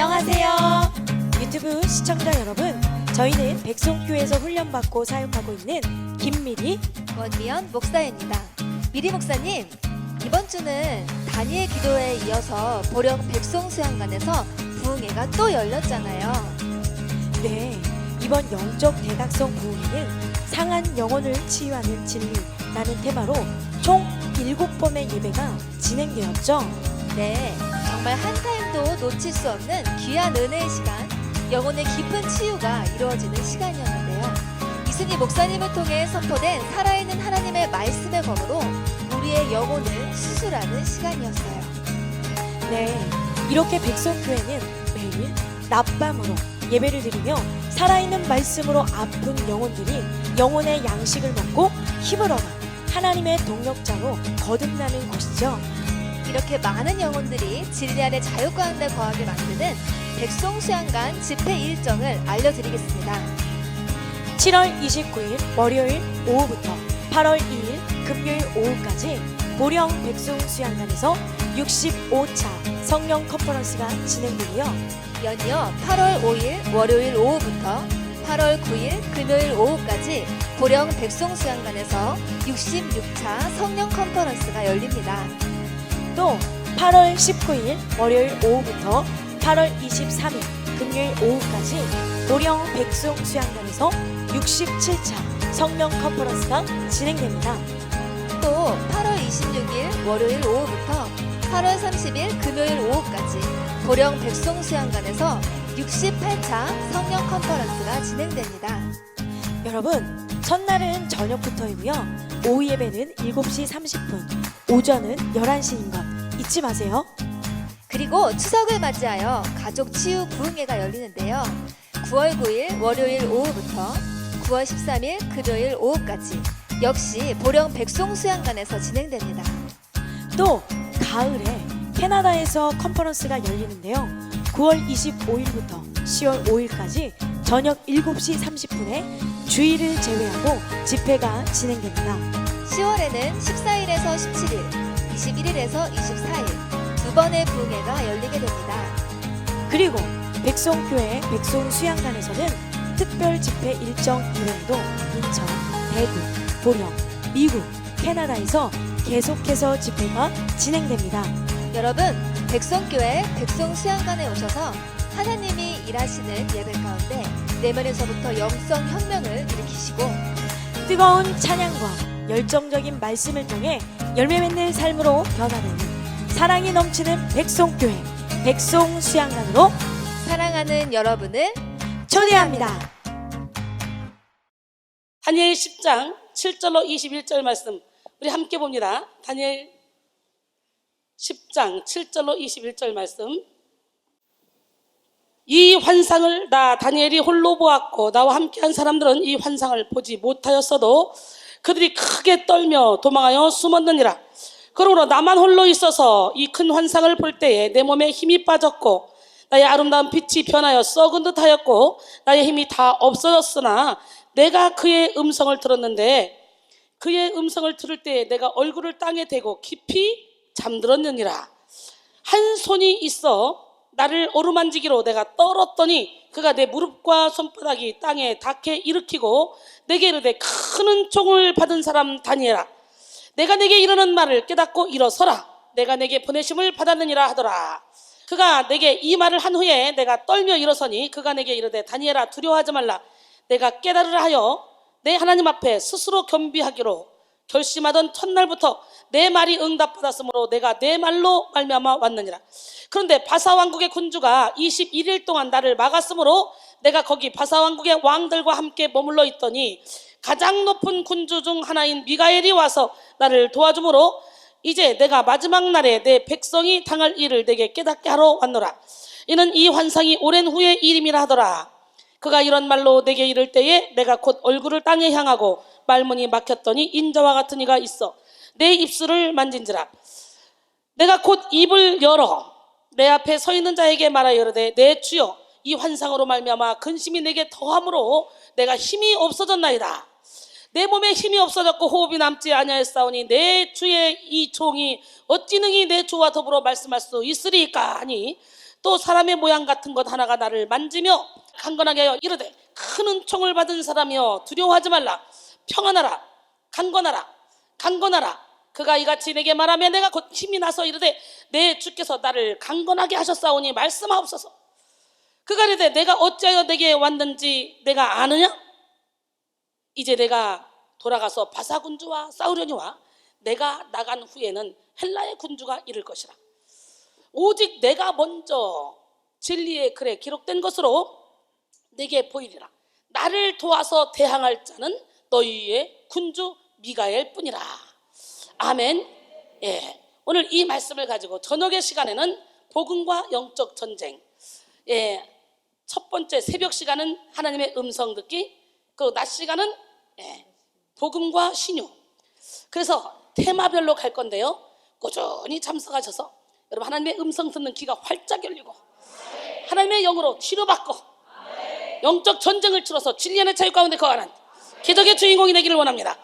안녕하세요. 유튜브 시청자 여러분, 저희는 백송교회에서 훈련받고 사역하고 있는 김미리, 원미연 목사입니다. 미리 목사님, 이번 주는 다니엘 기도회에 이어서 보령 백송수양관에서 부흥회가 또 열렸잖아요. 네, 이번 영적 대각성 부흥회는 상한 영혼을 치유하는 진리라는 테마로 총 7번의 예배가 진행되었죠. 네, 정말 한 타임도 놓칠 수 없는 귀한 은혜의 시간, 영혼의 깊은 치유가 이루어지는 시간이었는데요. 이승희 목사님을 통해 선포된 살아있는 하나님의 말씀의 검으로 우리의 영혼을 수술하는 시간이었어요. 네, 이렇게 백송교회는 매일 낮밤으로 예배를 드리며 살아있는 말씀으로 아픈 영혼들이 영혼의 양식을 먹고 힘을 얻어 하나님의 동력자로 거듭나는 것이죠. 이렇게 많은 영혼들이 진리 안에 자유 가운데 거하게 만드는 백송수양관 집회 일정을 알려드리겠습니다. 7월 29일 월요일 오후부터 8월 2일 금요일 오후까지 보령 백송수양관에서 65차 성령 컨퍼런스가 진행되고요. 연이어 8월 5일 월요일 오후부터 8월 9일 금요일 오후까지 보령 백송수양관에서 66차 성령 컨퍼런스가 열립니다. 또 8월 19일 월요일 오후부터 8월 23일 금요일 오후까지 보령 백송수양관에서 67차 성령 컨퍼런스가 진행됩니다. 또 8월 26일 월요일 오후부터 8월 30일 금요일 오후까지 보령 백송수양관에서 68차 성령 컨퍼런스가 진행됩니다. 여러분, 첫날은 저녁부터이고요. 오후 예배는 7시 30분, 오전은 11시인 것 잊지 마세요. 그리고 추석을 맞이하여 가족 치유 부흥회가 열리는데요. 9월 9일 월요일 오후부터 9월 13일 금요일 오후까지 역시 보령 백송수양관에서 진행됩니다. 또 가을에 캐나다에서 컨퍼런스가 열리는데요. 9월 25일부터 10월 5일까지 저녁 7시 30분에 주일을 제외하고 집회가 진행됩니다. 10월에는 14일에서 17일, 21일에서 24일 두 번의 부흥회가 열리게 됩니다. 그리고 백송교회 백송수양관에서는 특별 집회 일정 이외에도 인천, 대구, 보령, 미국, 캐나다에서 계속해서 집회가 진행됩니다. 여러분, 백송교회 백송수양관에 오셔서 하나님이 일하시는 예배 가운데 내면에서부터 영성 혁명을 일으키시고 뜨거운 찬양과 열정적인 말씀을 통해 열매 맺는 삶으로 변화되는 사랑이 넘치는 백송교회 백송수양관으로 사랑하는 여러분을 초대합니다. 다니엘 10장 7절로 21절 말씀 우리 함께 봅니다. 다니엘 10장 7절로 21절 말씀. 이 환상을 나 다니엘이 홀로 보았고 나와 함께한 사람들은 이 환상을 보지 못하였어도 그들이 크게 떨며 도망하여 숨었느니라. 그러므로 나만 홀로 있어서 이 큰 환상을 볼 때에 내 몸에 힘이 빠졌고 나의 아름다운 빛이 변하여 썩은 듯하였고 나의 힘이 다 없어졌으나 내가 그의 음성을 들었는데 그의 음성을 들을 때에 내가 얼굴을 땅에 대고 깊이 잠들었느니라. 한 손이 있어 나를 어루만지기로 내가 떨었더니 그가 내 무릎과 손바닥이 땅에 닿게 일으키고 내게 이르되 큰 은총을 받은 사람 다니엘아, 내가 내게 이르는 말을 깨닫고 일어서라. 내가 내게 보내심을 받았느니라 하더라. 그가 내게 이 말을 한 후에 내가 떨며 일어서니 그가 내게 이르되 다니엘아, 두려워하지 말라. 내가 깨달으라 하여 내 하나님 앞에 스스로 겸비하기로 결심하던 첫날부터 내 말이 응답받았으므로 내가 내 말로 말미암아 왔느니라. 그런데 바사왕국의 군주가 21일 동안 나를 막았으므로 내가 거기 바사왕국의 왕들과 함께 머물러 있더니 가장 높은 군주 중 하나인 미가엘이 와서 나를 도와주므로 이제 내가 마지막 날에 내 백성이 당할 일을 내게 깨닫게 하러 왔노라. 이는 이 환상이 오랜 후의 일임이라 하더라. 그가 이런 말로 내게 이를 때에 내가 곧 얼굴을 땅에 향하고 말문이 막혔더니 인자와 같은 이가 있어 내 입술을 만진지라. 내가 곧 입을 열어 내 앞에 서 있는 자에게 말하여 이르되 내 주여, 이 환상으로 말미암아 근심이 내게 더함으로 내가 힘이 없어졌나이다. 내 몸에 힘이 없어졌고 호흡이 남지 아니하였사오니 내 주의 이 종이 어찌 능히 내 주와 더불어 말씀할 수 있으리까 하니 또 사람의 모양 같은 것 하나가 나를 만지며 강건하게 하여 이르되 큰 은총을 받은 사람이여 두려워하지 말라. 평안하라. 강건하라. 강건하라. 그가 이같이 내게 말하며 내가 곧 힘이 나서 이르되 내 주께서 나를 강건하게 하셨사오니 말씀하옵소서. 그가 이르되 내가 어찌하여 내게 왔는지 내가 아느냐? 이제 내가 돌아가서 바사 군주와 싸우려니와 내가 나간 후에는 헬라의 군주가 이를 것이라. 오직 내가 먼저 진리의 글에 기록된 것으로 내게 보이리라. 나를 도와서 대항할 자는 너희의 군주 미가엘 뿐이라. 아멘. 예, 오늘 이 말씀을 가지고 저녁의 시간에는 복음과 영적 전쟁, 예, 첫 번째 새벽 시간은 하나님의 음성 듣기, 그 낮 시간은 복음과 신유. 그래서 테마별로 갈 건데요, 꾸준히 참석하셔서 여러분 하나님의 음성 듣는 귀가 활짝 열리고 하나님의 영으로 치료받고 영적 전쟁을 치러서 진리의 자유 가운데 거하는 기적의 주인공이 되기를 원합니다.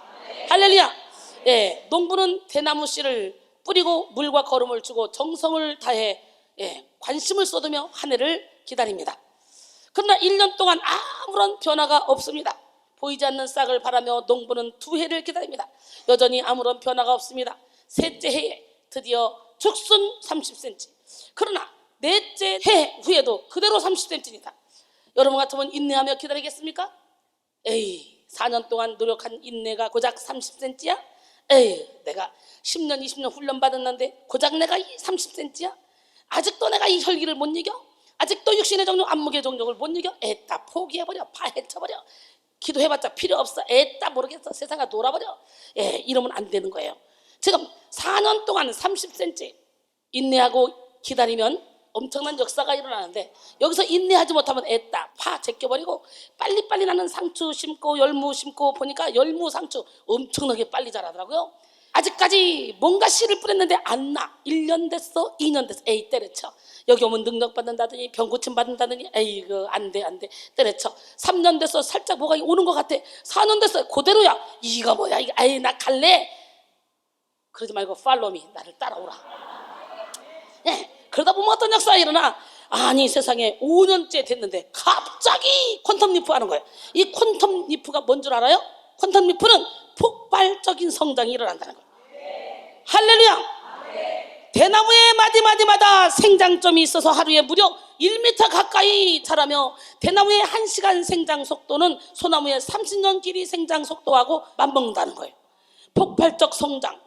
할렐루야. 예, 농부는 대나무 씨를 뿌리고 물과 거름을 주고 정성을 다해 관심을 쏟으며 한 해를 기다립니다. 그러나 1년 동안 아무런 변화가 없습니다. 보이지 않는 싹을 바라며 농부는 2해를 기다립니다. 여전히 아무런 변화가 없습니다. 셋째 해에 드디어 죽순 30cm. 그러나 넷째 해 후에도 그대로 30cm입니다. 여러분 같으면 인내하며 기다리겠습니까? 에이, 4년 동안 노력한 인내가 고작 30cm야? 에이, 내가 10년 20년 훈련 받았는데 고작 내가 이 30cm야? 아직도 내가 이 혈기를 못 이겨? 아직도 육신의 정욕 안목의 정욕을 못 이겨? 에따 포기해버려. 파헤쳐버려. 기도해봤자 필요 없어. 에따 모르겠어. 세상아 놀아버려. 이러면 안 되는 거예요. 지금 4년 동안 30cm 인내하고 기다리면 엄청난 역사가 일어나는데, 여기서 인내하지 못하면 에따 파 제껴버리고 빨리빨리 나는 상추 심고 열무 심고 보니까 열무 상추 엄청나게 빨리 자라더라고요. 아직까지 뭔가 씨를 뿌렸는데 안 나. 1년 됐어 2년 됐어. 에이 때려쳐. 여기 오면 능력 받는다더니 병고침 받는다더니 에이 이거 안돼 때려쳐. 3년 됐어 살짝 뭐가 오는 것 같아. 4년 됐어 그대로야. 이거 뭐야 이거. 에이 나 갈래. 그러지 말고 팔로미 나를 따라오라. 그러다 보면 어떤 역사가 일어나. 아니 세상에 5년째 됐는데 갑자기 퀀텀 리프 하는 거예요. 이 퀀텀 리프가 뭔 줄 알아요? 퀀텀 리프는 폭발적인 성장이 일어난다는 거예요. 할렐루야. 대나무의 마디마디마다 생장점이 있어서 하루에 무려 1m 가까이 자라며 대나무의 1시간 생장 속도는 소나무의 30년 길이 생장 속도하고 맞먹는다는 거예요. 폭발적 성장.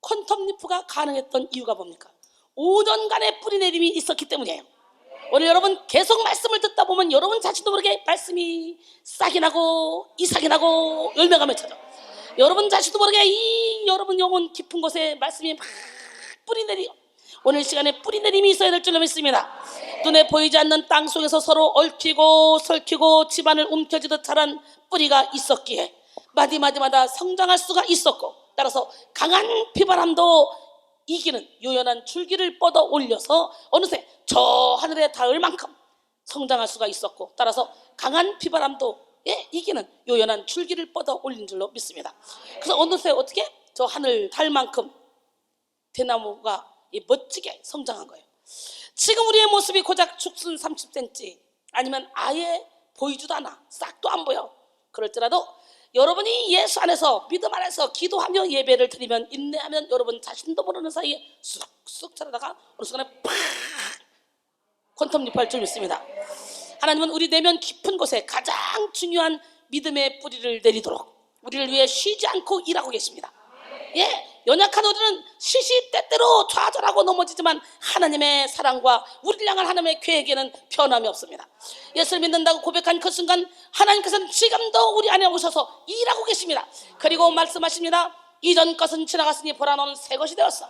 퀀텀 리프가 가능했던 이유가 뭡니까? 5년간의 뿌리내림이 있었기 때문이에요. 오늘 여러분 계속 말씀을 듣다 보면 여러분 자신도 모르게 말씀이 싹이 나고 이삭이 나고 열매가 맺혀져. 여러분 자신도 모르게 이 여러분 영혼 깊은 곳에 말씀이 막 뿌리내려. 오늘 시간에 뿌리내림이 있어야 될 줄로 믿습니다. 눈에 보이지 않는 땅 속에서 서로 얽히고 설키고 집안을 움켜쥐듯 자란 뿌리가 있었기에 마디마디마다 성장할 수가 있었고, 따라서 강한 비바람도 이기는 요연한 줄기를 뻗어 올려서 어느새 저 하늘에 닿을 만큼 성장할 수가 있었고, 따라서 강한 비바람도 이기는 요연한 줄기를 뻗어 올린 줄로 믿습니다. 그래서 어느새 어떻게 저 하늘 닿을 만큼 대나무가 멋지게 성장한 거예요. 지금 우리의 모습이 고작 죽순 30cm 아니면 아예 보이지도 않아, 싹도 안 보여. 그럴지라도 여러분이 예수 안에서 믿음 안에서 기도하며 예배를 드리면 인내하면 여러분 자신도 모르는 사이에 쑥쑥 자라다가 어느 순간에 팍 퀀텀 리프할 줄 믿습니다. 하나님은 우리 내면 깊은 곳에 가장 중요한 믿음의 뿌리를 내리도록 우리를 위해 쉬지 않고 일하고 계십니다. 연약한 우리는 시시때때로 좌절하고 넘어지지만 하나님의 사랑과 우리를 향한 하나님의 계획에는 변함이 없습니다. 예수를 믿는다고 고백한 그 순간 하나님께서는 지금도 우리 안에 오셔서 일하고 계십니다. 그리고 말씀하십니다. 이전 것은 지나갔으니 보라 너는 새 것이 되었어.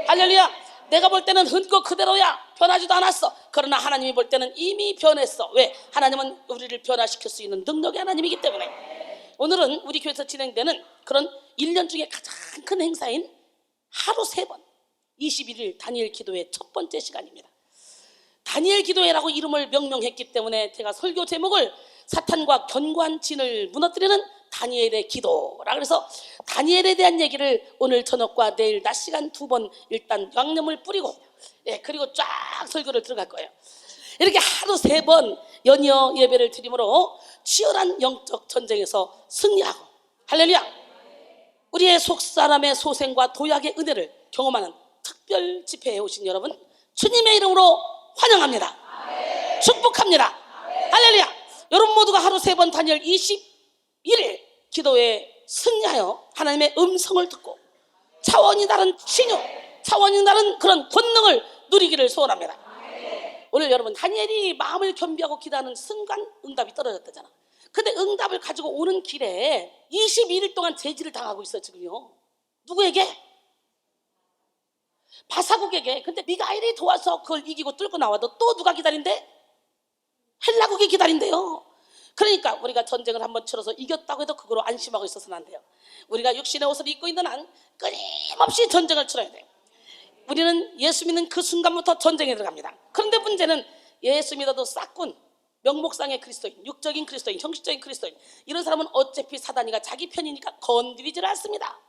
할렐루야. 내가 볼 때는 흔거 그대로야. 변하지도 않았어. 그러나 하나님이 볼 때는 이미 변했어. 왜? 하나님은 우리를 변화시킬 수 있는 능력의 하나님이기 때문에. 오늘은 우리 교회에서 진행되는 그런 1년 중에 가장 큰 행사인 하루 3번 21일 다니엘 기도회 첫 번째 시간입니다. 다니엘 기도회라고 이름을 명명했기 때문에 제가 설교 제목을 사탄과 견고한 진을 무너뜨리는 다니엘의 기도라 그래서 다니엘에 대한 얘기를 오늘 저녁과 내일 낮 시간 2번 일단 양념을 뿌리고 그리고 쫙 설교를 들어갈 거예요. 이렇게 하루 3번 연이어 예배를 드림으로 치열한 영적 전쟁에서 승리하고 할렐루야. 우리의 속사람의 소생과 도약의 은혜를 경험하는 특별 집회에 오신 여러분 주님의 이름으로 환영합니다. 축복합니다. 할렐루야. 여러분 모두가 하루 3번 다니엘 21일 기도에 승리하여 하나님의 음성을 듣고 차원이 다른 신유, 차원이 다른 그런 권능을 누리기를 소원합니다. 오늘 여러분 다니엘이 마음을 겸비하고 기도하는 순간 응답이 떨어졌다잖아. 근데 응답을 가지고 오는 길에 21일 동안 제지를 당하고 있어요 지금요. 누구에게? 바사국에게. 근데 미가엘이 도와서 그걸 이기고 뚫고 나와도 또 누가 기다린대? 헬라국이 기다린대요. 그러니까 우리가 전쟁을 한번 치러서 이겼다고 해도 그거로 안심하고 있어서는 안 돼요. 우리가 육신의 옷을 입고 있는 한 끊임없이 전쟁을 치러야 돼요. 우리는 예수 믿는 그 순간부터 전쟁에 들어갑니다. 그런데 문제는 예수 믿어도 싹군, 명목상의 그리스도인, 육적인 그리스도인, 형식적인 그리스도인 이런 사람은 어차피 사단이가 자기 편이니까 건드리질 않습니다.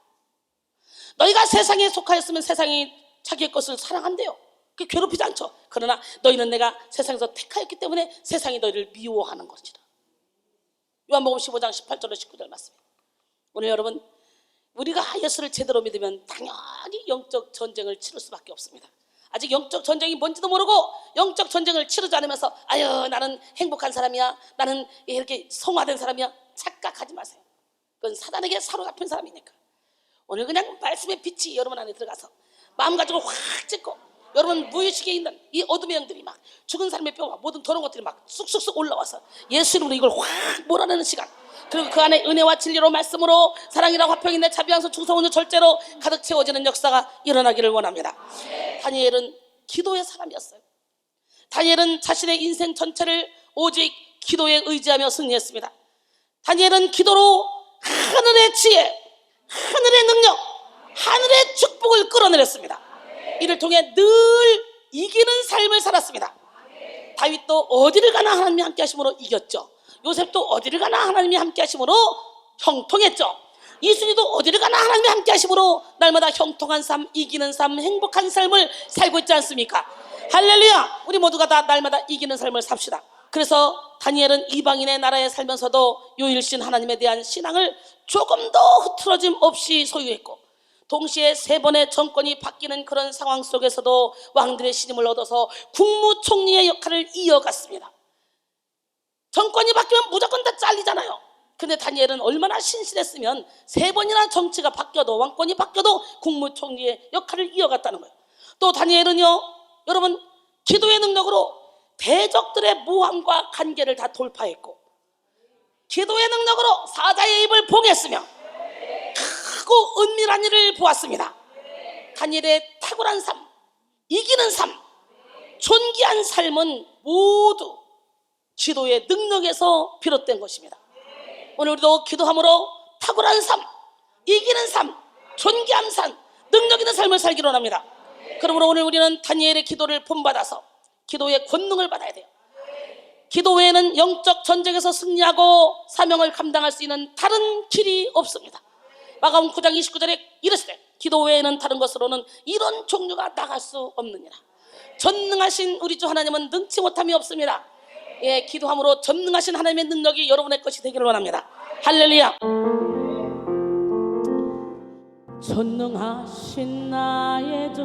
너희가 세상에 속하였으면 세상이 자기의 것을 사랑한대요. 그게 괴롭히지 않죠. 그러나 너희는 내가 세상에서 택하였기 때문에 세상이 너희를 미워하는 것이라. 요한복음 15장 18절로 19절 말씀이에요. 오늘 여러분 우리가 예수를 제대로 믿으면 당연히 영적 전쟁을 치를 수밖에 없습니다. 아직 영적 전쟁이 뭔지도 모르고 영적 전쟁을 치르지 않으면서 아유 나는 행복한 사람이야, 나는 이렇게 성화된 사람이야 착각하지 마세요. 그건 사단에게 사로잡힌 사람이니까. 오늘 그냥 말씀의 빛이 여러분 안에 들어가서 마음 가지고 확 찍고 여러분 무의식에 있는 이 어둠의 영들이 막 죽은 사람의 뼈와 모든 더러운 것들이 막 쑥쑥쑥 올라와서 예수 이름으로 이걸 확 몰아내는 시간, 그리고 그 안에 은혜와 진리로 말씀으로 사랑이라 화평인내 자비양서 충성운유 절제로 가득 채워지는 역사가 일어나기를 원합니다. 다니엘은 기도의 사람이었어요. 다니엘은 자신의 인생 전체를 오직 기도에 의지하며 승리했습니다. 다니엘은 기도로 하늘의 지혜, 하늘의 능력, 하늘의 축복을 끌어내렸습니다. 이를 통해 늘 이기는 삶을 살았습니다. 다윗도 어디를 가나 하나님이 함께 하심으로 이겼죠. 요셉도 어디를 가나 하나님이 함께 하심으로 형통했죠. 이순이도 어디를 가나 하나님이 함께 하심으로 날마다 형통한 삶, 이기는 삶, 행복한 삶을 살고 있지 않습니까? 할렐루야. 우리 모두가 다 날마다 이기는 삶을 삽시다. 그래서 다니엘은 이방인의 나라에 살면서도 유일신 하나님에 대한 신앙을 조금도 흐트러짐 없이 소유했고, 동시에 3번의 정권이 바뀌는 그런 상황 속에서도 왕들의 신임을 얻어서 국무총리의 역할을 이어갔습니다. 정권이 바뀌면 무조건 다 잘리잖아요. 근데 다니엘은 얼마나 신실했으면 3번이나 정치가 바뀌어도, 왕권이 바뀌어도 국무총리의 역할을 이어갔다는 거예요. 또 다니엘은요, 여러분 기도의 능력으로 대적들의 모함과 관계를 다 돌파했고, 기도의 능력으로 사자의 입을 봉했으며 크고 은밀한 일을 보았습니다. 다니엘의 탁월한 삶, 이기는 삶, 존귀한 삶은 모두 기도의 능력에서 비롯된 것입니다. 오늘 우리도 기도함으로 탁월한 삶, 이기는 삶, 존귀한 삶, 능력 있는 삶을 살기로 합니다. 그러므로 오늘 우리는 다니엘의 기도를 본받아서 기도의 권능을 받아야 돼요. 기도 외에는 영적 전쟁에서 승리하고 사명을 감당할 수 있는 다른 길이 없습니다. 마가복음 9장 29절에 이르시되 기도 외에는 다른 것으로는 이런 종류가 나갈 수 없느니라. 전능하신 우리 주 하나님은 능치 못함이 없습니다. 예, 기도함으로 전능하신 하나님의 능력이 여러분의 것이 되기를 원합니다. 할렐루야. 전능하신 나의 주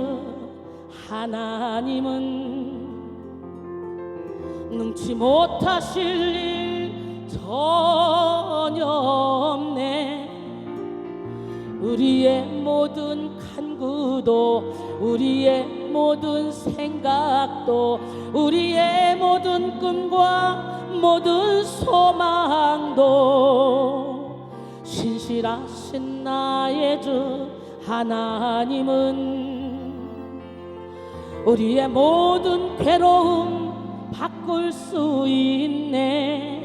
하나님은 능치 못하실 일 전혀 없네. 우리의 모든 간구도, 우리의 모든 생각도, 우리의 모든 꿈과 모든 소망도 신실하신 나의 주 하나님은 우리의 모든 괴로움 바꿀 수 있네.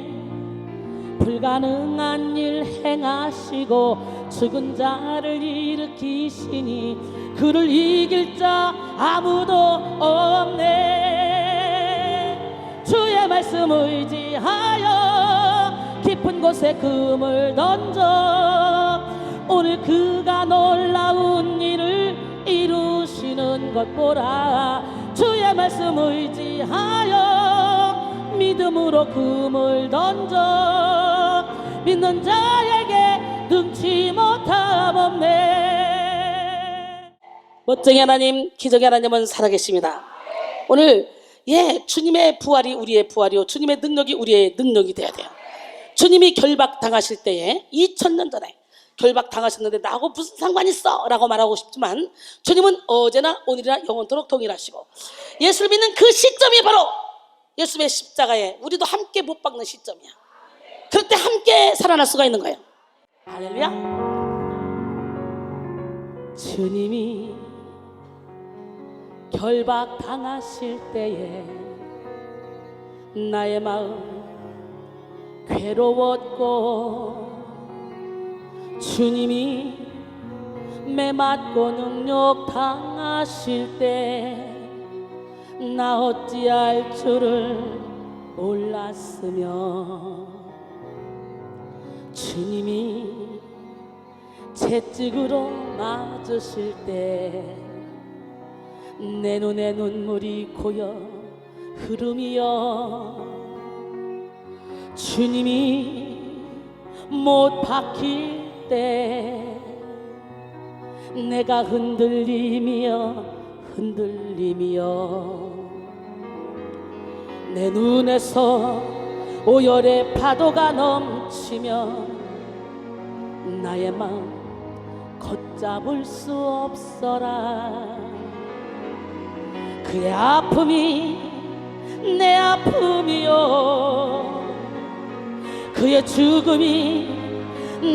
불가능한 일 행하시고 죽은 자를 일으키시니 그를 이길 자 아무도 없네. 주의 말씀 의지하여 깊은 곳 곳에 금을 던져 오늘 그가 놀라운 일을 이루시는 것 보라. 주의 말씀 의지하여 믿음으로 금을 던져 믿는 자에게 능치 못함 없네. 멋쟁이 하나님, 기적의 하나님은 살아계십니다. 오늘 주님의 부활이 우리의 부활이요 주님의 능력이 우리의 능력이 돼야 돼요. 주님이 결박당하실 때에 2000년 전에 결박당하셨는데 나하고 무슨 상관이 있어? 라고 말하고 싶지만 주님은 어제나 오늘이나 영원토록 동일하시고 예수를 믿는 그 시점이 바로 예수의 십자가에 우리도 함께 못 박는 시점이야. 그럴 때 함께 살아날 수가 있는 거예요. 할렐루야. 주님이 결박당하실 때에 나의 마음 괴로웠고 주님이 매맞고 능욕당하실 때 나 어찌할 줄을 몰랐으며 주님이 채찍으로 맞으실 때 내 눈에 눈물이 고여 흐름이여 주님이 못 박힐 때 내가 흔들림이여 내 눈에서 오열의 파도가 넘치며 나의 마음 걷잡을 수 없어라. 그의 아픔이 내 아픔이요 그의 죽음이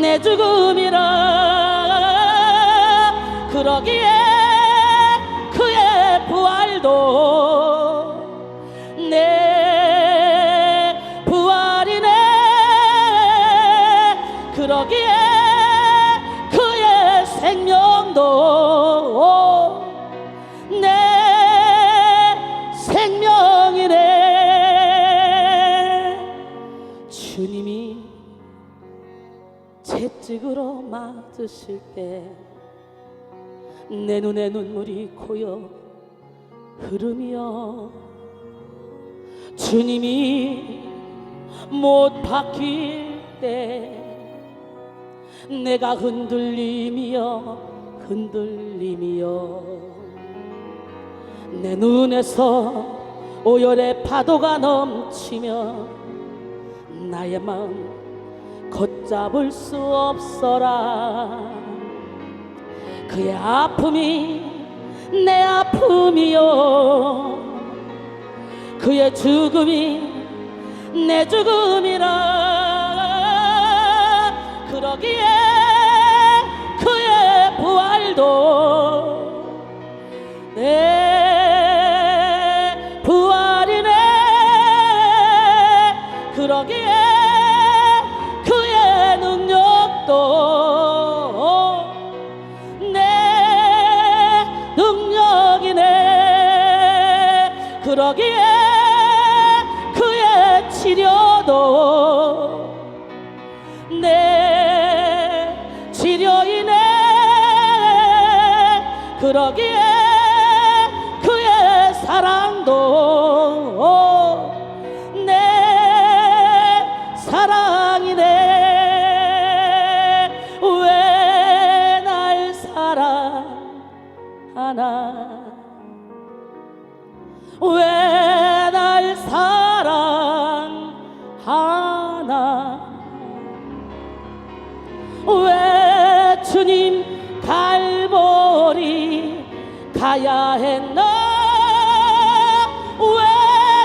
내 죽음이라. 그러기에 그의 부활도 내 부활이네. 그러기에 그의 생명도 내 생명이네. 주님이 채찍으로 맞으실 때 내 눈에 눈물이 고여 흐르며 주님이 못 박힐 때 내가 흔들림이여 내 눈에서 오열의 파도가 넘치며 나의 마음 걷잡을 수 없어라. 그의 아픔이 내 아픔이요 그의 죽음이 내 죽음이라. 그러기에 그의 부활도 내 부활이네. 그러기에 그의 능력도 내 능력이네. 그러기에 그의 치료도 내 치료이네. 그러기에 그의 사랑도 내 사랑이네. 왜 날 사랑하나 왜 날 사랑하나 왜 주님 갈보리 가야 했나 왜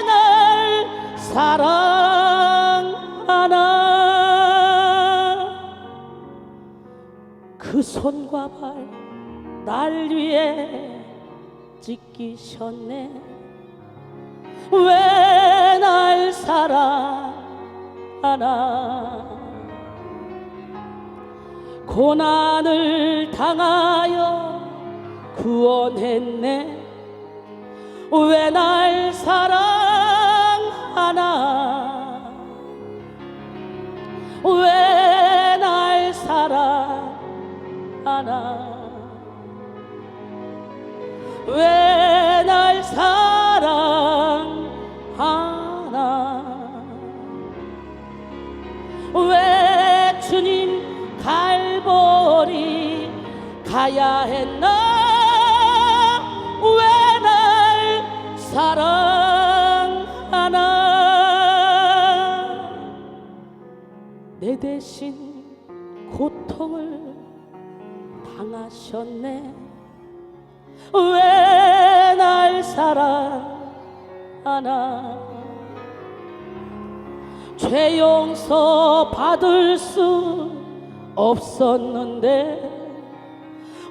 날 사랑하나. 그 손과 발 날 위해 찢기셨네. 왜 날 사랑하나. 고난을 당하여 구원했네. 왜 날 사랑하나. 왜 날 사랑하나 왜 날 사랑하나 왜 주님 갈보리 가야 했나 왜 날 사랑하나 내 대신 고통을 당하셨네 왜 날 사랑하나 죄 용서 받을 수 없었는데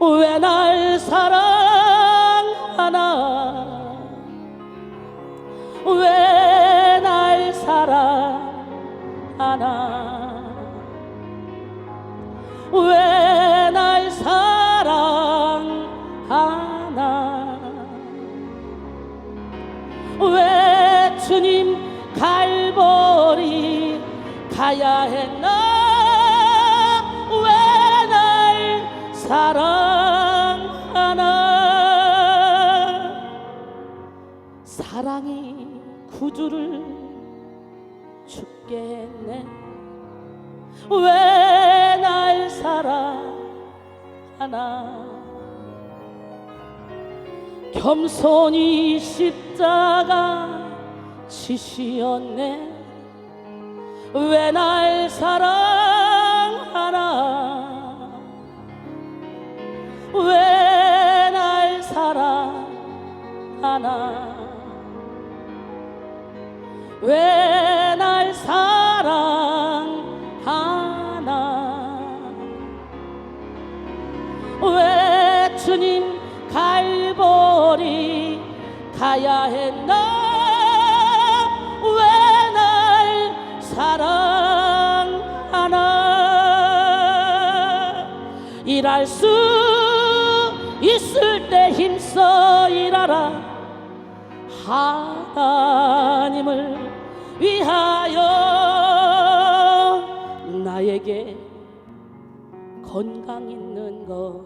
왜 날 사랑하나 왜 날 사랑하나 왜 날 사랑하나 왜 주님 갈보리 가야 했나 왜 날 사랑하나 사랑이 구주를 죽게 했네 왜 날 사랑하나 겸손히 십자가 지시었네 왜 날 사랑하나 왜 날 사랑하나 왜 날 사랑하나 왜 주님 갈보리 가야 했나 왜 날 사랑하나 일할 수 있을 때 힘써 일하라 하나님을 위하여 나에게 건강 있는 것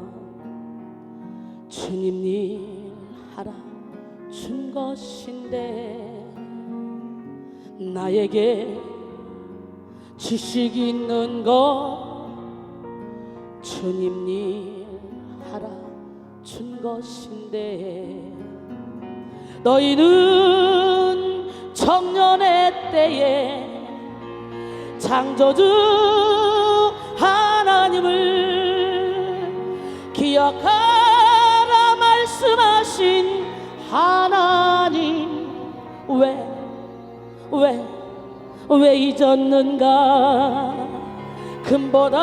주님 일 하라 준 것인데 나에게 지식 있는 것 주님 일 하라 준 것인데 너희는 청년의 때에 창조주 하나님을 기억하라 말씀하신 하나님 왜 잊었는가 금보다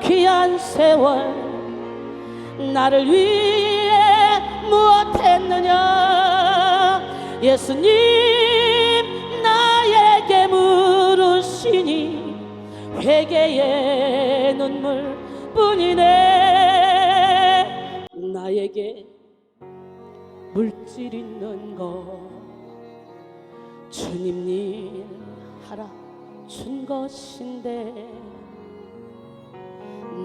귀한 세월 나를 위해 무엇했느냐 예수님 나에게 물으시니 회개의 눈물뿐이네 나에게 물질 있는 것 주님 일 하라 준 것인데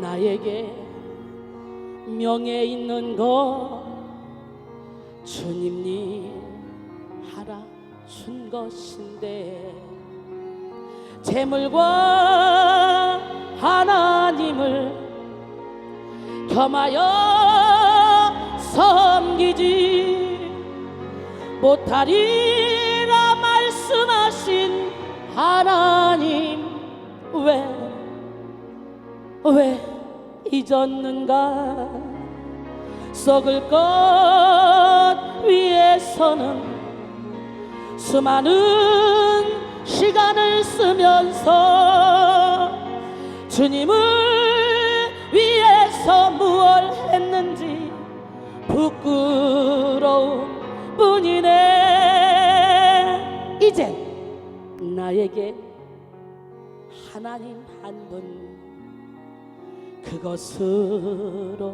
나에게 명예 있는 것 주님 일 하라 준 것인데 재물과 하나님을 겸하여 섬기지 못하리라 말씀하신 하나님 왜 잊었는가 썩을 것 위해서는 수많은 시간을 쓰면서 주님을 위해서 무얼 했는지 부끄러운 뿐이네 이제 나에게 하나님 한 분 그것으로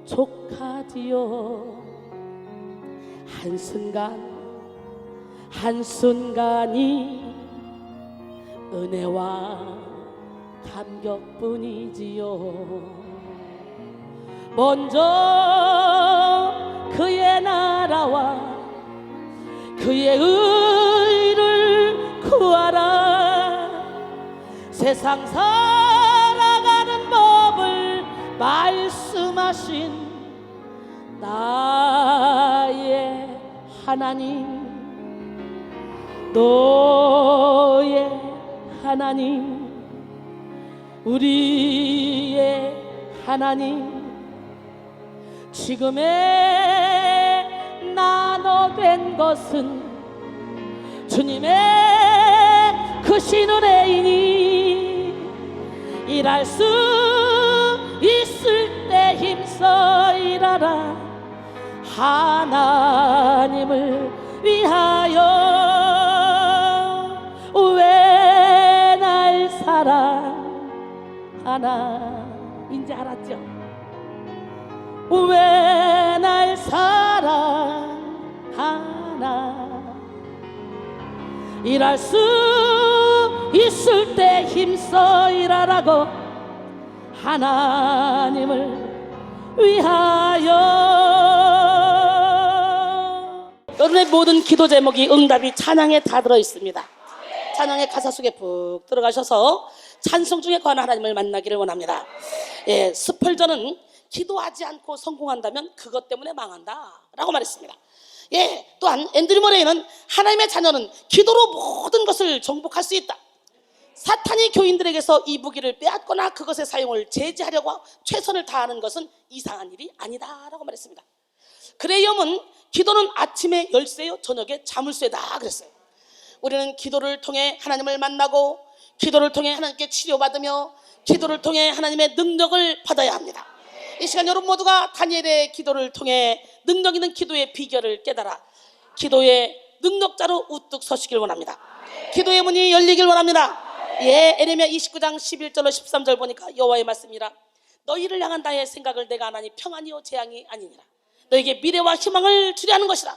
족하지요 한순간이 은혜와 감격뿐이지요. 먼저 그의 나라와 그의 의를 구하라. 세상 살아가는 법을 말씀하신 나의 하나님, 너의 하나님, 우리의 하나님, 지금의 나눠된 것은 주님의 크신 은혜이니 일할 수 있을 때 힘써 일하라. 하나님을 위하여 왜 날 사랑하나. 이제 알았죠? 왜 날 사랑하나. 일할 수 있을 때 힘써 일하라고. 하나님을 위하여. 여러분의 모든 기도 제목이 응답이 찬양에 다 들어있습니다. 찬양의 가사 속에 푹 들어가셔서 찬송 중에 관한 하나님을 만나기를 원합니다. 예, 스펄전은 기도하지 않고 성공한다면 그것 때문에 망한다 라고 말했습니다. 예, 또한 앤드류 머레이는 하나님의 자녀는 기도로 모든 것을 정복할 수 있다. 사탄이 교인들에게서 이 무기를 빼앗거나 그것의 사용을 제지하려고 최선을 다하는 것은 이상한 일이 아니다 라고 말했습니다. 그레이엄은 기도는 아침에 열쇠요 저녁에 자물쇠다 그랬어요. 우리는 기도를 통해 하나님을 만나고 기도를 통해 하나님께 치료받으며 기도를 통해 하나님의 능력을 받아야 합니다. 이 시간 여러분 모두가 다니엘의 기도를 통해 능력 있는 기도의 비결을 깨달아 기도의 능력자로 우뚝 서시길 원합니다. 기도의 문이 열리길 원합니다. 예, 에레미야 29장 11절로 13절 보니까 여호와의 말씀이라. 너희를 향한 나의 생각을 내가 안 하니 평안이요 재앙이 아니니라. 너에게 미래와 희망을 주려 하는 것이라.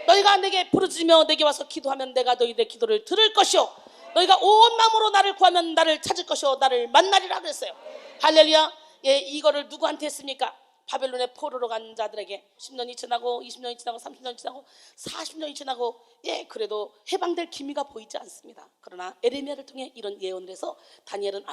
너희가 내게 부르짖으며 내게 와서 기도하면 내가 너희들의 기도를 들을 것이요 너희가 온 마음으로 나를 구하면 나를 찾을 것이요 나를 만나리라 그랬어요. 할렐루야. 예, 이거를 누구한테 했습니까? 바벨론의 포로로 간 자들에게. 10년이 지나고 20년이 지나고 30년이 지나고 40년이 지나고 예, 그래도 해방될 기미가 보이지 않습니다. 그러나 에레미야를 통해 이런 예언을 해서 다니엘은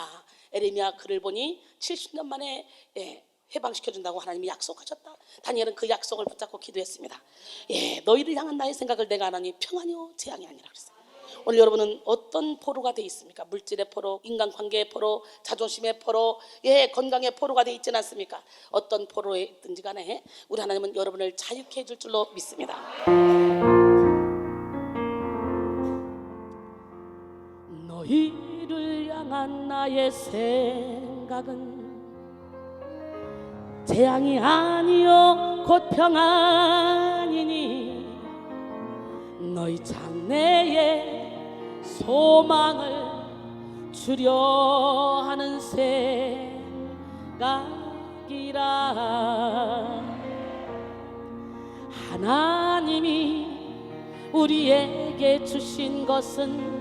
에레미야 글을 보니 70년 만에 예, 해방시켜준다고 하나님이 약속하셨다. 다니엘은 그 약속을 붙잡고 기도했습니다. 예, 너희를 향한 나의 생각을 내가 안 하니 평안이요 재앙이 아니라 그랬어요. 오늘 여러분은 어떤 포로가 돼 있습니까? 물질의 포로, 인간관계의 포로, 자존심의 포로, 예, 건강의 포로가 돼 있지는 않습니까? 어떤 포로에 있든지 간에 우리 하나님은 여러분을 자유케 해줄 줄로 믿습니다. 너희를 향한 나의 생각은 재앙이 아니요 곧 평안이니 너희 장래에 소망을 주려 하는 생각이라. 하나님이 우리에게 주신 것은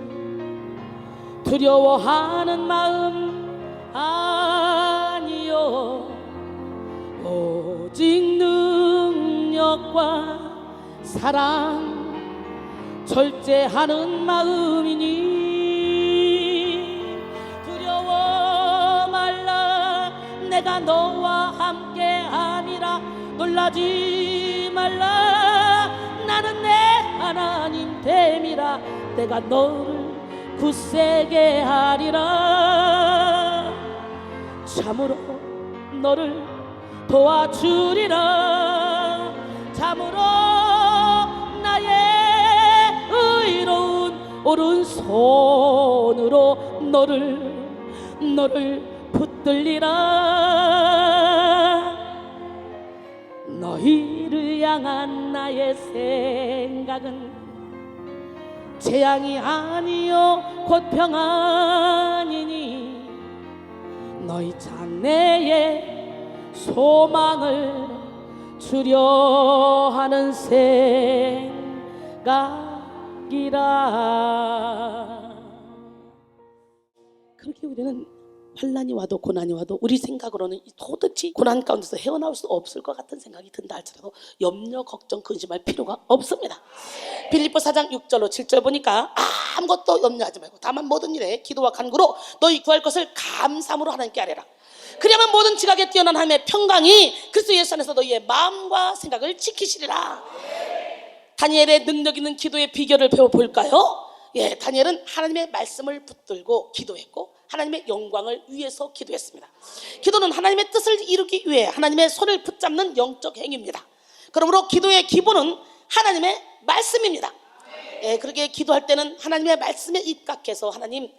두려워하는 마음 아니요 오직 능력과 사랑 절제하는 마음이니 두려워 말라. 내가 너와 함께 하니라. 놀라지 말라. 나는 내 하나님 됨이라. 내가 너를 굳세게 하리라. 참으로 너를 도와주리라. 참으로 나의 의로운 오른손으로 너를 붙들리라. 너희를 향한 나의 생각은 재앙이 아니요 곧 평안이니 너희 장래에 소망을 주려 하는 생각이라. 그렇게 우리는 환난이 와도 고난이 와도 우리 생각으로는 도대체 고난 가운데서 헤어나올 수 없을 것 같은 생각이 든다 할지라도 염려, 걱정, 근심할 필요가 없습니다. 빌립보 4장 6절로 7절 보니까 아무것도 염려하지 말고 다만 모든 일에 기도와 간구로 너희 구할 것을 감사함으로 하나님께 아뢰라. 그러면 모든 지각에 뛰어난 하나님의 평강이 그리스도 예수 안에서 너희의 마음과 생각을 지키시리라. 다니엘의 능력 있는 기도의 비결을 배워볼까요? 예, 다니엘은 하나님의 말씀을 붙들고 기도했고 하나님의 영광을 위해서 기도했습니다. 기도는 하나님의 뜻을 이루기 위해 하나님의 손을 붙잡는 영적 행위입니다. 그러므로 기도의 기본은 하나님의 말씀입니다. 예, 그렇게 기도할 때는 하나님의 말씀에 입각해서 하나님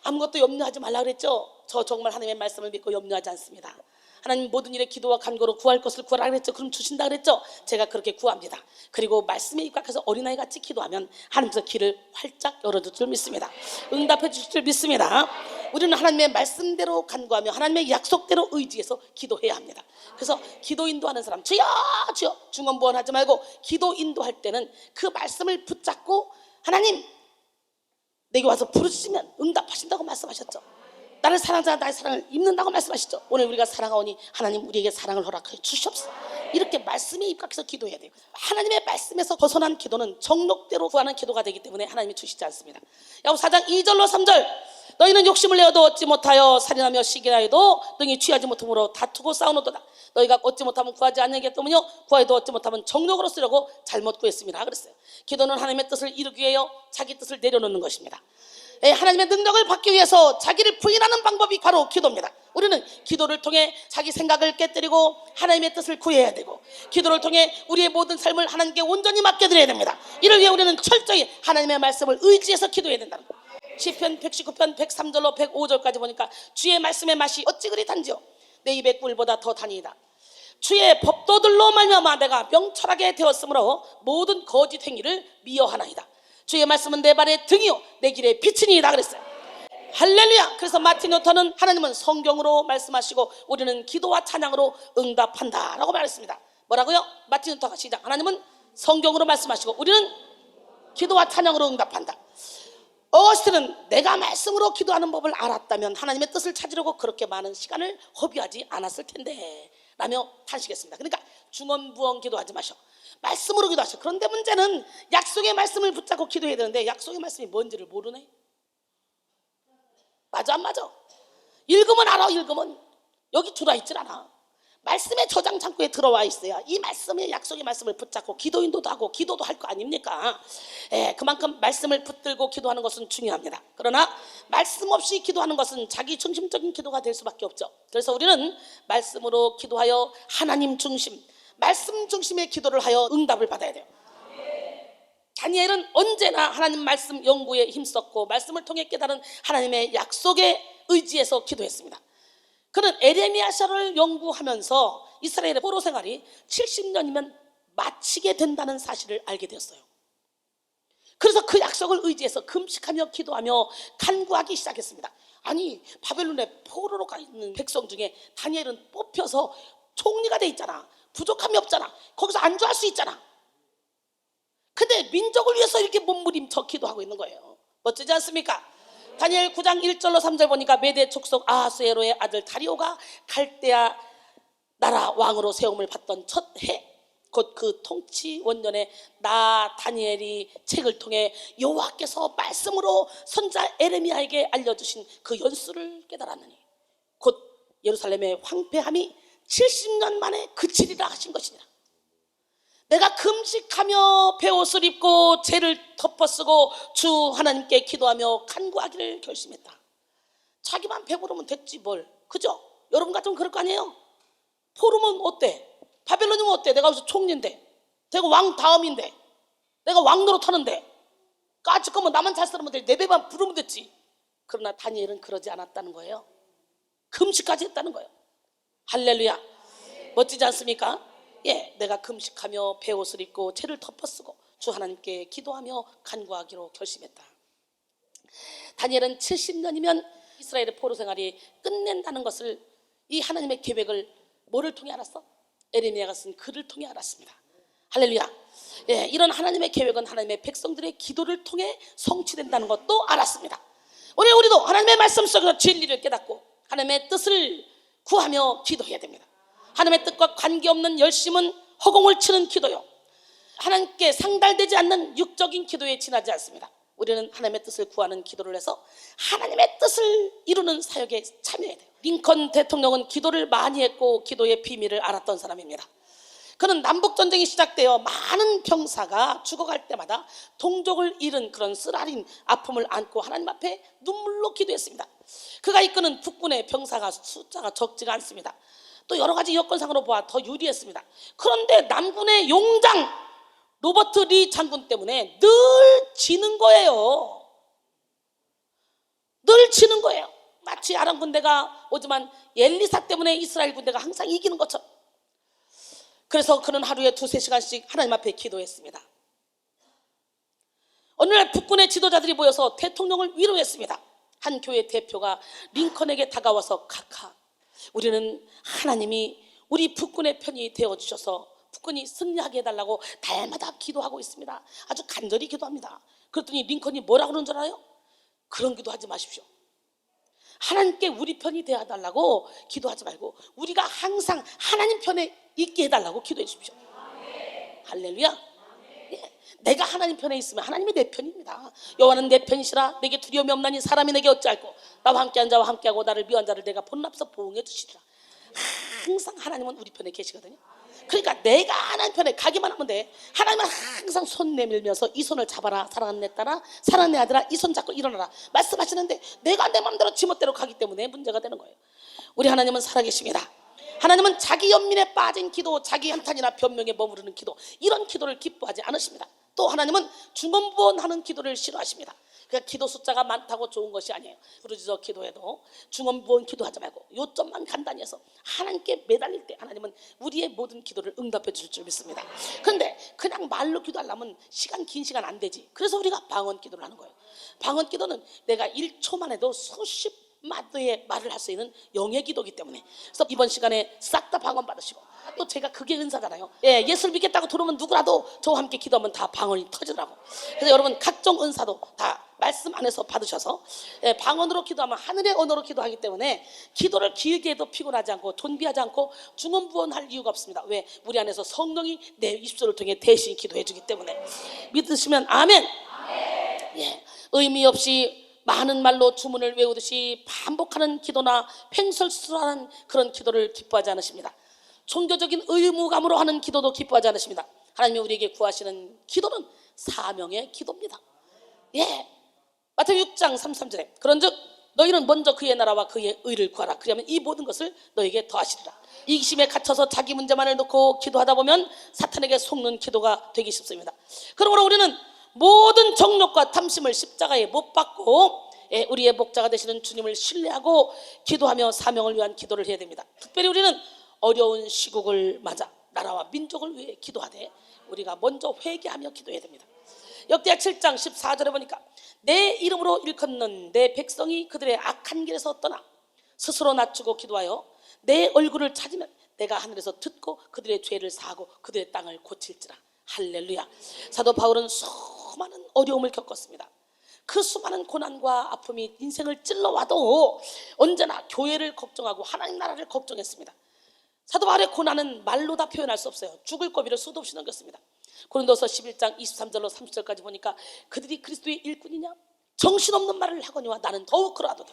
아무것도 염려하지 말라 그랬죠. 저 정말 하나님의 말씀을 믿고 염려하지 않습니다. 하나님 모든 일에 기도와 간구로 구할 것을 구하라 그랬죠. 그럼 주신다 그랬죠. 제가 그렇게 구합니다. 그리고 말씀에 입각해서 어린아이 같이 기도하면 하나님께서 길을 활짝 열어줄 줄 믿습니다. 응답해 주실 줄 믿습니다. 우리는 하나님의 말씀대로 간구하며 하나님의 약속대로 의지해서 기도해야 합니다. 그래서 기도 인도하는 사람 주여 주여 중언부언하지 말고 기도 인도할 때는 그 말씀을 붙잡고 하나님 내게 와서 부르시면 응답하신다고 말씀하셨죠. 나를 사랑하는 자가 나의 사랑을 입는다고 말씀하시죠. 오늘 우리가 사랑하오니 하나님 우리에게 사랑을 허락해 주시옵소서. 이렇게 말씀에 입각해서 기도해야 돼요. 하나님의 말씀에서 벗어난 기도는 정욕대로 구하는 기도가 되기 때문에 하나님이 주시지 않습니다. 야고보서 4장 2절로 3절 너희는 욕심을 내어도 얻지 못하여 살인하며 시기하여도 능히 취하지 못함으로 다투고 싸우노도다. 너희가 얻지 못하면 구하지 않느냐겠더니요 구하여도 얻지 못하면 정욕으로 쓰려고 잘못 구했습니다 그랬어요. 기도는 하나님의 뜻을 이루기 위하여 자기 뜻을 내려놓는 것입니다. 하나님의 능력을 받기 위해서 자기를 부인하는 방법이 바로 기도입니다. 우리는 기도를 통해 자기 생각을 깨뜨리고 하나님의 뜻을 구해야 되고 기도를 통해 우리의 모든 삶을 하나님께 온전히 맡겨드려야 됩니다. 이를 위해 우리는 철저히 하나님의 말씀을 의지해서 기도해야 된다는 거예요. 시편 119편 103절로 105절까지 보니까 주의 말씀의 맛이 어찌 그리 단지요 내 입의 꿀보다 더 단이다. 주의 법도들로 말미암아 내가 명철하게 되었으므로 모든 거짓 행위를 미워하나이다. 주의 말씀은 내 발의 등이요 내 길의 빛이니이다 그랬어요. 할렐루야. 그래서 마틴 루터는 하나님은 성경으로 말씀하시고 우리는 기도와 찬양으로 응답한다 라고 말했습니다. 뭐라고요? 마틴 루터가 시작. 하나님은 성경으로 말씀하시고 우리는 기도와 찬양으로 응답한다. 어거스틴은 내가 말씀으로 기도하는 법을 알았다면 하나님의 뜻을 찾으려고 그렇게 많은 시간을 허비하지 않았을 텐데 라며 탄식했습니다. 그러니까 중언부언 기도하지 마셔. 말씀으로 기도하셔. 그런데 문제는 약속의 말씀을 붙잡고 기도해야 되는데 약속의 말씀이 뭔지를 모르네. 맞아 안 맞아? 읽으면 알아. 읽으면 여기 들어와 있질 않아. 말씀의 저장 창고에 들어와 있어야 이 말씀의 약속의 말씀을 붙잡고 기도 인도도 하고 기도도 할 거 아닙니까? 그만큼 말씀을 붙들고 기도하는 것은 중요합니다. 그러나 말씀 없이 기도하는 것은 자기 중심적인 기도가 될 수밖에 없죠. 그래서 우리는 말씀으로 기도하여 하나님 중심 말씀 중심의 기도를 하여 응답을 받아야 돼요. 다니엘은 언제나 하나님 말씀 연구에 힘썼고 말씀을 통해 깨달은 하나님의 약속에 의지해서 기도했습니다. 그는 에레미야서를 연구하면서 이스라엘의 포로 생활이 70년이면 마치게 된다는 사실을 알게 되었어요. 그래서 그 약속을 의지해서 금식하며 기도하며 간구하기 시작했습니다. 아니 바벨론에 포로로 가 있는 백성 중에 다니엘은 뽑혀서 총리가 돼 있잖아. 부족함이 없잖아. 거기서 안주할 수 있잖아. 근데 민족을 위해서 이렇게 몸부림쳐 기도하고 있는 거예요. 멋지지 않습니까? 다니엘 9장 1절로 3절 보니까 메대 족속 아하스에로의 아들 다리오가 갈대아 나라 왕으로 세움을 받던 첫 해 곧 그 통치 원년에 나 다니엘이 책을 통해 여호와께서 말씀으로 선자 에레미야에게 알려주신 그 연수를 깨달았느니 곧 예루살렘의 황폐함이 70년 만에 그치리라 하신 것이니라. 내가 금식하며 베옷을 입고 죄를 덮어쓰고 주 하나님께 기도하며 간구하기를 결심했다. 자기만 배부르면 됐지 뭘. 그죠? 여러분 같으면 그럴 거 아니에요? 포로면 어때? 바벨론이면 어때? 내가 여기서 총리인데 내가 왕 다음인데 내가 왕 노릇하는데 까짓 거면 나만 잘 살면 돼. 내 배만 부르면 됐지. 그러나 다니엘은 그러지 않았다는 거예요. 금식까지 했다는 거예요. 할렐루야. 멋지지 않습니까? 내가 금식하며 베옷을 입고 죄를 덮어쓰고 주 하나님께 기도하며 간구하기로 결심했다. 다니엘은 70년이면 이스라엘의 포로 생활이 끝낸다는 것을 이 하나님의 계획을 뭐를 통해 알았어? 에레미야가 쓴 글을 통해 알았습니다. 할렐루야. 이런 하나님의 계획은 하나님의 백성들의 기도를 통해 성취된다는 것도 알았습니다. 오늘 우리도 하나님의 말씀 속에서 진리를 깨닫고 하나님의 뜻을 구하며 기도해야 됩니다. 하나님의 뜻과 관계없는 열심은 허공을 치는 기도요, 하나님께 상달되지 않는 육적인 기도에 지나지 않습니다. 우리는 하나님의 뜻을 구하는 기도를 해서 하나님의 뜻을 이루는 사역에 참여해야 돼요. 링컨 대통령은 기도를 많이 했고 기도의 비밀을 알았던 사람입니다. 그는 남북전쟁이 시작되어 많은 병사가 죽어갈 때마다 동족을 잃은 그런 쓰라린 아픔을 안고 하나님 앞에 눈물로 기도했습니다. 그가 이끄는 북군의 병사가 숫자가 적지가 않습니다. 또 여러 가지 여건상으로 보아 더 유리했습니다. 그런데 남군의 용장 로버트 리 장군 때문에 늘 지는 거예요. 늘 지는 거예요. 마치 아람 군대가 오지만 엘리사 때문에 이스라엘 군대가 항상 이기는 것처럼. 그래서 그는 하루에 2-3시간씩 하나님 앞에 기도했습니다. 어느 날 북군의 지도자들이 모여서 대통령을 위로했습니다. 한 교회 대표가 링컨에게 다가와서 카카, 우리는 하나님이 우리 북군의 편이 되어주셔서 북군이 승리하게 해달라고 달마다 기도하고 있습니다. 아주 간절히 기도합니다. 그랬더니 링컨이 뭐라고 그러는 줄 알아요? 그런 기도하지 마십시오. 하나님께 우리 편이 되어 달라고 기도하지 말고 우리가 항상 하나님 편에 있게 해달라고 기도해 주십시오. 할렐루야. 예. 내가 하나님 편에 있으면 하나님이 내 편입니다. 여호와는 내 편이시라 내게 두려움이 없나니 사람이 내게 어찌할꼬 나와 함께한 자와 함께하고 나를 미워한 자를 내가 본납서 보응해 주시리라. 항상 하나님은 우리 편에 계시거든요. 그러니까 내가 하나님 편에 가기만 하면 돼. 하나님은 항상 손 내밀면서 이 손을 잡아라 사랑하는 내 딸아, 사랑하는 내 아들아, 이 손 잡고 일어나라 말씀하시는데 내가 내 마음대로 지멋대로 가기 때문에 문제가 되는 거예요. 우리 하나님은 살아계십니다. 하나님은 자기 연민에 빠진 기도, 자기 한탄이나 변명에 머무르는 기도, 이런 기도를 기뻐하지 않으십니다. 또 하나님은 중언부언하는 기도를 싫어하십니다. 그러니까 기도 숫자가 많다고 좋은 것이 아니에요. 부르짖어 기도해도 중언부언 기도하지 말고 요점만 간단히 해서 하나님께 매달릴 때 하나님은 우리의 모든 기도를 응답해 주실 줄 믿습니다. 그런데 그냥 말로 기도하려면 긴 시간 안 되지. 그래서 우리가 방언 기도를 하는 거예요. 방언 기도는 내가 1초만 해도 수십 마드의 말을 할 수 있는 영의 기도이기 때문에, 그래서 이번 시간에 싹 다 방언 받으시고, 또 제가 그게 은사잖아요. 예수를 믿겠다고 들어오면 누구라도 저와 함께 기도하면 다 방언이 터지더라고. 그래서 여러분 각종 은사도 다 말씀 안에서 받으셔서 방언으로 기도하면 하늘의 언어로 기도하기 때문에 기도를 길게 해도 피곤하지 않고 존비하지 않고 중언부언할 이유가 없습니다. 왜? 우리 안에서 성령이 내 입술을 통해 대신 기도해 주기 때문에. 믿으시면 아멘. 예, 의미 없이 많은 말로 주문을 외우듯이 반복하는 기도나 횡설수설하는 그런 기도를 기뻐하지 않으십니다. 종교적인 의무감으로 하는 기도도 기뻐하지 않으십니다. 하나님이 우리에게 구하시는 기도는 사명의 기도입니다. 예, 마태복음 6장 33절에 그런즉 너희는 먼저 그의 나라와 그의 의를 구하라. 그러면 이 모든 것을 너에게 더하시리라. 이기심에 갇혀서 자기 문제만을 놓고 기도하다 보면 사탄에게 속는 기도가 되기 쉽습니다. 그러므로 우리는 모든 정욕과 탐심을 십자가에 못 박고 우리의 목자가 되시는 주님을 신뢰하고 기도하며 사명을 위한 기도를 해야 됩니다. 특별히 우리는 어려운 시국을 맞아 나라와 민족을 위해 기도하되 우리가 먼저 회개하며 기도해야 됩니다. 역대하 7장 14절에 보니까 내 이름으로 일컫는 내 백성이 그들의 악한 길에서 떠나 스스로 낮추고 기도하여 내 얼굴을 찾으면 내가 하늘에서 듣고 그들의 죄를 사하고 그들의 땅을 고칠지라. 할렐루야. 사도 바울은 수많은 어려움을 겪었습니다. 그 수많은 고난과 아픔이 인생을 찔러와도 언제나 교회를 걱정하고 하나님 나라를 걱정했습니다. 사도 바울의 고난은 말로 다 표현할 수 없어요. 죽을 고비를 수도 없이 넘겼습니다. 고린도서 11장 23절로 30절까지 보니까 그들이 그리스도의 일꾼이냐? 정신없는 말을 하거니와 나는 더욱 그러하도다.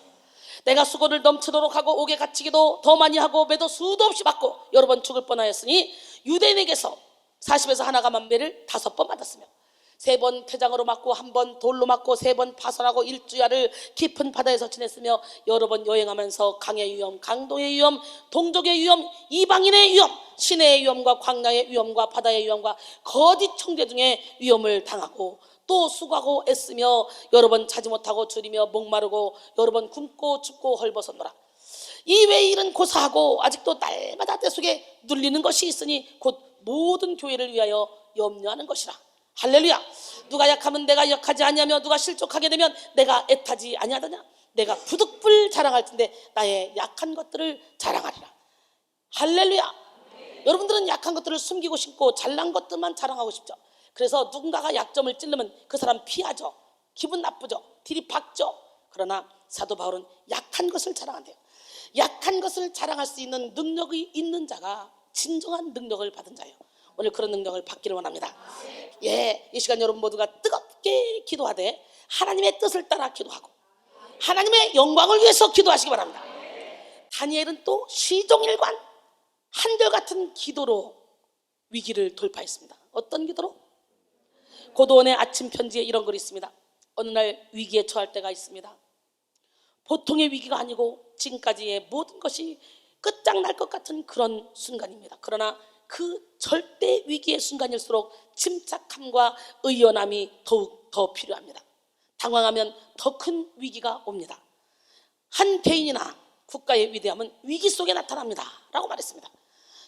내가 수고를 넘치도록 하고 옥에 갇히기도 더 많이 하고 매도 수도 없이 받고 여러 번 죽을 뻔하였으니 유대인에게서 40에서 하나가 만배를 5번 받았으며 3번 태장으로 맞고 1번 돌로 맞고 3번 파선하고 1주야를 깊은 바다에서 지냈으며 여러 번 여행하면서 강의 위험, 강도의 위험, 동족의 위험, 이방인의 위험, 시내의 위험과 광야의 위험과 바다의 위험과 거짓 총재 중에 위험을 당하고 또 수고하고 애쓰며 여러 번 자지 못하고 줄이며 목마르고 여러 번 굶고 춥고 헐벗었노라. 이외의 일은 고사하고 아직도 날마다 때 속에 눌리는 것이 있으니 곧 모든 교회를 위하여 염려하는 것이라. 할렐루야. 누가 약하면 내가 약하지 아니하며 누가 실족하게 되면 내가 애타지 아니하더냐. 내가 부득불 자랑할 텐데 나의 약한 것들을 자랑하리라. 할렐루야. 여러분들은 약한 것들을 숨기고 싶고 잘난 것들만 자랑하고 싶죠. 그래서 누군가가 약점을 찌르면 그 사람 피하죠. 기분 나쁘죠. 들이박죠. 그러나 사도 바울은 약한 것을 자랑한대요. 약한 것을 자랑할 수 있는 능력이 있는 자가 진정한 능력을 받은 자예요. 오늘 그런 능력을 받기를 원합니다. 예, 이 시간 여러분 모두가 뜨겁게 기도하되 하나님의 뜻을 따라 기도하고 하나님의 영광을 위해서 기도하시기 바랍니다. 다니엘은 또 시종일관 한결같은 기도로 위기를 돌파했습니다. 어떤 기도로? 고도원의 아침 편지에 이런 글이 있습니다. 어느 날 위기에 처할 때가 있습니다. 보통의 위기가 아니고 지금까지의 모든 것이 끝장날 것 같은 그런 순간입니다. 그러나 그 절대 위기의 순간일수록 침착함과 의연함이 더욱 더 필요합니다. 당황하면 더 큰 위기가 옵니다. 한 개인이나 국가의 위대함은 위기 속에 나타납니다 라고 말했습니다.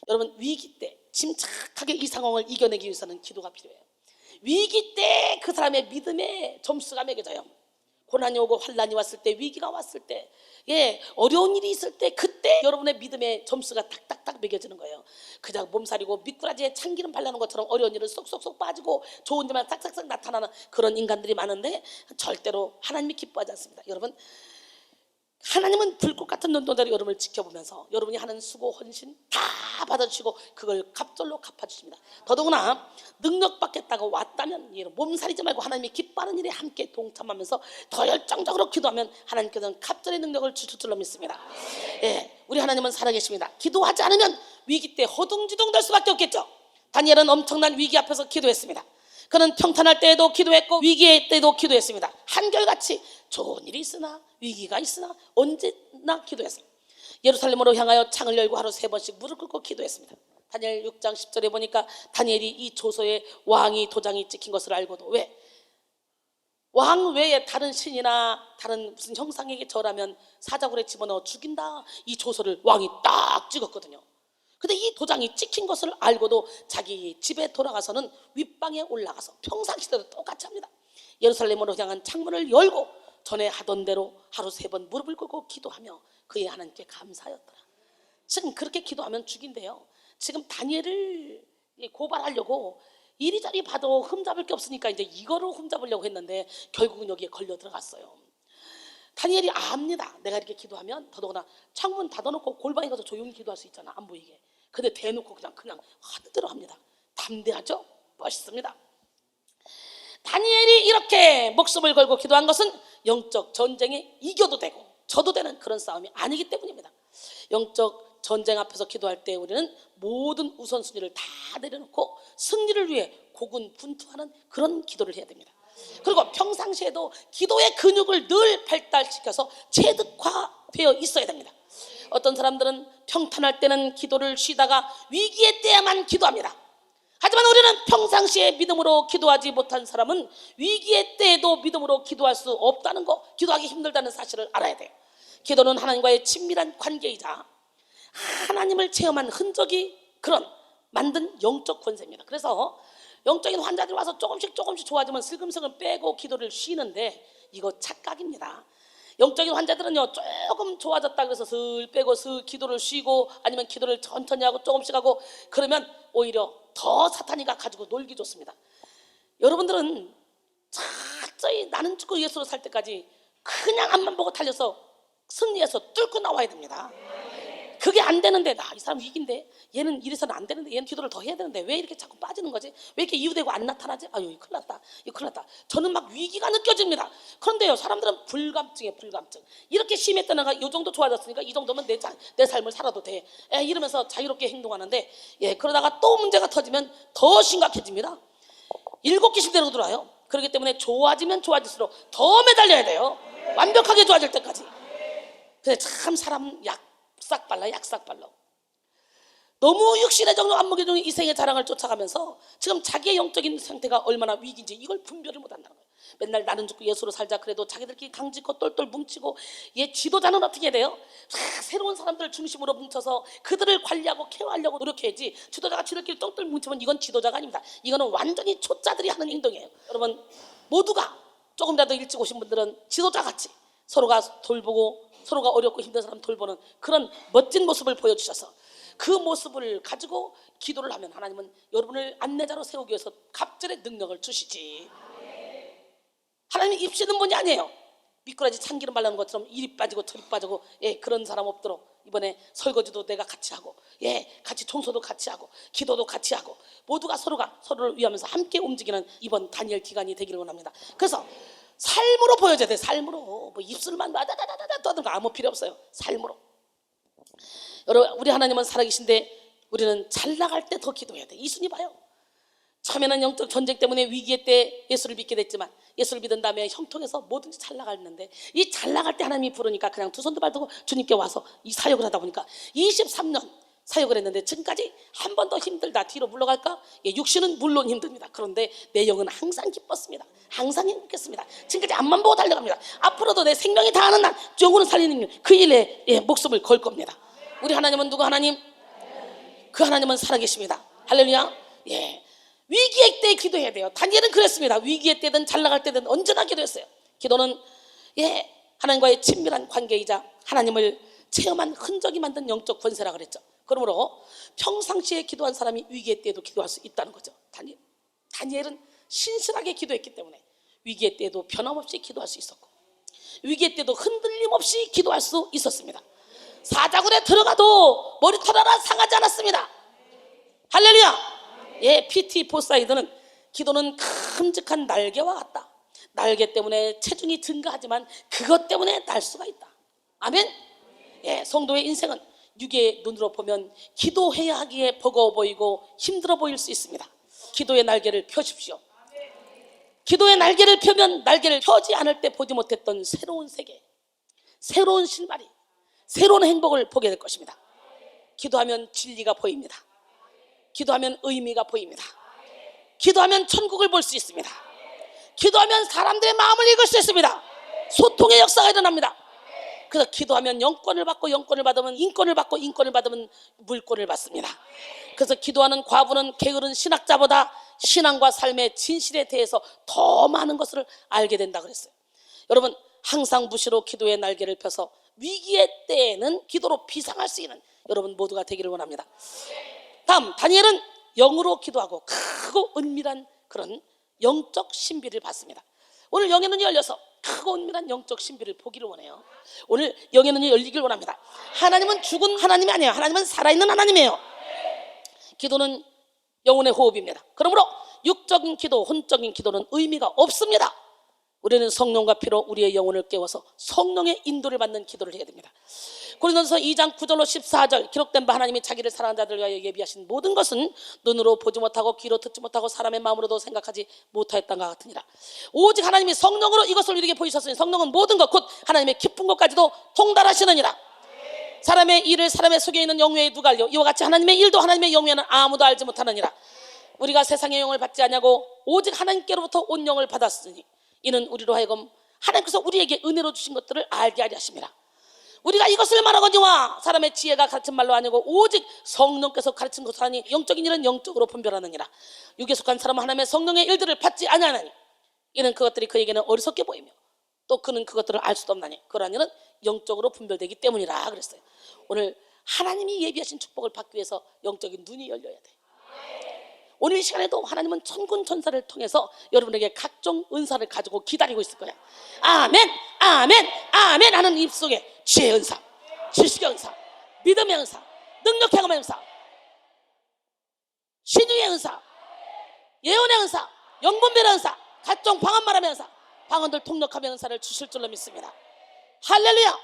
여러분, 위기 때 침착하게 이 상황을 이겨내기 위해서는 기도가 필요해요. 위기 때 그 사람의 믿음의 점수가 매겨져요. 고난이 오고 환난이 왔을 때, 위기가 왔을 때, 예, 어려운 일이 있을 때, 그때 여러분의 믿음의 점수가 탁탁탁 매겨지는 거예요. 그냥 몸살이고 미꾸라지에 참기름 바르는 것처럼 어려운 일은 쏙쏙쏙 빠지고 좋은 일만 싹싹싹 나타나는 그런 인간들이 많은데 절대로 하나님이 기뻐하지 않습니다. 여러분, 하나님은 불꽃 같은 눈동자로 여러분을 지켜보면서 여러분이 하는 수고 헌신 다 받아주시고 그걸 갑절로 갚아주십니다. 더더구나 능력 받겠다고 왔다면 몸살이지 말고 하나님이 기뻐하는 일에 함께 동참하면서 더 열정적으로 기도하면 하나님께서는 갑절의 능력을 주실 줄로 믿습니다. 예, 우리 하나님은 살아계십니다. 기도하지 않으면 위기 때 허둥지둥 될 수밖에 없겠죠. 다니엘은 엄청난 위기 앞에서 기도했습니다. 그는 평탄할 때에도 기도했고 위기의 때도 기도했습니다. 한결같이 좋은 일이 있으나 위기가 있으나 언제나 기도했어요. 예루살렘으로 향하여 창을 열고 하루 3번씩 무릎 꿇고 기도했습니다. 다니엘 6장 10절에 보니까 다니엘이 이 조서에 왕이 도장이 찍힌 것을 알고도, 왜? 왕 외에 다른 신이나 다른 무슨 형상에게 절하면 사자굴에 집어넣어 죽인다, 이 조서를 왕이 딱 찍었거든요. 근데 이 도장이 찍힌 것을 알고도 자기 집에 돌아가서는 윗방에 올라가서 평상시대로 똑같이 합니다. 예루살렘으로 향한 창문을 열고 전에 하던 대로 하루 3번 무릎을 꿇고 기도하며 그의 하나님께 감사하였더라. 지금 그렇게 기도하면 죽인대요. 지금 다니엘을 고발하려고 이리저리 봐도 흠잡을 게 없으니까 이제 이거로 흠잡으려고 했는데 결국은 여기에 걸려 들어갔어요. 다니엘이 압니다. 내가 이렇게 기도하면, 더더구나 창문 닫아놓고 골방에 가서 조용히 기도할 수 있잖아, 안 보이게. 근데 대놓고 그냥 하는 대로 합니다. 담대하죠? 멋있습니다. 다니엘이 이렇게 목숨을 걸고 기도한 것은 영적 전쟁에 이겨도 되고 져도 되는 그런 싸움이 아니기 때문입니다. 영적 전쟁 앞에서 기도할 때 우리는 모든 우선순위를 다 내려놓고 승리를 위해 고군분투하는 그런 기도를 해야 됩니다. 그리고 평상시에도 기도의 근육을 늘 발달시켜서 체득화되어 있어야 됩니다. 어떤 사람들은 평탄할 때는 기도를 쉬다가 위기의 때야만 기도합니다. 하지만 우리는 평상시에 믿음으로 기도하지 못한 사람은 위기의 때에도 믿음으로 기도할 수 없다는 거, 기도하기 힘들다는 사실을 알아야 돼요. 기도는 하나님과의 친밀한 관계이자 하나님을 체험한 흔적이 그런 만든 영적 권세입니다. 그래서 영적인 환자들이 와서 조금씩 좋아지면 슬금슬금 빼고 기도를 쉬는데 이거 착각입니다. 영적인 환자들은요, 조금 좋아졌다 그래서 슬 빼고 슬 기도를 쉬고 아니면 기도를 천천히 하고 조금씩 하고 그러면 오히려 더 사탄이가 가지고 놀기 좋습니다. 여러분들은 철저히 나는 죽고 예수로 살 때까지 그냥 앞만 보고 달려서 승리해서 뚫고 나와야 됩니다. 그게 안 되는데, 이 사람 위기인데, 얘는 이래서는 안 되는데, 얘는 기도를 더 해야 되는데 왜 이렇게 자꾸 빠지는 거지? 왜 이렇게 이유되고 안 나타나지? 아유, 이거 큰일 났다. 저는 막 위기가 느껴집니다. 그런데요, 사람들은 불감증이에요, 불감증. 이렇게 심했던 애가 이 정도 좋아졌으니까 이 정도면 내 삶을 살아도 돼, 이러면서 자유롭게 행동하는데, 그러다가 또 문제가 터지면 더 심각해집니다. 7개씩 데리고 들어와요. 그렇기 때문에 좋아지면 좋아질수록 더 매달려야 돼요. 완벽하게 좋아질 때까지. 근데 참 사람 약삭발라. 너무 육신의 정도 안목의 정도 이생의 자랑을 쫓아가면서 지금 자기의 영적인 상태가 얼마나 위기인지 이걸 분별을 못한다는 거예요. 맨날 나는 죽고 예수로 살자 그래도 자기들끼리 강짓고 똘똘 뭉치고, 지도자는 어떻게 해야 돼요? 새로운 사람들 중심으로 뭉쳐서 그들을 관리하고 케어하려고 노력해야지, 지도자가 지들끼리 똘똘 뭉치면 이건 지도자가 아닙니다. 이거는 완전히 초짜들이 하는 행동이에요. 여러분 모두가 조금이라도 일찍 오신 분들은 지도자같이 서로가 돌보고 서로가 어렵고 힘든 사람 돌보는 그런 멋진 모습을 보여주셔서 그 모습을 가지고 기도를 하면 하나님은 여러분을 안내자로 세우기 위해서 갑절의 능력을 주시지. 하나님이 입시는 분이 아니에요. 미꾸라지 참기름 바르는 것처럼 이리 빠지고 저리 빠지고, 예, 그런 사람 없도록 이번에 설거지도 내가 같이 하고, 예, 같이 청소도 같이 하고, 기도도 같이 하고, 모두가 서로가 서로를 위하면서 함께 움직이는 이번 다니엘 기간이 되기를 원합니다. 그래서 삶으로 보여줘야 돼. 삶으로. 뭐 입술만 와다다다다 떠드는 거 아무 필요 없어요. 삶으로. 여러분, 우리 하나님은 살아계신데 우리는 잘 나갈 때 더 기도해야 돼. 이순이 봐요. 처음에는 영적 전쟁 때문에 위기의 때 예수를 믿게 됐지만, 예수를 믿은 다음에 형통해서 뭐든지 잘 나갔는데, 이 잘 나갈 때 하나님이 부르니까 그냥 두 손도 발들고 주님께 와서 이 사역을 하다 보니까 23년 사역을 했는데 지금까지 한 번 더 힘들다 뒤로 물러갈까? 예, 육신은 물론 힘듭니다. 그런데 내 영은 항상 기뻤습니다. 항상 행복했습니다. 지금까지 앞만 보고 달려갑니다. 앞으로도 내 생명이 다하는 날 영혼을 살리는 그 일에, 예, 목숨을 걸 겁니다. 우리 하나님은 누구 하나님? 그 하나님은 살아계십니다. 할렐루야. 예. 위기의 때에 기도해야 돼요. 다니엘은 그랬습니다. 위기의 때든 잘 나갈 때든 언제나 기도했어요. 기도는, 예, 하나님과의 친밀한 관계이자 하나님을 체험한 흔적이 만든 영적 권세라 그랬죠. 그러므로 평상시에 기도한 사람이 위기의 때에도 기도할 수 있다는 거죠. 다니엘은 신실하게 기도했기 때문에 위기의 때에도 변함없이 기도할 수 있었고, 위기의 때도 흔들림 없이 기도할 수 있었습니다. 사자굴에 들어가도 머리털 하나 상하지 않았습니다. 할렐루야. 예, PT 포사이드는 기도는 큼직한 날개와 같다. 날개 때문에 체중이 증가하지만 그것 때문에 날 수가 있다. 아멘. 예, 성도의 인생은 육의 눈으로 보면 기도해야 하기에 버거워 보이고 힘들어 보일 수 있습니다. 기도의 날개를 펴십시오. 기도의 날개를 펴면 날개를 펴지 않을 때 보지 못했던 새로운 세계, 새로운 실마리, 새로운 행복을 보게 될 것입니다. 기도하면 진리가 보입니다. 기도하면 의미가 보입니다. 기도하면 천국을 볼 수 있습니다. 기도하면 사람들의 마음을 읽을 수 있습니다. 소통의 역사가 일어납니다. 그래서 기도하면 영권을 받고, 영권을 받으면 인권을 받고, 인권을 받으면 물권을 받습니다. 그래서 기도하는 과부는 게으른 신학자보다 신앙과 삶의 진실에 대해서 더 많은 것을 알게 된다 그랬어요. 여러분, 항상 무시로 기도의 날개를 펴서 위기의 때에는 기도로 비상할 수 있는 여러분 모두가 되기를 원합니다. 다음, 다니엘은 영으로 기도하고 크고 은밀한 그런 영적 신비를 봤습니다. 오늘 영의 눈이 열려서 크고 은밀한 영적 신비를 보기를 원해요. 오늘 영의 눈이 열리길 원합니다. 하나님은 죽은 하나님이 아니에요. 하나님은 살아있는 하나님이에요. 기도는 영혼의 호흡입니다. 그러므로 육적인 기도, 혼적인 기도는 의미가 없습니다. 우리는 성령과 피로 우리의 영혼을 깨워서 성령의 인도를 받는 기도를 해야 됩니다. 고린도서 2장 9절로 14절 기록된 바 하나님이 자기를 사랑하는 자들을 위하여 예비하신 모든 것은 눈으로 보지 못하고 귀로 듣지 못하고 사람의 마음으로도 생각하지 못하였던가 같으니라. 오직 하나님이 성령으로 이것을 우리에게 보이셨으니 성령은 모든 것 곧 하나님의 깊은 것까지도 통달하시느니라. 사람의 일을 사람의 속에 있는 영외에 누가 알려? 이와 같이 하나님의 일도 하나님의 영외에는 아무도 알지 못하느니라. 우리가 세상의 영을 받지 아니하고 오직 하나님께로부터 온 영을 받았으니 이는 우리로 하여금 하나님께서 우리에게 은혜로 주신 것들을 알게 하려 하심이라. 우리가 이것을 말하거니와 사람의 지혜가 가르친 말로 아니고 오직 성령께서 가르친 것을 하니 영적인 일은 영적으로 분별하느니라. 육에 속한 사람은 하나님의 성령의 일들을 받지 아니하나니 이는 그것들이 그에게는 어리석게 보이며 또 그는 그것들을 알 수도 없나니 그러한 일은 영적으로 분별되기 때문이라 그랬어요. 오늘 하나님이 예비하신 축복을 받기 위해서 영적인 눈이 열려야 돼. 오늘 이 시간에도 하나님은 천군 천사를 통해서 여러분에게 각종 은사를 가지고 기다리고 있을 거야. 아멘, 아멘, 아멘 하는 입속에 지혜의 은사, 지식의 은사, 믿음의 은사, 능력의 행함의 은사, 신유의 은사, 예언의 은사, 영분별의 은사, 각종 방언말함의 은사, 방언들 통역하며 은사를 주실 줄로 믿습니다. 할렐루야.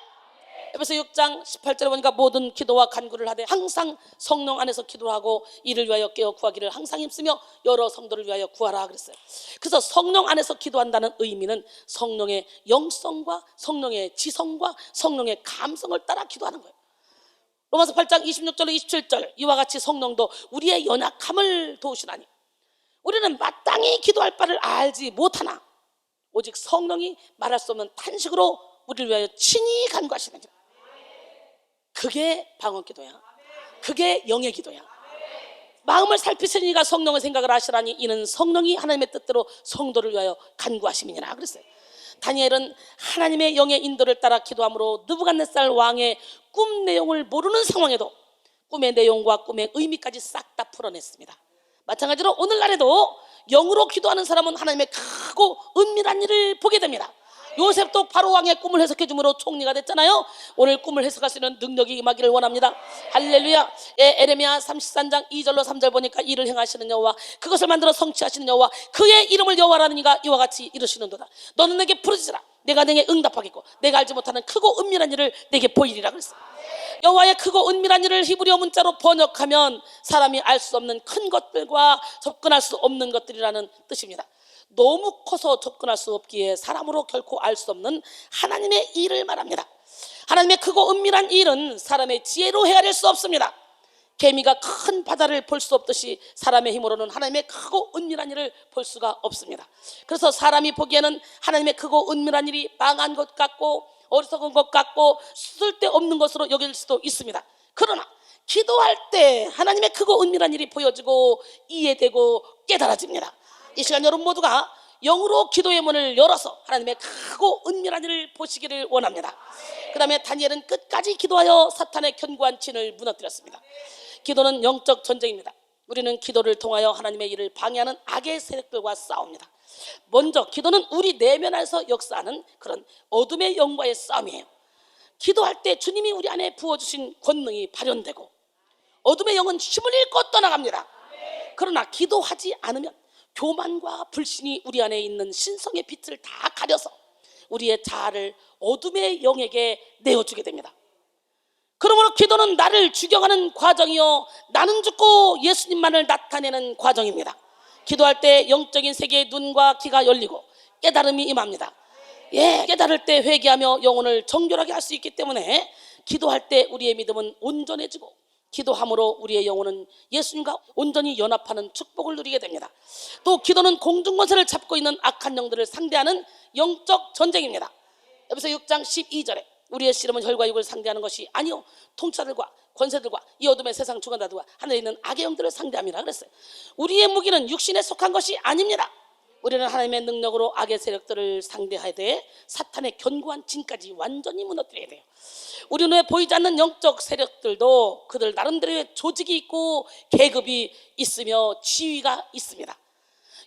에베소 6장 18절에 보니까 모든 기도와 간구를 하되 항상 성령 안에서 기도하고 이를 위하여 깨어 구하기를 항상 힘쓰며 여러 성도를 위하여 구하라 그랬어요. 그래서 성령 안에서 기도한다는 의미는 성령의 영성과 성령의 지성과 성령의 감성을 따라 기도하는 거예요. 로마서 8장 26절로 27절 이와 같이 성령도 우리의 연약함을 도우시나니 우리는 마땅히 기도할 바를 알지 못하나 오직 성령이 말할 수 없는 탄식으로 우리를 위하여 친히 간구하시느니라. 그게 방언 기도야. 그게 영의 기도야. 마음을 살피시는 이가 성령의 생각을 하시라니 이는 성령이 하나님의 뜻대로 성도를 위하여 간구하심이니라 그랬어요. 다니엘은 하나님의 영의 인도를 따라 기도함으로 느부갓네살 왕의 꿈 내용을 모르는 상황에도 꿈의 내용과 꿈의 의미까지 싹 다 풀어냈습니다. 마찬가지로 오늘날에도 영으로 기도하는 사람은 하나님의 크고 은밀한 일을 보게 됩니다. 요셉도 바로 왕의 꿈을 해석해 줌으로 총리가 됐잖아요. 오늘 꿈을 해석할 수 있는 능력이 임하기를 원합니다. 할렐루야. 에레미야 33장 2절로 3절 보니까 일을 행하시는 여호와, 그것을 만들어 성취하시는 여호와, 그의 이름을 여호와라는 이가 이와 같이 이르시는도다. 너는 내게 부르짖으라. 내가 내게 응답하겠고 내가 알지 못하는 크고 은밀한 일을 내게 보이리라 그랬어요. 여호와의 크고 은밀한 일을 히브리어 문자로 번역하면 사람이 알 수 없는 큰 것들과 접근할 수 없는 것들이라는 뜻입니다. 너무 커서 접근할 수 없기에 사람으로 결코 알 수 없는 하나님의 일을 말합니다. 하나님의 크고 은밀한 일은 사람의 지혜로 헤아릴 수 없습니다. 개미가 큰 바다를 볼 수 없듯이 사람의 힘으로는 하나님의 크고 은밀한 일을 볼 수가 없습니다. 그래서 사람이 보기에는 하나님의 크고 은밀한 일이 망한 것 같고 어리석은 것 같고 쓸데없는 것으로 여길 수도 있습니다. 그러나 기도할 때 하나님의 크고 은밀한 일이 보여지고 이해되고 깨달아집니다. 이 시간 여러분 모두가 영으로 기도의 문을 열어서 하나님의 크고 은밀한 일을 보시기를 원합니다. 그 다음에 다니엘은 끝까지 기도하여 사탄의 견고한 진을 무너뜨렸습니다. 기도는 영적 전쟁입니다. 우리는 기도를 통하여 하나님의 일을 방해하는 악의 세력들과 싸웁니다. 먼저 기도는 우리 내면에서 역사하는 그런 어둠의 영과의 싸움이에요. 기도할 때 주님이 우리 안에 부어주신 권능이 발현되고 어둠의 영은 힘을 잃고 떠나갑니다. 그러나 기도하지 않으면 교만과 불신이 우리 안에 있는 신성의 빛을 다 가려서 우리의 자아를 어둠의 영에게 내어주게 됩니다. 그러므로 기도는 나를 죽여가는 과정이요, 나는 죽고 예수님만을 나타내는 과정입니다. 기도할 때 영적인 세계의 눈과 귀가 열리고 깨달음이 임합니다. 깨달을 때 회개하며 영혼을 정결하게 할 수 있기 때문에 기도할 때 우리의 믿음은 온전해지고 기도함으로 우리의 영혼은 예수님과 온전히 연합하는 축복을 누리게 됩니다. 또 기도는 공중권세를 잡고 있는 악한 영들을 상대하는 영적 전쟁입니다. 에베소 6장 12절에 우리의 씨름은 혈과 육을 상대하는 것이 아니요 통치자들과 권세들과 이 어둠의 세상 주관자들과 하늘에 있는 악의 영들을 상대함이라 그랬어요. 우리의 무기는 육신에 속한 것이 아닙니다. 우리는 하나님의 능력으로 악의 세력들을 상대해야 돼 사탄의 견고한 진까지 완전히 무너뜨려야 돼요. 우리 눈에 보이지 않는 영적 세력들도 그들 나름대로의 조직이 있고 계급이 있으며 지위가 있습니다.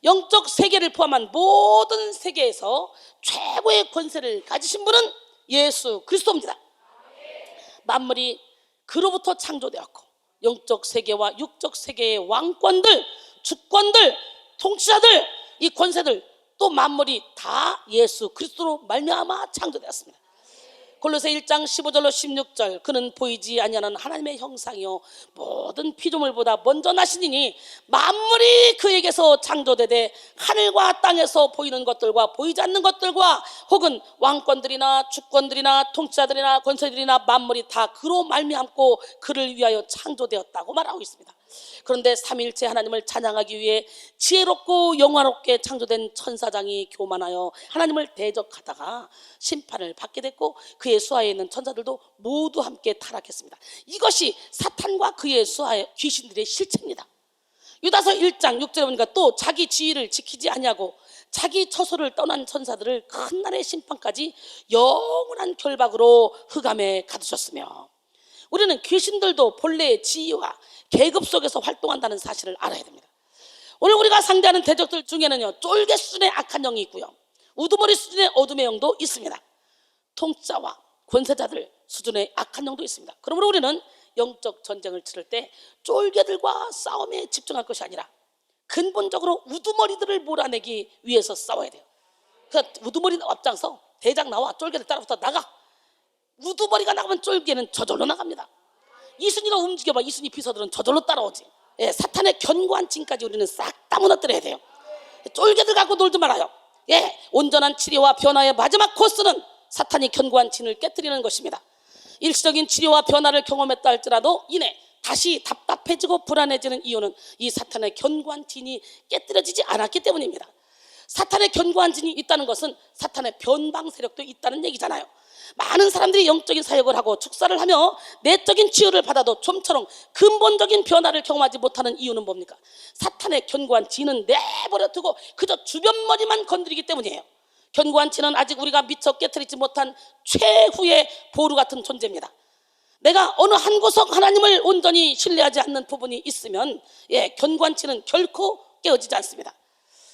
영적 세계를 포함한 모든 세계에서 최고의 권세를 가지신 분은 예수 그리스도입니다. 만물이 그로부터 창조되었고 영적 세계와 육적 세계의 왕권들, 주권들, 통치자들, 이 권세들 또 만물이 다 예수 그리스도로 말미암아 창조되었습니다. 골로새 1장 15절로 16절 그는 보이지 아니하는 하나님의 형상이요 모든 피조물보다 먼저 나시니니 만물이 그에게서 창조되되 하늘과 땅에서 보이는 것들과 보이지 않는 것들과 혹은 왕권들이나 주권들이나 통치자들이나 권세들이나 만물이 다 그로 말미암고 그를 위하여 창조되었다고 말하고 있습니다. 그런데 삼위일체 하나님을 찬양하기 위해 지혜롭고 영화롭게 창조된 천사장이 교만하여 하나님을 대적하다가 심판을 받게 됐고 그의 수하에 있는 천사들도 모두 함께 타락했습니다. 이것이 사탄과 그의 수하의 귀신들의 실체입니다. 유다서 1장 6절에 보니까 또 자기 지위를 지키지 아니하고 자기 처소를 떠난 천사들을 큰 날의 심판까지 영원한 결박으로 흑암에 가두셨으며 우리는 귀신들도 본래의 지위와 계급 속에서 활동한다는 사실을 알아야 됩니다. 오늘 우리가 상대하는 대적들 중에는요 쫄개 수준의 악한 영이 있고요 우두머리 수준의 어둠의 영도 있습니다. 통치자와 권세자들 수준의 악한 영도 있습니다. 그러므로 우리는 영적 전쟁을 치를 때 쫄개들과 싸움에 집중할 것이 아니라 근본적으로 우두머리들을 몰아내기 위해서 싸워야 돼요. 그 우두머리 앞장서 대장 나와 쫄개들 따라붙어 나가. 우두머리가 나가면 쫄개는 저절로 나갑니다. 이순이가 움직여봐. 이순이 비서들은 저절로 따라오지. 사탄의 견고한 진까지 우리는 싹 다 무너뜨려야 돼요. 쫄개들 갖고 놀지 말아요. 온전한 치료와 변화의 마지막 코스는 사탄이 견고한 진을 깨뜨리는 것입니다. 일시적인 치료와 변화를 경험했다 할지라도 이내 다시 답답해지고 불안해지는 이유는 이 사탄의 견고한 진이 깨뜨려지지 않았기 때문입니다. 사탄의 견고한 진이 있다는 것은 사탄의 변방 세력도 있다는 얘기잖아요. 많은 사람들이 영적인 사역을 하고 축사를 하며 내적인 치유를 받아도 좀처럼 근본적인 변화를 경험하지 못하는 이유는 뭡니까? 사탄의 견고한 진은 내버려 두고 그저 주변머리만 건드리기 때문이에요. 견고한 진은 아직 우리가 미처 깨트리지 못한 최후의 보루 같은 존재입니다. 내가 어느 한 구석 하나님을 온전히 신뢰하지 않는 부분이 있으면 견고한 진은 결코 깨어지지 않습니다.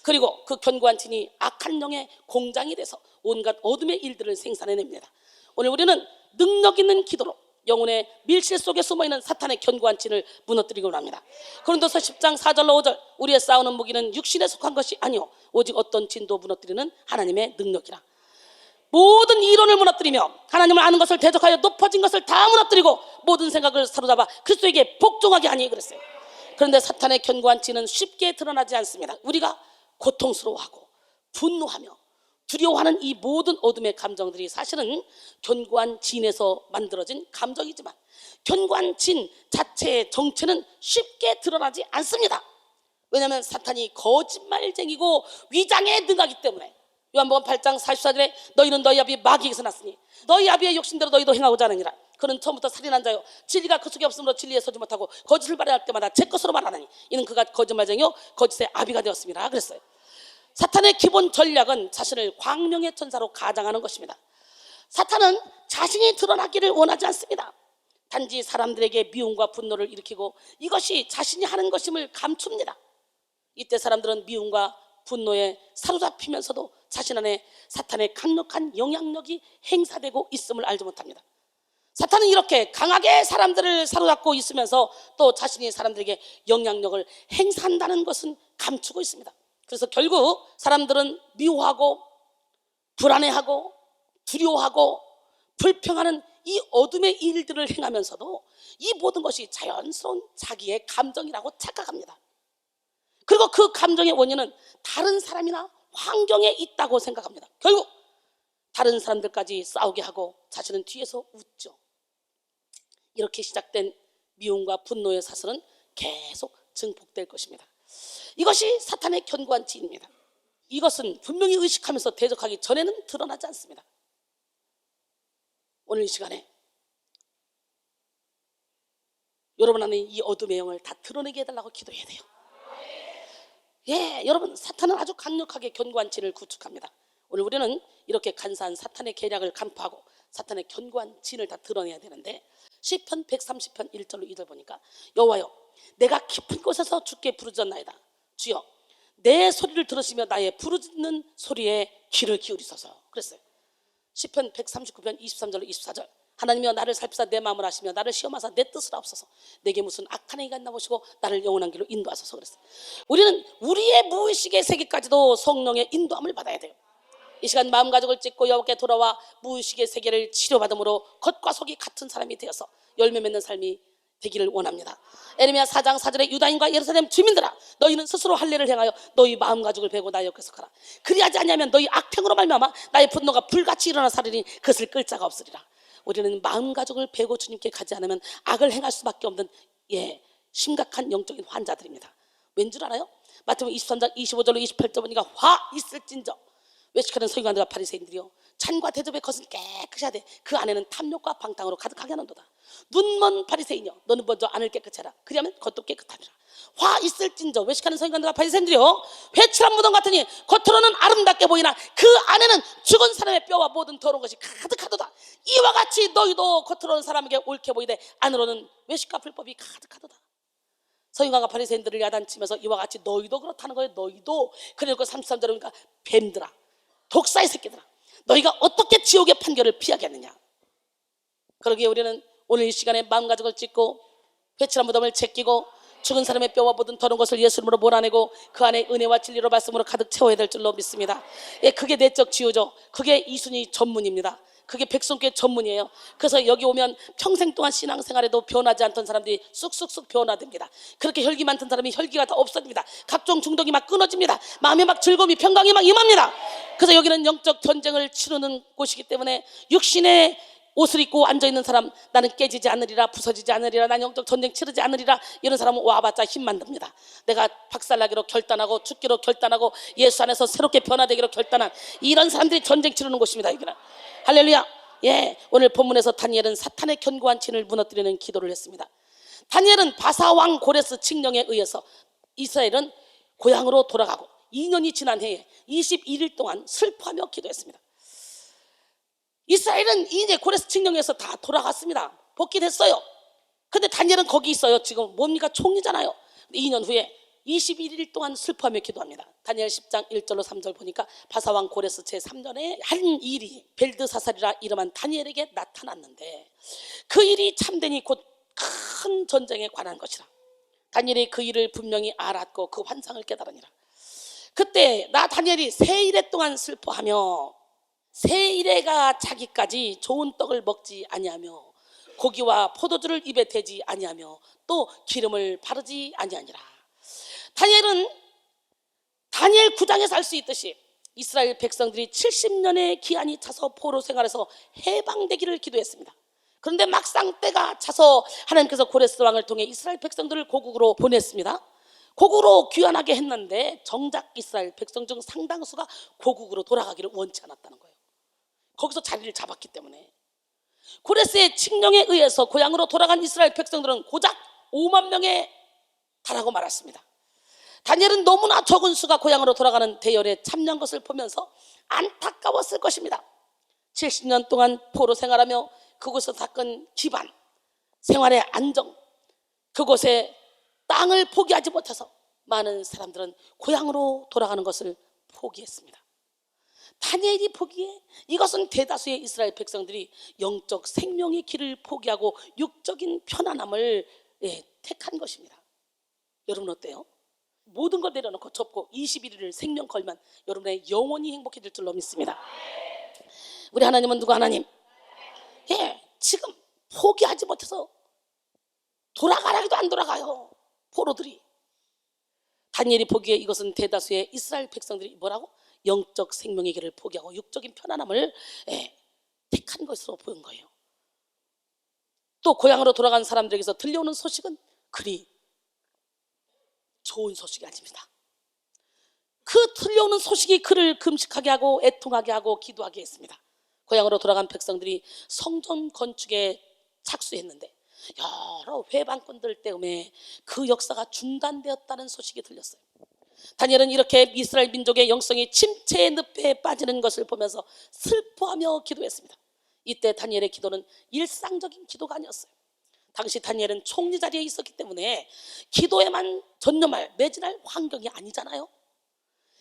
그리고 그 견고한 진이 악한 영의 공장이 돼서 온갖 어둠의 일들을 생산해냅니다. 오늘 우리는 능력 있는 기도로 영혼의 밀실 속에 숨어있는 사탄의 견고한 진을 무너뜨리곤 합니다. 고린도서 10장 4절로 5절, 우리의 싸우는 무기는 육신에 속한 것이 아니오 오직 어떤 진도 무너뜨리는 하나님의 능력이라. 모든 이론을 무너뜨리며 하나님을 아는 것을 대적하여 높아진 것을 다 무너뜨리고 모든 생각을 사로잡아 그리스도에게 복종하게 하니 그랬어요. 그런데 사탄의 견고한 진은 쉽게 드러나지 않습니다. 우리가 고통스러워하고 분노하며 두려워하는 이 모든 어둠의 감정들이 사실은 견고한 진에서 만들어진 감정이지만 견고한 진 자체의 정체는 쉽게 드러나지 않습니다. 왜냐하면 사탄이 거짓말쟁이고 위장에 능하기 때문에. 요한복음 8장 44절에 너희는 너희 아비 마귀에게서 났으니 너희 아비의 욕심대로 너희도 행하고자 하느니라. 그는 처음부터 살인한 자요 진리가 그 속에 없으므로 진리에 서지 못하고 거짓을 말할 때마다 제 것으로 말하나니 이는 그가 거짓말쟁이요 거짓의 아비가 되었습니다 그랬어요. 사탄의 기본 전략은 자신을 광명의 천사로 가장하는 것입니다. 사탄은 자신이 드러나기를 원하지 않습니다. 단지 사람들에게 미움과 분노를 일으키고 이것이 자신이 하는 것임을 감춥니다. 이때 사람들은 미움과 분노에 사로잡히면서도 자신 안에 사탄의 강력한 영향력이 행사되고 있음을 알지 못합니다. 사탄은 이렇게 강하게 사람들을 사로잡고 있으면서 또 자신이 사람들에게 영향력을 행사한다는 것은 감추고 있습니다. 그래서 결국 사람들은 미워하고 불안해하고 두려워하고 불평하는 이 어둠의 일들을 행하면서도 이 모든 것이 자연스러운 자기의 감정이라고 착각합니다. 그리고 그 감정의 원인은 다른 사람이나 환경에 있다고 생각합니다. 결국 다른 사람들까지 싸우게 하고 자신은 뒤에서 웃죠. 이렇게 시작된 미움과 분노의 사슬은 계속 증폭될 것입니다. 이것이 사탄의 견고한 진입니다. 이것은 분명히 의식하면서 대적하기 전에는 드러나지 않습니다. 오늘 이 시간에 여러분 안에 이 어둠의 영을 다 드러내게 해달라고 기도해야 돼요. 여러분, 사탄은 아주 강력하게 견고한 진을 구축합니다. 오늘 우리는 이렇게 간사한 사탄의 계략을 간파하고 사탄의 견고한 진을 다 드러내야 되는데, 시편 130편 1절로 2절 보니까 여호와여 내가 깊은 곳에서 주께 부르짖나이다. 주여 내 소리를 들으시며 나의 부르짖는 소리에 귀를 기울이소서. 그랬어요. 시편 139편 23절로 24절, 하나님이여 나를 살피사 내 마음을 아시며 나를 시험하사 내 뜻을 앞서서 내게 무슨 악한 행위가 있나 보시고 나를 영원한 길로 인도하소서. 그랬어요. 우리는 우리의 무의식의 세계까지도 성령의 인도함을 받아야 돼요. 이 시간 마음가짐을 찢고 여호와께 돌아와 무의식의 세계를 치료받음으로 겉과 속이 같은 사람이 되어서 열매 맺는 삶이 되기를 원합니다. 에레미야 4장 4절에 유다인과 예루살렘 주민들아 너희는 스스로 할례를 행하여 너희 마음가짐을 베고 나 옆에 서가라. 그리하지 않으면 너희 악평으로 말미암아 나의 분노가 불같이 일어나 사르니 그것을 끌 자가 없으리라. 우리는 마음가짐을 베고 주님께 가지 않으면 악을 행할 수밖에 없는 심각한 영적인 환자들입니다. 왠 줄 알아요? 마태복음 23장 25절로 28절 보니까 화 있을진저 외식하는 서기관들과 바리새인들이요 찬과 대접의 것은 깨끗이 하되 그 안에는 탐욕과 방탕으로 가득하게 하는도다. 눈먼 바리새인이여 너는 먼저 안을 깨끗이 하라. 그리하면 겉도 깨끗하리라. 화 있을진저 외식하는 서기관들과 바리새인들이요 회칠한 무덤 같으니 겉으로는 아름답게 보이나 그 안에는 죽은 사람의 뼈와 모든 더러운 것이 가득하도다. 이와 같이 너희도 겉으로는 사람에게 옳게 보이되 안으로는 외식과 불법이 가득하도다. 서기관과 바리새인들을 야단치면서 이와 같이 너희도 그렇다는 거예요. 너희도. 그리고 33절에 보니까 뱀들아 독사의 새끼들아 너희가 어떻게 지옥의 판결을 피하겠느냐. 그러기에 우리는 오늘 이 시간에 마음가짐을 찢고 회칠한 무덤을 제끼고 죽은 사람의 뼈와 모든 더러운 것을 예수 이름으로 몰아내고 그 안에 은혜와 진리로 말씀으로 가득 채워야 될 줄로 믿습니다. 그게 내적 치유죠. 그게 이순희 전문입니다. 그게 백성교회 전문이에요. 그래서 여기 오면 평생 동안 신앙생활에도 변하지 않던 사람들이 쑥쑥쑥 변화됩니다. 그렇게 혈기 많던 사람이 혈기가 다 없어집니다. 각종 중독이 막 끊어집니다. 마음에 막 즐거움이 평강이 막 임합니다. 그래서 여기는 영적 전쟁을 치르는 곳이기 때문에 육신의 옷을 입고 앉아있는 사람 나는 깨지지 않으리라 부서지지 않으리라 난 영적 전쟁 치르지 않으리라 이런 사람은 와봤자 힘만 듭니다. 내가 박살나기로 결단하고 죽기로 결단하고 예수 안에서 새롭게 변화되기로 결단한 이런 사람들이 전쟁 치르는 곳입니다. 여기는 할렐루야. 오늘 본문에서 다니엘은 사탄의 견고한 진을 무너뜨리는 기도를 했습니다. 다니엘은 바사왕 고레스 칙령에 의해서 이스라엘은 고향으로 돌아가고 2년이 지난 해에 21일 동안 슬퍼하며 기도했습니다. 이스라엘은 이제 고레스 칙령에서 다 돌아갔습니다. 복귀됐어요. 근데 다니엘은 거기 있어요. 지금 뭡니까? 총리잖아요. 2년 후에 21일 동안 슬퍼하며 기도합니다. 다니엘 10장 1절로 3절 보니까 바사왕 고레스 제3년에 한 일이 벨드사살이라 이름한 다니엘에게 나타났는데 그 일이 참되니 곧 큰 전쟁에 관한 것이라. 다니엘이 그 일을 분명히 알았고 그 환상을 깨달으니라. 그때 나 다니엘이 세 일에 동안 슬퍼하며 세 일에가 자기까지 좋은 떡을 먹지 아니하며 고기와 포도주를 입에 대지 아니하며 또 기름을 바르지 아니하니라. 다니엘은 다니엘 9장에서 알 수 있듯이 이스라엘 백성들이 70년의 기한이 차서 포로 생활에서 해방되기를 기도했습니다. 그런데 막상 때가 차서 하나님께서 고레스 왕을 통해 이스라엘 백성들을 고국으로 보냈습니다. 고국으로 귀환하게 했는데 정작 이스라엘 백성 중 상당수가 고국으로 돌아가기를 원치 않았다는 거예요. 거기서 자리를 잡았기 때문에. 고레스의 칙령에 의해서 고향으로 돌아간 이스라엘 백성들은 고작 5만 명에 달하고 말았습니다. 다니엘은 너무나 적은 수가 고향으로 돌아가는 대열에 참여한 것을 보면서 안타까웠을 것입니다. 70년 동안 포로 생활하며 그곳에서 닦은 기반, 생활의 안정, 그곳에 땅을 포기하지 못해서 많은 사람들은 고향으로 돌아가는 것을 포기했습니다. 다니엘이 보기에 이것은 대다수의 이스라엘 백성들이 영적 생명의 길을 포기하고 육적인 편안함을 택한 것입니다. 여러분 어때요? 모든 걸 내려놓고 접고 21일을 생명 걸면 여러분의 영원히 행복해질 줄로 믿습니다. 우리 하나님은 누구 하나님? 지금 포기하지 못해서 돌아가라기도 안 돌아가요. 포로들이. 다니엘이 보기에 이것은 대다수의 이스라엘 백성들이 뭐라고? 영적 생명의 길을 포기하고 육적인 편안함을 택한 것으로 보인 거예요. 또 고향으로 돌아간 사람들에게서 들려오는 소식은 그리 좋은 소식이 아닙니다. 그 들려오는 소식이 그를 금식하게 하고 애통하게 하고 기도하게 했습니다. 고향으로 돌아간 백성들이 성전 건축에 착수했는데 여러 회방꾼들 때문에 그 역사가 중단되었다는 소식이 들렸어요. 다니엘은 이렇게 이스라엘 민족의 영성이 침체의 늪에 빠지는 것을 보면서 슬퍼하며 기도했습니다. 이때 다니엘의 기도는 일상적인 기도가 아니었어요. 당시 다니엘은 총리 자리에 있었기 때문에 기도에만 전념할 매진할 환경이 아니잖아요.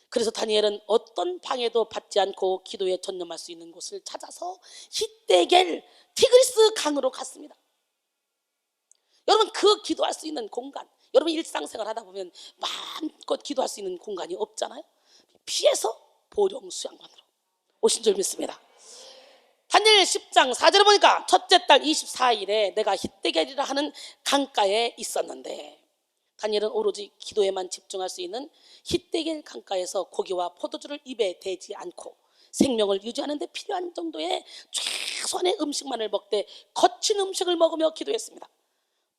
그래서 다니엘은 어떤 방해도 받지 않고 기도에 전념할 수 있는 곳을 찾아서 히데겔 티그리스 강으로 갔습니다. 여러분 그 기도할 수 있는 공간, 여러분 일상생활 하다 보면 마음껏 기도할 수 있는 공간이 없잖아요. 피해서 보령 수양관으로 오신 줄 믿습니다. 다니엘 10장 4절에 보니까 첫째 달 24일에 내가 히데겔이라 하는 강가에 있었는데, 다니엘은 오로지 기도에만 집중할 수 있는 히데겔 강가에서 고기와 포도주를 입에 대지 않고 생명을 유지하는 데 필요한 정도의 최소한의 음식만을 먹되 거친 음식을 먹으며 기도했습니다.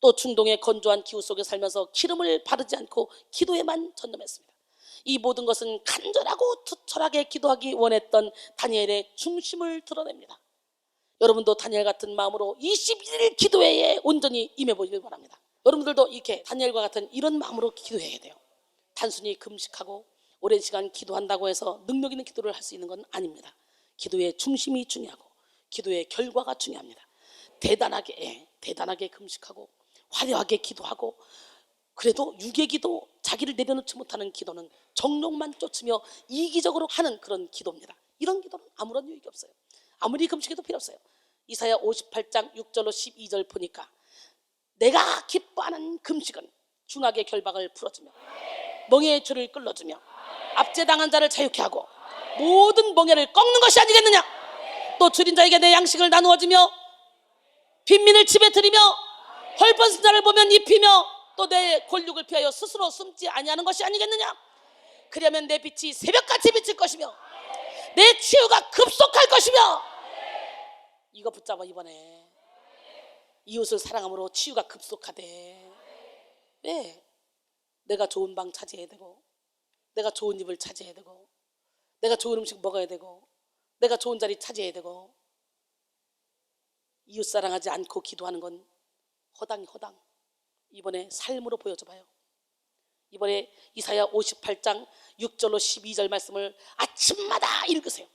또 중동의 건조한 기후 속에 살면서 기름을 바르지 않고 기도에만 전념했습니다. 이 모든 것은 간절하고 투철하게 기도하기 원했던 다니엘의 중심을 드러냅니다. 여러분도 다니엘 같은 마음으로 21일 기도회에 온전히 임해보길 바랍니다. 여러분들도 이렇게 다니엘과 같은 이런 마음으로 기도해야 돼요. 단순히 금식하고 오랜 시간 기도한다고 해서 능력 있는 기도를 할 수 있는 건 아닙니다. 기도의 중심이 중요하고 기도의 결과가 중요합니다. 대단하게 금식하고 화려하게 기도하고 그래도 육의 기도, 자기를 내려놓지 못하는 기도는 정욕만 쫓으며 이기적으로 하는 그런 기도입니다. 이런 기도는 아무런 유익이 없어요. 아무리 금식해도 필요 없어요. 이사야 58장 6절로 12절 보니까 내가 기뻐하는 금식은 중악의 결박을 풀어주며 멍에의 줄을 끌어주며 압제당한 자를 자유케 하고 모든 멍에를 꺾는 것이 아니겠느냐. 또 줄인 자에게 내 양식을 나누어주며 빈민을 집에 들이며 헐벗은 자를 보면 입히며 또 내 골육을 피하여 스스로 숨지 아니하는 것이 아니겠느냐. 그러면 내 빛이 새벽같이 비칠 것이며 내 치유가 급속할 것이며. 이거 붙잡아. 이번에 이웃을 사랑함으로 치유가 급속하대. 왜? 내가 좋은 방 차지해야 되고, 내가 좋은 집을 차지해야 되고, 내가 좋은 음식 먹어야 되고, 내가 좋은 자리 차지해야 되고. 이웃 사랑하지 않고 기도하는 건 허당. 이번에 삶으로 보여줘봐요. 이번에 이사야 58장 6절로 12절 말씀을 아침마다 읽으세요.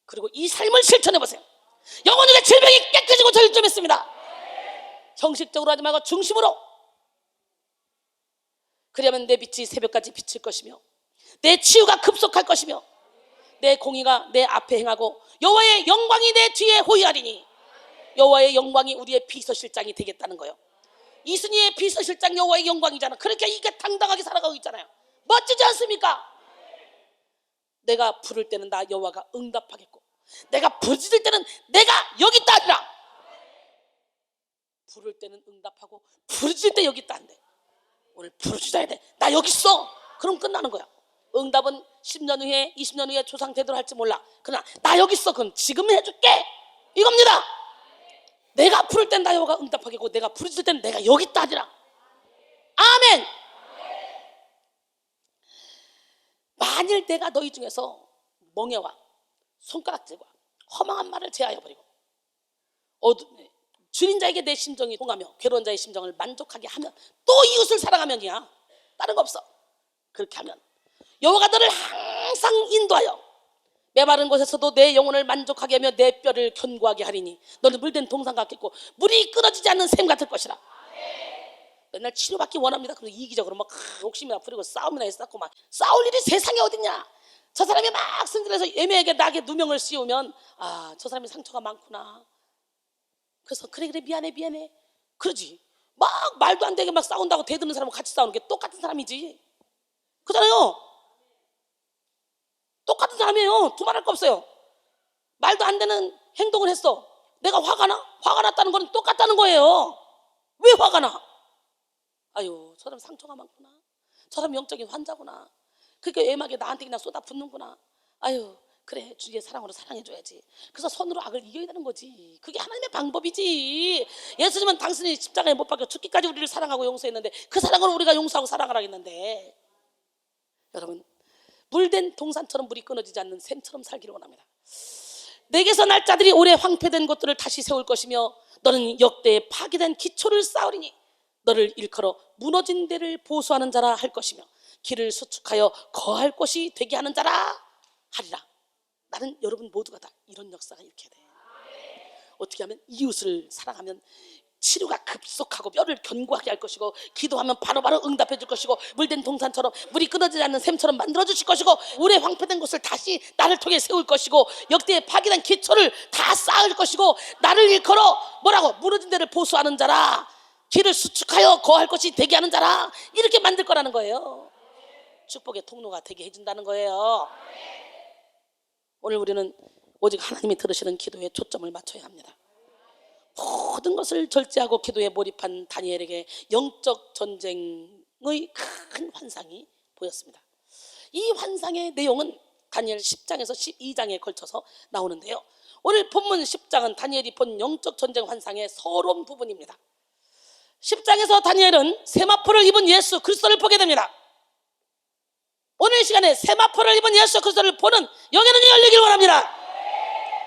그리고 이 삶을 실천해보세요. 영혼의 질병이 깨끗이 고쳐질 줄 믿습니다. 형식적으로 하지 말고 중심으로. 그러면 내 빛이 새벽까지 비칠 것이며 내 치유가 급속할 것이며 내 공의가 내 앞에 행하고 여호와의 영광이 내 뒤에 호위하리니 여호와의 영광이 우리의 비서실장이 되겠다는 거예요. 이순이의 비서실장 여호와의 영광이잖아. 그러니까 이게 당당하게 살아가고 있잖아요. 멋지지 않습니까? 내가 부를 때는 나 여호와가 응답하겠고 내가 부르짖을 때는 내가 여기 있다 하리라. 부를 때는 응답하고 부르짖을 때 여기 있다 한대. 오늘 부르짖어야 돼. 나 여기 있어. 그럼 끝나는 거야. 응답은 10년 후에 20년 후에 조상 제대로 할지 몰라. 그러나 나 여기 있어. 그럼 지금 해줄게. 이겁니다. 내가 부를 땐 나 여호와가 응답하겠고 내가 부르짖을 때는 내가 여기 있다 하리라. 아멘. 만일 내가 너희 중에서 멍에와 손가락질과 허망한 말을 제하여 버리고 줄인 자에게 내 심정이 통하며 괴로운 자의 심정을 만족하게 하면 또 이웃을 사랑하면이야. 다른 거 없어. 그렇게 하면 여호와가 너를 항상 인도하여 메마른 곳에서도 내 영혼을 만족하게 하며 내 뼈를 견고하게 하리니 너는 물된 동상 같겠고 물이 끊어지지 않는 샘 같을 것이라. 맨날 치료받기 원합니다. 그럼 이기적으로 막 욕심이나 부리고 싸움이나 했었고 막 싸울 일이 세상에 어딨냐. 저 사람이 막 승질해서 애매하게 나에게 누명을 씌우면 아, 저 사람이 상처가 많구나. 그래서 그래 미안해 그러지. 막 말도 안 되게 막 싸운다고 대드는 사람하고 같이 싸우는 게 똑같은 사람이지. 그잖아요. 똑같은 사람이에요. 두말할 거 없어요. 말도 안 되는 행동을 했어. 내가 화가 나? 화가 났다는 건 똑같다는 거예요. 왜 화가 나? 아유, 저 사람 상처가 많구나. 저 사람 영적인 환자구나. 그러니까 애매하게 나한테 그냥 쏟아붓는구나. 아유, 그래, 주의 사랑으로 사랑해줘야지. 그래서 선으로 악을 이겨야 되는 거지. 그게 하나님의 방법이지. 예수님은 당신이 십자가에 못 박혀 죽기까지 우리를 사랑하고 용서했는데 그 사랑으로 우리가 용서하고 사랑하라 했는데, 여러분, 물된 동산처럼 물이 끊어지지 않는 샘처럼 살기를 원합니다. 내게서 날 자들이 오래 황폐된 곳들을 다시 세울 것이며 너는 역대에 파괴된 기초를 쌓으리니 너를 일컬어 무너진 데를 보수하는 자라 할 것이며 길을 수축하여 거할 곳이 되게 하는 자라 하리라. 나는 여러분 모두가 다 이런 역사가 이렇게 돼. 어떻게 하면 이웃을 사랑하면 치료가 급속하고 뼈를 견고하게 할 것이고 기도하면 바로바로 응답해 줄 것이고 물된 동산처럼 물이 끊어지지 않는 샘처럼 만들어 주실 것이고 오래 황폐된 곳을 다시 나를 통해 세울 것이고 역대에 파괴된 기초를 다 쌓을 것이고 나를 일컬어 뭐라고 무너진 데를 보수하는 자라 길을 수축하여 거할 것이 되게 하는 자라 이렇게 만들 거라는 거예요. 축복의 통로가 되게 해준다는 거예요. 오늘 우리는 오직 하나님이 들으시는 기도에 초점을 맞춰야 합니다. 모든 것을 절제하고 기도에 몰입한 다니엘에게 영적 전쟁의 큰 환상이 보였습니다. 이 환상의 내용은 다니엘 10장에서 12장에 걸쳐서 나오는데요. 오늘 본문 10장은 다니엘이 본 영적 전쟁 환상의 서론 부분입니다. 10장에서 다니엘은 세마포를 입은 예수 그리스도를 보게 됩니다. 오늘 시간에 세마포를 입은 예수 그리스도를 보는 영의 눈이 열리길 원합니다.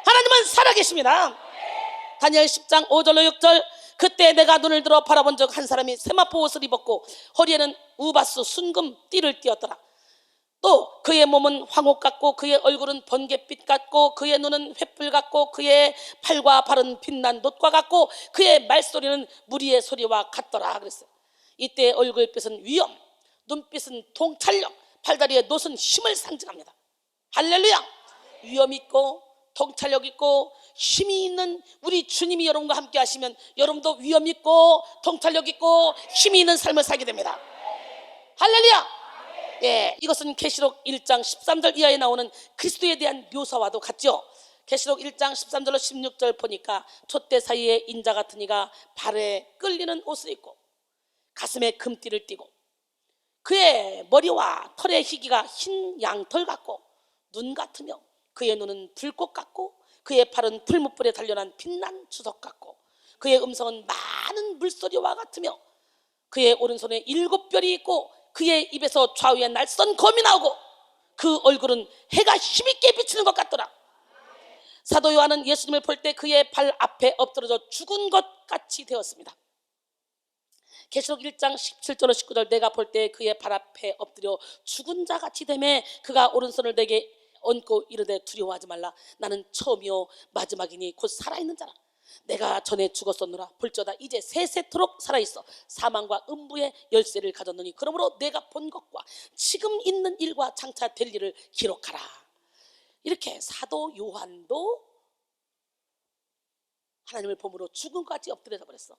하나님은 살아계십니다. 다니엘 10장 5절로 6절 그때 내가 눈을 들어 바라본 적 한 사람이 세마포 옷을 입었고 허리에는 우바스 순금 띠를 띠었더라. 또 그의 몸은 황옥 같고 그의 얼굴은 번갯빛 같고 그의 눈은 횃불 같고 그의 팔과 발은 빛난 놋과 같고 그의 말소리는 무리의 소리와 같더라 그랬어요. 이때 얼굴빛은 위엄, 눈빛은 통찰력, 팔다리의 놋은 힘을 상징합니다. 할렐루야. 위엄 있고 통찰력 있고 힘이 있는 우리 주님이 여러분과 함께 하시면 여러분도 위엄 있고 통찰력 있고 힘이 있는 삶을 살게 됩니다. 할렐루야. 예, 이것은 계시록 1장 13절 이하에 나오는 그리스도에 대한 묘사와도 같죠. 계시록 1장 13절로 16절 보니까 촛대 사이에 인자 같은 이가 발에 끌리는 옷을 입고 가슴에 금띠를 띠고 그의 머리와 털의 희기가 흰 양털 같고 눈 같으며 그의 눈은 불꽃 같고 그의 팔은 풀무불에 단련한 빛난 주석 같고 그의 음성은 많은 물소리와 같으며 그의 오른손에 7별이 있고 그의 입에서 좌우에 날선 검이 나오고 그 얼굴은 해가 힘있게 비치는 것 같더라. 사도 요한은 예수님을 볼 때 그의 발 앞에 엎드러져 죽은 것 같이 되었습니다. 계시록 1장 17절로 19절 내가 볼 때 그의 발 앞에 엎드려 죽은 자 같이 되매 그가 오른손을 내게 얹고 이르되 두려워하지 말라. 나는 처음이요 마지막이니 곧 살아있는 자라. 내가 전에 죽었었노라 볼지어다 이제 세세토록 살아있어 사망과 음부의 열쇠를 가졌노니 그러므로 내가 본 것과 지금 있는 일과 장차 될 일을 기록하라. 이렇게 사도 요한도 하나님을 보므로 죽음까지 엎드려져 버렸어.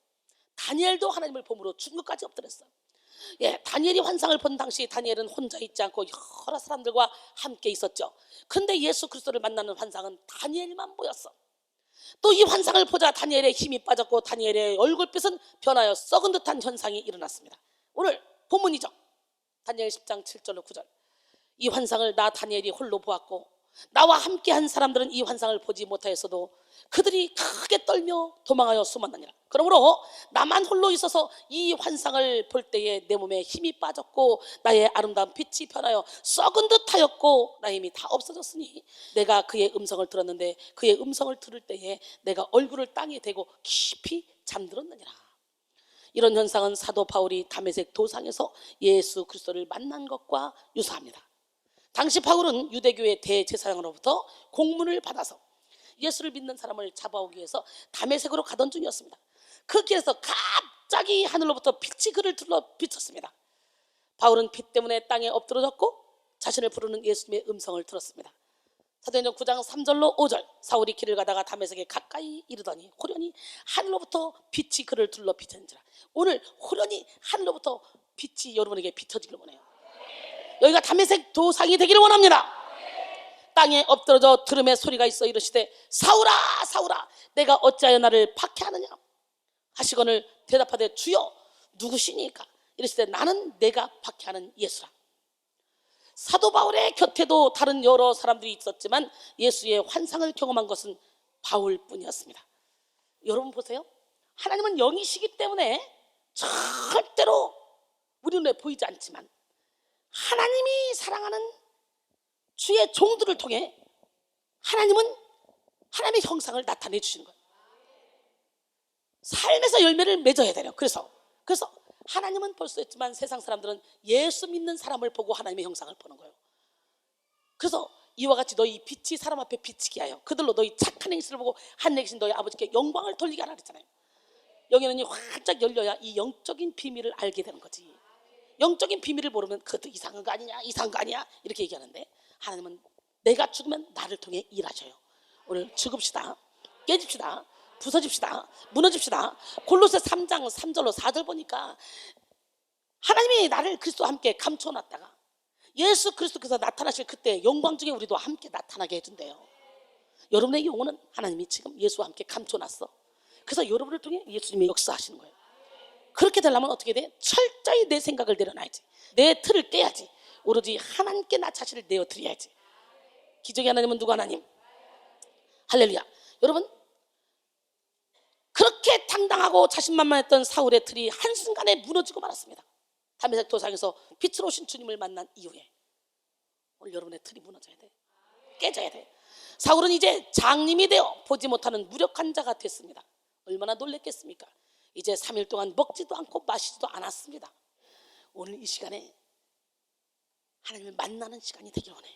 다니엘도 하나님을 보므로 죽음까지 엎드렸어. 예, 다니엘이 환상을 본 당시 다니엘은 혼자 있지 않고 여러 사람들과 함께 있었죠. 그런데 예수 그리스도를 만나는 환상은 다니엘만 보였어. 또 이 환상을 보자 다니엘의 힘이 빠졌고 다니엘의 얼굴빛은 변하여 썩은 듯한 현상이 일어났습니다. 오늘 본문이죠. 다니엘 10장 7절로 9절. 이 환상을 나 다니엘이 홀로 보았고 나와 함께한 사람들은 이 환상을 보지 못하였어도 그들이 크게 떨며 도망하여 숨었느니라. 그러므로 나만 홀로 있어서 이 환상을 볼 때에 내 몸에 힘이 빠졌고 나의 아름다운 빛이 변하여 썩은 듯하였고 나의 힘이 다 없어졌으니 내가 그의 음성을 들었는데 그의 음성을 들을 때에 내가 얼굴을 땅에 대고 깊이 잠들었느니라. 이런 현상은 사도 바울이 다메섹 도상에서 예수 그리스도를 만난 것과 유사합니다. 당시 바울은 유대교의 대제사장으로부터 공문을 받아서 예수를 믿는 사람을 잡아오기 위해서 다메섹으로 가던 중이었습니다. 그 길에서 갑자기 하늘로부터 빛이 그를 둘러 비쳤습니다. 바울은 빛 때문에 땅에 엎드러졌고 자신을 부르는 예수님의 음성을 들었습니다. 사도행전 9장 3절로 5절. 사울이 길을 가다가 다메섹에 가까이 이르더니 호련히 하늘로부터 빛이 그를 둘러 비쳤는지라. 오늘 호련히 하늘로부터 빛이 여러분에게 비춰지길 원해요. 여기가 다메섹 도상이 되기를 원합니다. 땅에 엎드러져 들음의 소리가 있어 이르시되 사울아 사울아 내가 어찌하여 나를 박해하느냐 하시거늘 대답하되 주여 누구시니까 이르시되 나는 내가 박해하는 예수라. 사도 바울의 곁에도 다른 여러 사람들이 있었지만 예수의 환상을 경험한 것은 바울뿐이었습니다. 여러분 보세요. 하나님은 영이시기 때문에 절대로 우리 눈에 보이지 않지만 하나님이 사랑하는 주의 종들을 통해 하나님은 하나님의 형상을 나타내 주시는 거예요. 삶에서 열매를 맺어야 돼요. 그래서 하나님은 볼 수 있지만 세상 사람들은 예수 믿는 사람을 보고 하나님의 형상을 보는 거예요. 그래서 이와 같이 너희 빛이 사람 앞에 비치게 하여 그들로 너희 착한 행실을 보고 하늘에 계신 너희 아버지께 영광을 돌리게 하라 그랬잖아요. 여기는 활짝 열려야 이 영적인 비밀을 알게 되는 거지. 영적인 비밀을 모르면 그것도 이상한 거 아니냐 이렇게 얘기하는데 하나님은 내가 죽으면 나를 통해 일하셔요. 오늘 죽읍시다. 깨집시다. 부서집시다. 무너집시다. 골로새 3장 3절로 4절 보니까 하나님이 나를 그리스도와 함께 감춰놨다가 예수 그리스도께서 나타나실 그때 영광 중에 우리도 함께 나타나게 해준대요. 여러분의 영혼은 하나님이 지금 예수와 함께 감춰놨어. 그래서 여러분을 통해 예수님이 역사하시는 거예요. 그렇게 되려면 어떻게 돼? 철저히 내 생각을 내려놔야지. 내 틀을 깨야지. 오로지 하나님께 나 자신을 내어드려야지. 기적의 하나님은 누구 하나님? 할렐루야. 여러분 그렇게 당당하고 자신만만했던 사울의 틀이 한순간에 무너지고 말았습니다. 다메섹 도상에서 빛으로 오신 주님을 만난 이후에 오늘 여러분의 틀이 무너져야 돼. 깨져야 돼. 사울은 이제 장님이 되어 보지 못하는 무력한 자가 됐습니다. 얼마나 놀랬겠습니까? 이제 3일 동안 먹지도 않고 마시지도 않았습니다. 오늘 이 시간에 하나님을 만나는 시간이 되길 원해.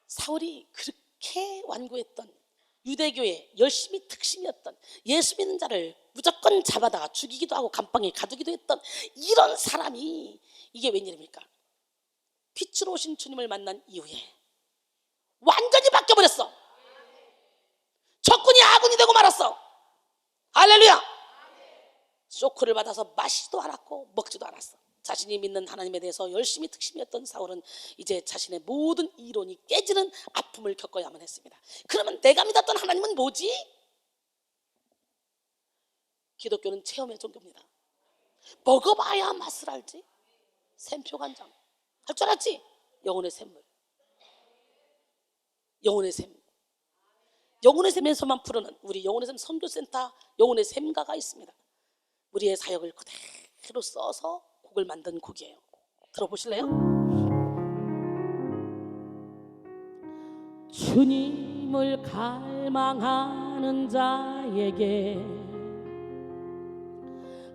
사울이 그렇게 완고했던 유대교의 열심히 특심이었던 예수 믿는 자를 무조건 잡아다가 죽이기도 하고 감방에 가두기도 했던 이런 사람이 이게 웬일입니까? 빛으로 오신 주님을 만난 이후에 완전히 바뀌어버렸어. 적군이 아군이 되고 말았어. 할렐루야. 쇼크를 받아서 마시지도 않았고 먹지도 않았어. 자신이 믿는 하나님에 대해서 열심히 특심이었던 사울은 이제 자신의 모든 이론이 깨지는 아픔을 겪어야만 했습니다. 그러면 내가 믿었던 하나님은 뭐지? 기독교는 체험의 종교입니다. 먹어봐야 맛을 알지. 샘표 간장 할 줄 알았지? 영혼의 샘물, 영혼의 샘. 영혼의 샘에서만 부르는 우리 영혼의 샘 선교센터 영혼의 샘가가 있습니다. 우리의 사역을 그대로 써서 곡을 만든 곡이에요. 들어보실래요? 주님을 갈망하는 자에게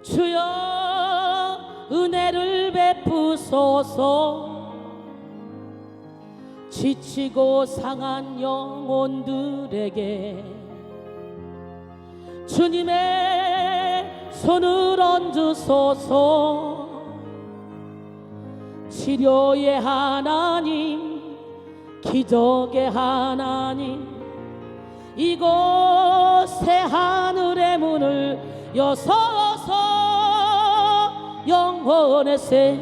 주여 은혜를 베푸소서. 지치고 상한 영혼들에게 주님의 손을 얹으소서. 치료의 하나님, 기적의 하나님, 이곳에 하늘의 문을 여서서 영혼의 새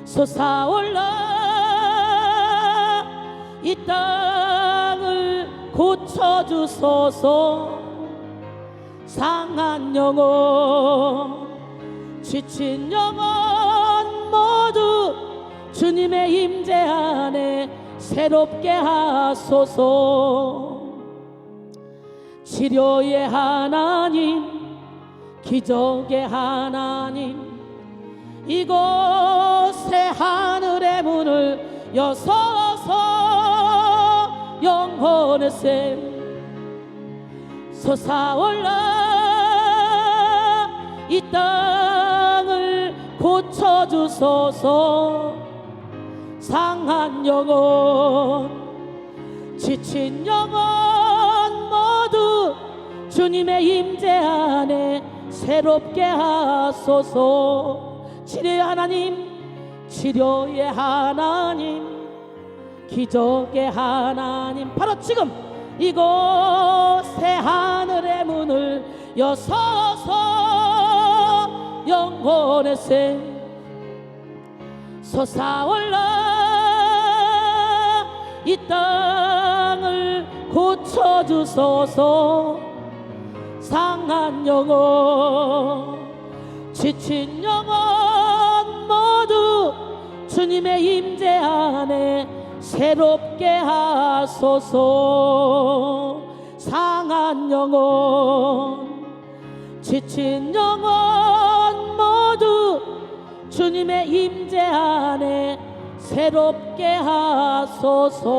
솟아올라 이 땅을 고쳐주소서. 상한 영혼, 지친 영혼 모두 주님의 임재 안에 새롭게 하소서. 치료의 하나님, 기적의 하나님, 이곳에 하늘의 문을 여서서 영혼의 샘 솟아올라 이 땅을 고쳐주소서. 상한 영혼, 지친 영혼 모두 주님의 임재 안에 새롭게 하소서. 치료의 하나님, 치료의 하나님, 기적의 하나님, 바로 지금 이곳에 하늘의 문을 여서서 영혼의 새 솟아올라 이 땅을 고쳐주소서. 상한 영혼, 지친 영혼 모두 주님의 임재 안에 새롭게 하소서. 상한 영혼, 지친 영혼 모두 주님의 임재 안에 새롭게 하소서.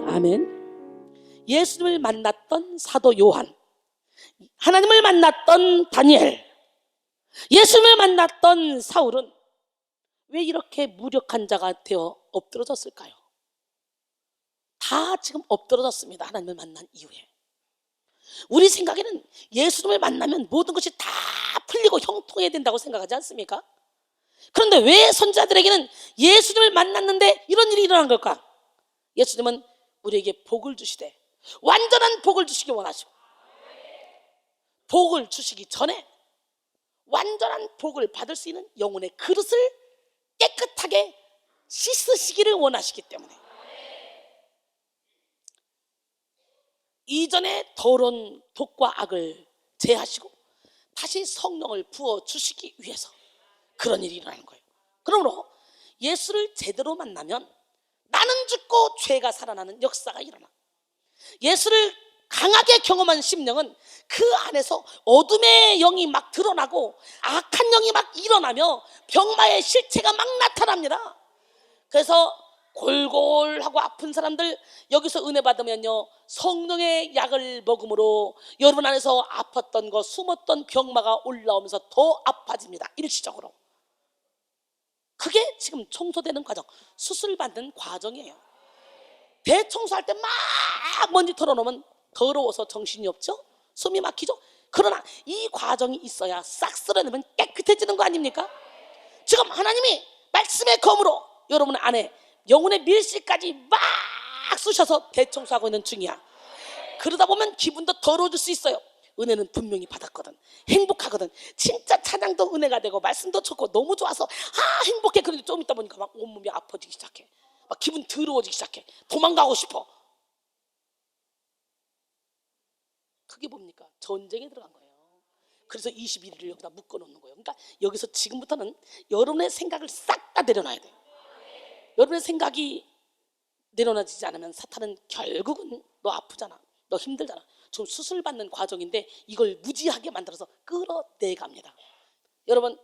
아멘. 예수님을 만났던 사도 요한, 하나님을 만났던 다니엘, 예수님을 만났던 사울은 왜 이렇게 무력한 자가 되어 엎드러졌을까요? 다 지금 엎드러졌습니다. 하나님을 만난 이후에. 우리 생각에는 예수님을 만나면 모든 것이 다 풀리고 형통해야 된다고 생각하지 않습니까? 그런데 왜 선지자들에게는 예수님을 만났는데 이런 일이 일어난 걸까? 예수님은 우리에게 복을 주시되 완전한 복을 주시기 원하시고, 복을 주시기 전에 완전한 복을 받을 수 있는 영혼의 그릇을 깨끗하게 씻으시기를 원하시기 때문에 이전에 더러운 독과 악을 제하시고 다시 성령을 부어주시기 위해서 그런 일이 일어나는 거예요. 그러므로 예수를 제대로 만나면 나는 죽고 죄가 살아나는 역사가 일어나. 예수를 강하게 경험한 심령은 그 안에서 어둠의 영이 막 드러나고 악한 영이 막 일어나며 병마의 실체가 막 나타납니다. 그래서 골골하고 아픈 사람들 여기서 은혜 받으면요, 성령의 약을 먹음으로 여러분 안에서 아팠던 거, 숨었던 병마가 올라오면서 더 아파집니다. 일시적으로. 그게 지금 청소되는 과정, 수술받는 과정이에요. 대청소할 때 막 먼지 털어놓으면 더러워서 정신이 없죠? 숨이 막히죠? 그러나 이 과정이 있어야 싹 쓸어내면 깨끗해지는 거 아닙니까? 지금 하나님이 말씀의 검으로 여러분 안에 영혼의 밀실까지 막 쑤셔서 대청소하고 있는 중이야. 그러다 보면 기분도 더러워질 수 있어요. 은혜는 분명히 받았거든. 행복하거든. 진짜 찬양도 은혜가 되고 말씀도 좋고 너무 좋아서 행복해. 그런데 좀 있다 보니까 막 온몸이 아파지기 시작해. 막 기분 더러워지기 시작해. 도망가고 싶어. 그게 뭡니까? 전쟁에 들어간 거예요. 그래서 21일을 여기다 묶어놓는 거예요. 그러니까 여기서 지금부터는 여러분의 생각을 싹 다 내려놔야 돼요. 여러분의 생각이 내려놔지지 않으면 사탄은 결국은 너 아프잖아, 너 힘들잖아, 지금 수술받는 과정인데 이걸 무지하게 만들어서 끌어내갑니다. 여러분,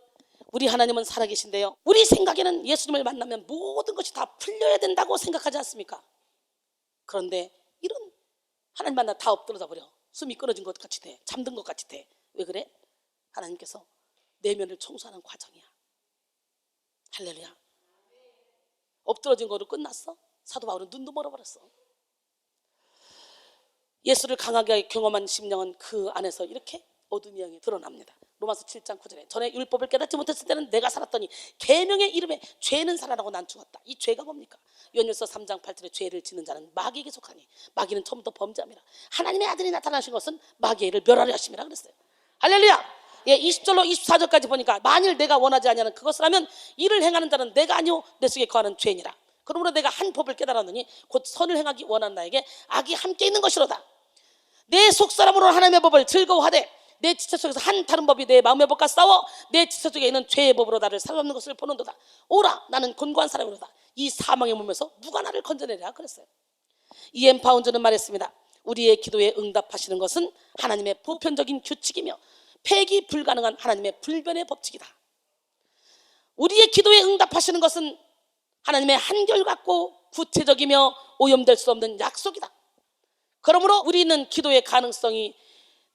우리 하나님은 살아계신데요, 우리 생각에는 예수님을 만나면 모든 것이 다 풀려야 된다고 생각하지 않습니까? 그런데 이런 하나님 만나 다 엎드러져 버려. 숨이 끊어진 것 같이 돼. 잠든 것 같이 돼. 왜 그래? 하나님께서 내면을 청소하는 과정이야. 할렐루야. 엎드러진 거로 끝났어? 사도 바울은 눈도 멀어버렸어. 예수를 강하게 경험한 심령은 그 안에서 이렇게 어둠의 영이 드러납니다. 로마서 7장 9절에 전에 율법을 깨닫지 못했을 때는 내가 살았더니 계명의 이름에 죄는 살아나고 난 죽었다. 이 죄가 뭡니까? 요한일서 3장 8절에 죄를 짓는 자는 마귀에게 속하니 마귀는 처음부터 범죄함이라. 하나님의 아들이 나타나신 것은 마귀의 일을 멸하려 하심이라 그랬어요. 할렐루야. 20절로 24절까지 보니까 만일 내가 원하지 아니하는 그것을 하면 이를 행하는 자는 내가 아니오 내 속에 거하는 죄니라. 그러므로 내가 한 법을 깨달았느니 곧 선을 행하기 원하는 나에게 악이 함께 있는 것이로다. 내 속사람으로 하나님의 법을 즐거워하되 내 지체 속에서 한 다른 법이 내 마음의 법과 싸워 내 지체 속에 있는 죄의 법으로 나를 살아없는 것을 보는도다. 오라 나는 곤고한 사람이로다. 이 사망의 몸에서 누가 나를 건져내리라 그랬어요. 이엠 파운드는 말했습니다. 우리의 기도에 응답하시는 것은 하나님의 보편적인 규칙이며 폐기 불가능한 하나님의 불변의 법칙이다. 우리의 기도에 응답하시는 것은 하나님의 한결같고 구체적이며 오염될 수 없는 약속이다. 그러므로 우리는 기도의 가능성이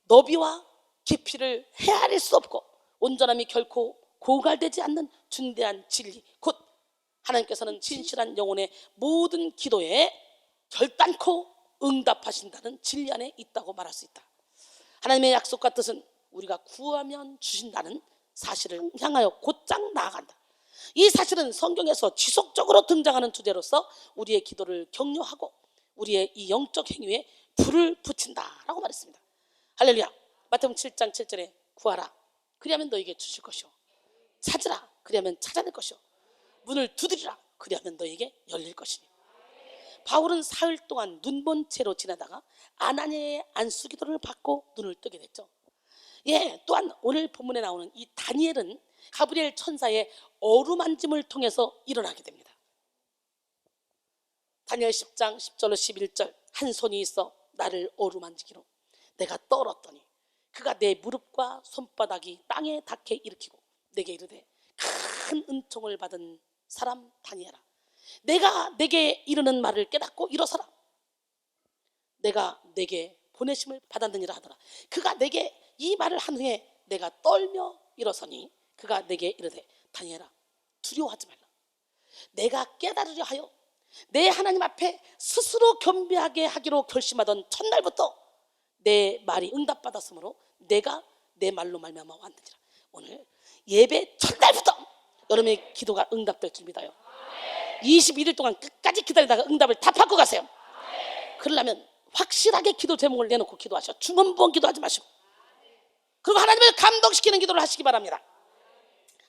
너비와 깊이를 헤아릴 수 없고 온전함이 결코 고갈되지 않는 중대한 진리, 곧 하나님께서는 진실한 영혼의 모든 기도에 결단코 응답하신다는 진리 안에 있다고 말할 수 있다. 하나님의 약속과 뜻은 우리가 구하면 주신다는 사실을 향하여 곧장 나아간다. 이 사실은 성경에서 지속적으로 등장하는 주제로서 우리의 기도를 격려하고 우리의 이 영적 행위에 불을 붙인다라고 말했습니다. 할렐루야. 마태복음 7장 7절에 구하라 그리하면 너에게 주실 것이요 찾으라 그리하면 찾아낼 것이요 문을 두드리라 그리하면 너에게 열릴 것이니. 바울은 사흘 동안 눈먼 채로 지나다가 아나니아의 안수기도를 받고 눈을 뜨게 됐죠. 또한 오늘 본문에 나오는 이 다니엘은 가브리엘 천사의 어루만짐을 통해서 일어나게 됩니다. 다니엘 10장 10절로 11절 한 손이 있어 나를 어루만지기로 내가 떨었더니 그가 내 무릎과 손바닥이 땅에 닿게 일으키고 내게 이르되 큰 은총을 받은 사람 다니엘아 내가 내게 이르는 말을 깨닫고 일어서라. 내가 내게 보내심을 받았느니라 하더라. 그가 내게 이 말을 한 후에 내가 떨며 일어서니 그가 내게 이르되 다니엘아 두려워하지 말라. 내가 깨달으려 하여 내 하나님 앞에 스스로 겸비하게 하기로 결심하던 첫날부터 내 말이 응답받았으므로 내가 내 말로 말미암아 왔느니라. 오늘 예배 첫날부터 여러분의 기도가 응답될 줄 믿어요. 21일 동안 끝까지 기다리다가 응답을 다 받고 가세요. 그러려면 확실하게 기도 제목을 내놓고 기도하셔. 중언부언 기도하지 마시고. 그리고 하나님을 감동시키는 기도를 하시기 바랍니다.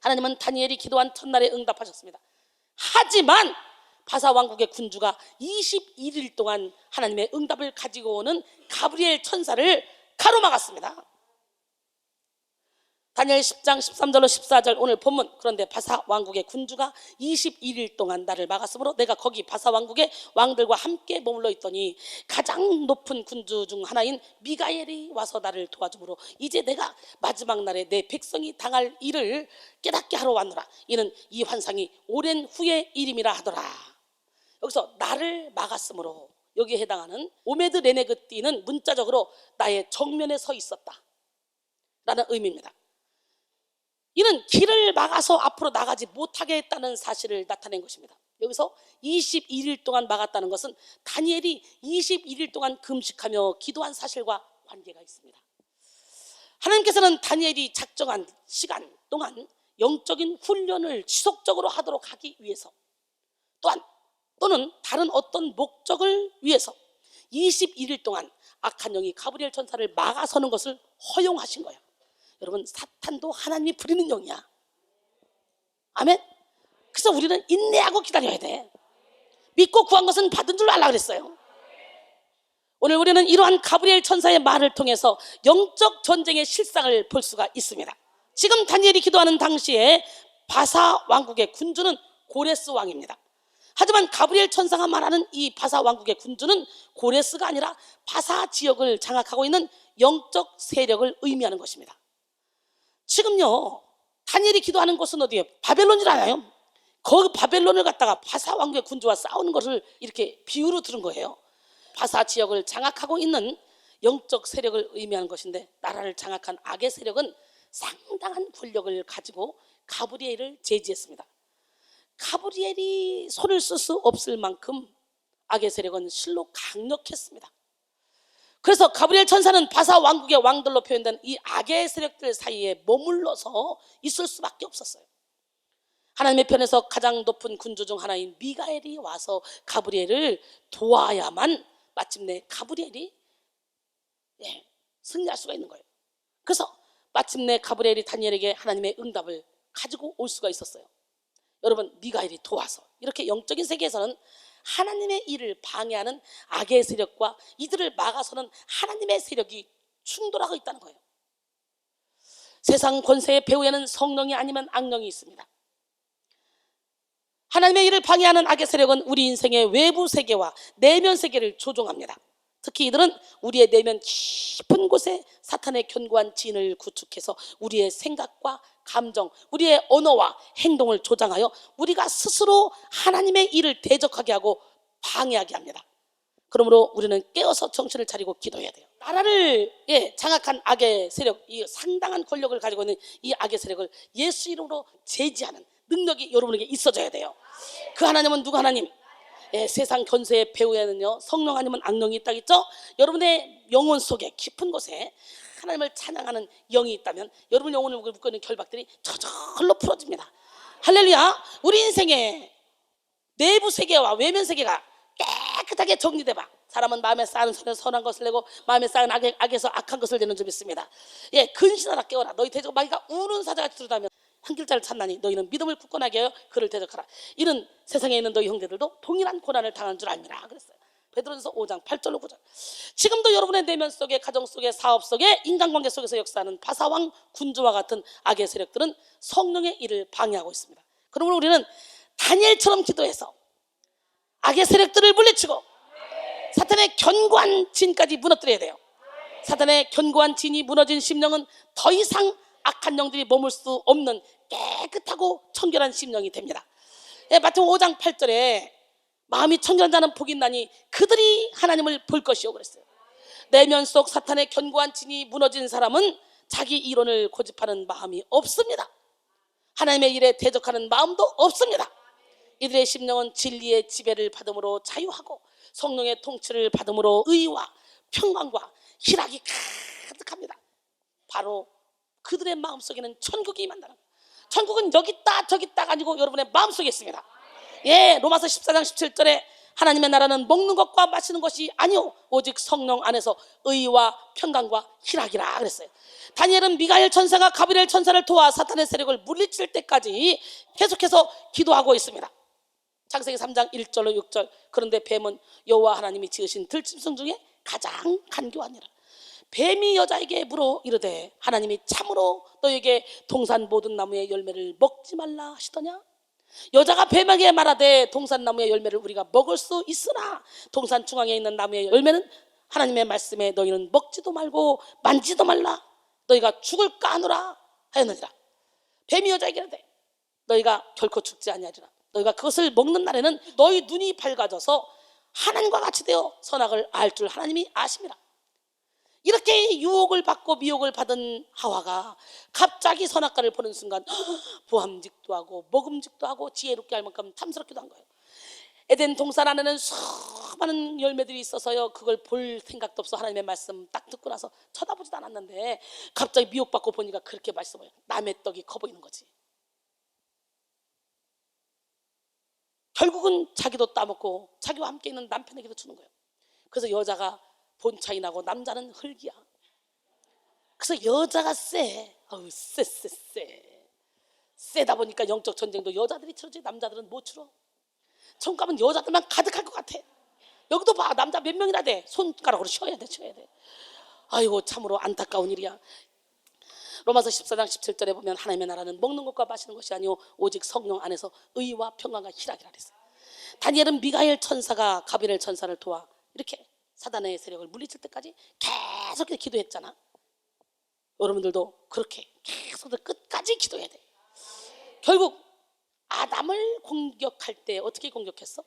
하나님은 다니엘이 기도한 첫날에 응답하셨습니다. 하지만 바사 왕국의 군주가 21일 동안 하나님의 응답을 가지고 오는 가브리엘 천사를 가로막았습니다. 다니엘 10장 13절로 14절 오늘 본문. 그런데 바사 왕국의 군주가 21일 동안 나를 막았으므로 내가 거기 바사 왕국의 왕들과 함께 머물러 있더니 가장 높은 군주 중 하나인 미가엘이 와서 나를 도와주므로 이제 내가 마지막 날에 내 백성이 당할 일을 깨닫게 하러 왔노라. 이는 이 환상이 오랜 후의 일임이라 하더라. 여기서 나를 막았으므로 여기에 해당하는 오메드 레네그띠는 문자적으로 나의 정면에 서 있었다 라는 의미입니다. 이는 길을 막아서 앞으로 나가지 못하게 했다는 사실을 나타낸 것입니다. 여기서 21일 동안 막았다는 것은 다니엘이 21일 동안 금식하며 기도한 사실과 관계가 있습니다. 하나님께서는 다니엘이 작정한 시간 동안 영적인 훈련을 지속적으로 하도록 하기 위해서 또는 다른 어떤 목적을 위해서 21일 동안 악한 영이 가브리엘 천사를 막아서는 것을 허용하신 거예요. 여러분 사탄도 하나님이 부리는 영이야. 아멘. 그래서 우리는 인내하고 기다려야 돼. 믿고 구한 것은 받은 줄 알라 그랬어요. 오늘 우리는 이러한 가브리엘 천사의 말을 통해서 영적 전쟁의 실상을 볼 수가 있습니다. 지금 다니엘이 기도하는 당시에 바사 왕국의 군주는 고레스 왕입니다. 하지만 가브리엘 천사가 말하는 이 바사 왕국의 군주는 고레스가 아니라 바사 지역을 장악하고 있는 영적 세력을 의미하는 것입니다. 지금요 다니엘이 기도하는 곳은 어디예요? 바벨론이라나요? 그 바벨론을 갖다가 바사 왕국의 군주와 싸우는 것을 이렇게 비유로 들은 거예요. 바사 지역을 장악하고 있는 영적 세력을 의미하는 것인데 나라를 장악한 악의 세력은 상당한 권력을 가지고 가브리엘을 제지했습니다. 가브리엘이 손을 쓸 수 없을 만큼 악의 세력은 실로 강력했습니다. 그래서 가브리엘 천사는 바사 왕국의 왕들로 표현된 이 악의 세력들 사이에 머물러서 있을 수밖에 없었어요. 하나님의 편에서 가장 높은 군주 중 하나인 미가엘이 와서 가브리엘을 도와야만 마침내 가브리엘이 승리할 수가 있는 거예요. 그래서 마침내 가브리엘이 다니엘에게 하나님의 응답을 가지고 올 수가 있었어요. 여러분, 미가엘이 도와서 이렇게 영적인 세계에서는 하나님의 일을 방해하는 악의 세력과 이들을 막아서는 하나님의 세력이 충돌하고 있다는 거예요. 세상 권세의 배후에는 성령이 아니면 악령이 있습니다. 하나님의 일을 방해하는 악의 세력은 우리 인생의 외부 세계와 내면 세계를 조종합니다. 특히 이들은 우리의 내면 깊은 곳에 사탄의 견고한 진을 구축해서 우리의 생각과 감정, 우리의 언어와 행동을 조장하여 우리가 스스로 하나님의 일을 대적하게 하고 방해하게 합니다. 그러므로 우리는 깨어서 정신을 차리고 기도해야 돼요. 나라를 장악한 악의 세력, 이 상당한 권력을 가지고 있는 이 악의 세력을 예수 이름으로 제지하는 능력이 여러분에게 있어져야 돼요. 그 하나님은 누구 하나님? 세상 권세의 배후에는요, 성령 아니면 악령이 있다 했죠? 여러분의 영혼 속에 깊은 곳에 하나님을 찬양하는 영이 있다면 여러분 영혼을 묶고 있는 결박들이 저절로 풀어집니다. 할렐루야. 우리 인생의 내부 세계와 외면 세계가 깨끗하게 정리돼봐. 사람은 마음에 쌓은 선한 것을 내고 마음에 쌓은 악에서 악한 것을 내는 줄 믿습니다. 근신하라, 깨어라. 너희 대적 마귀가 우는 사자같이 두루다면 한 길자를 찾나니 너희는 믿음을 굳건하게 하여 그를 대적하라. 이는 세상에 있는 너희 형제들도 동일한 고난을 당하는 줄 알미라 그랬어요. 베드로전서 5장 8절로 9절. 지금도 여러분의 내면 속에, 가정 속에, 사업 속에, 인간관계 속에서 역사하는 바사왕 군주와 같은 악의 세력들은 성령의 일을 방해하고 있습니다. 그러므로 우리는 다니엘처럼 기도해서 악의 세력들을 물리치고 사탄의 견고한 진까지 무너뜨려야 돼요. 사탄의 견고한 진이 무너진 심령은 더 이상 악한 영들이 머물 수 없는 깨끗하고 청결한 심령이 됩니다. 마태복음 5장 8절에 마음이 청결한 자는 복이 있나니 그들이 하나님을 볼 것이요 그랬어요. 내면 속 사탄의 견고한 진이 무너진 사람은 자기 이론을 고집하는 마음이 없습니다. 하나님의 일에 대적하는 마음도 없습니다. 이들의 심령은 진리의 지배를 받음으로 자유하고 성령의 통치를 받음으로 의와 평강과 희락이 가득합니다. 바로 그들의 마음속에는 천국이 임한다는 거예요. 천국은 여기 있다 저기 있다가 아니고 여러분의 마음속에 있습니다. 로마서 14장 17절에 하나님의 나라는 먹는 것과 마시는 것이 아니오 오직 성령 안에서 의와 평강과 희락이라 그랬어요. 다니엘은 미가엘 천사가 가브리엘 천사를 도와 사탄의 세력을 물리칠 때까지 계속해서 기도하고 있습니다. 창세기 3장 1절로 6절. 그런데 뱀은 여호와 하나님이 지으신 들짐승 중에 가장 간교하니라. 뱀이 여자에게 물어 이르되 하나님이 참으로 너에게 동산 모든 나무의 열매를 먹지 말라 하시더냐? 여자가 뱀에게 말하되 동산나무의 열매를 우리가 먹을 수 있으나 동산 중앙에 있는 나무의 열매는 하나님의 말씀에 너희는 먹지도 말고 만지도 말라 너희가 죽을까 하노라 하였느니라. 뱀이 여자에게 이르되 너희가 결코 죽지 아니하리라. 너희가 그것을 먹는 날에는 너희 눈이 밝아져서 하나님과 같이 되어 선악을 알 줄 하나님이 아심이라. 이렇게 유혹을 받고 미혹을 받은 하와가 갑자기 선악과를 보는 순간 보암직도 하고 먹음직도 하고 지혜롭게 할 만큼 탐스럽기도 한 거예요. 에덴 동산 안에는 수많은 열매들이 있어서요, 그걸 볼 생각도 없어 하나님의 말씀 딱 듣고 나서 쳐다보지도 않았는데 갑자기 미혹받고 보니까 그렇게 맛있어. 남의 떡이 커 보이는 거지. 결국은 자기도 따먹고 자기와 함께 있는 남편에게도 주는 거예요. 그래서 여자가 본차이 나고 남자는 흙이야. 그래서 여자가 세. 세다 보니까 영적 전쟁도 여자들이 치르지 남자들은 못 치러. 천국가면 여자들만 가득할 것 같아. 여기도 봐. 남자 몇 명이나 돼. 손가락으로 쉬어야 돼. 아이고 참으로 안타까운 일이야. 로마서 14장 17절에 보면 하나님의 나라는 먹는 것과 마시는 것이 아니오 오직 성령 안에서 의와 평강과 희락이라 그랬어요. 다니엘은 미가엘 천사가 가브리엘 천사를 도와 이렇게 사단의 세력을 물리칠 때까지 계속 기도했잖아. 여러분들도 그렇게 계속 끝까지 기도해야 돼. 결국 아담을 공격할 때 어떻게 공격했어?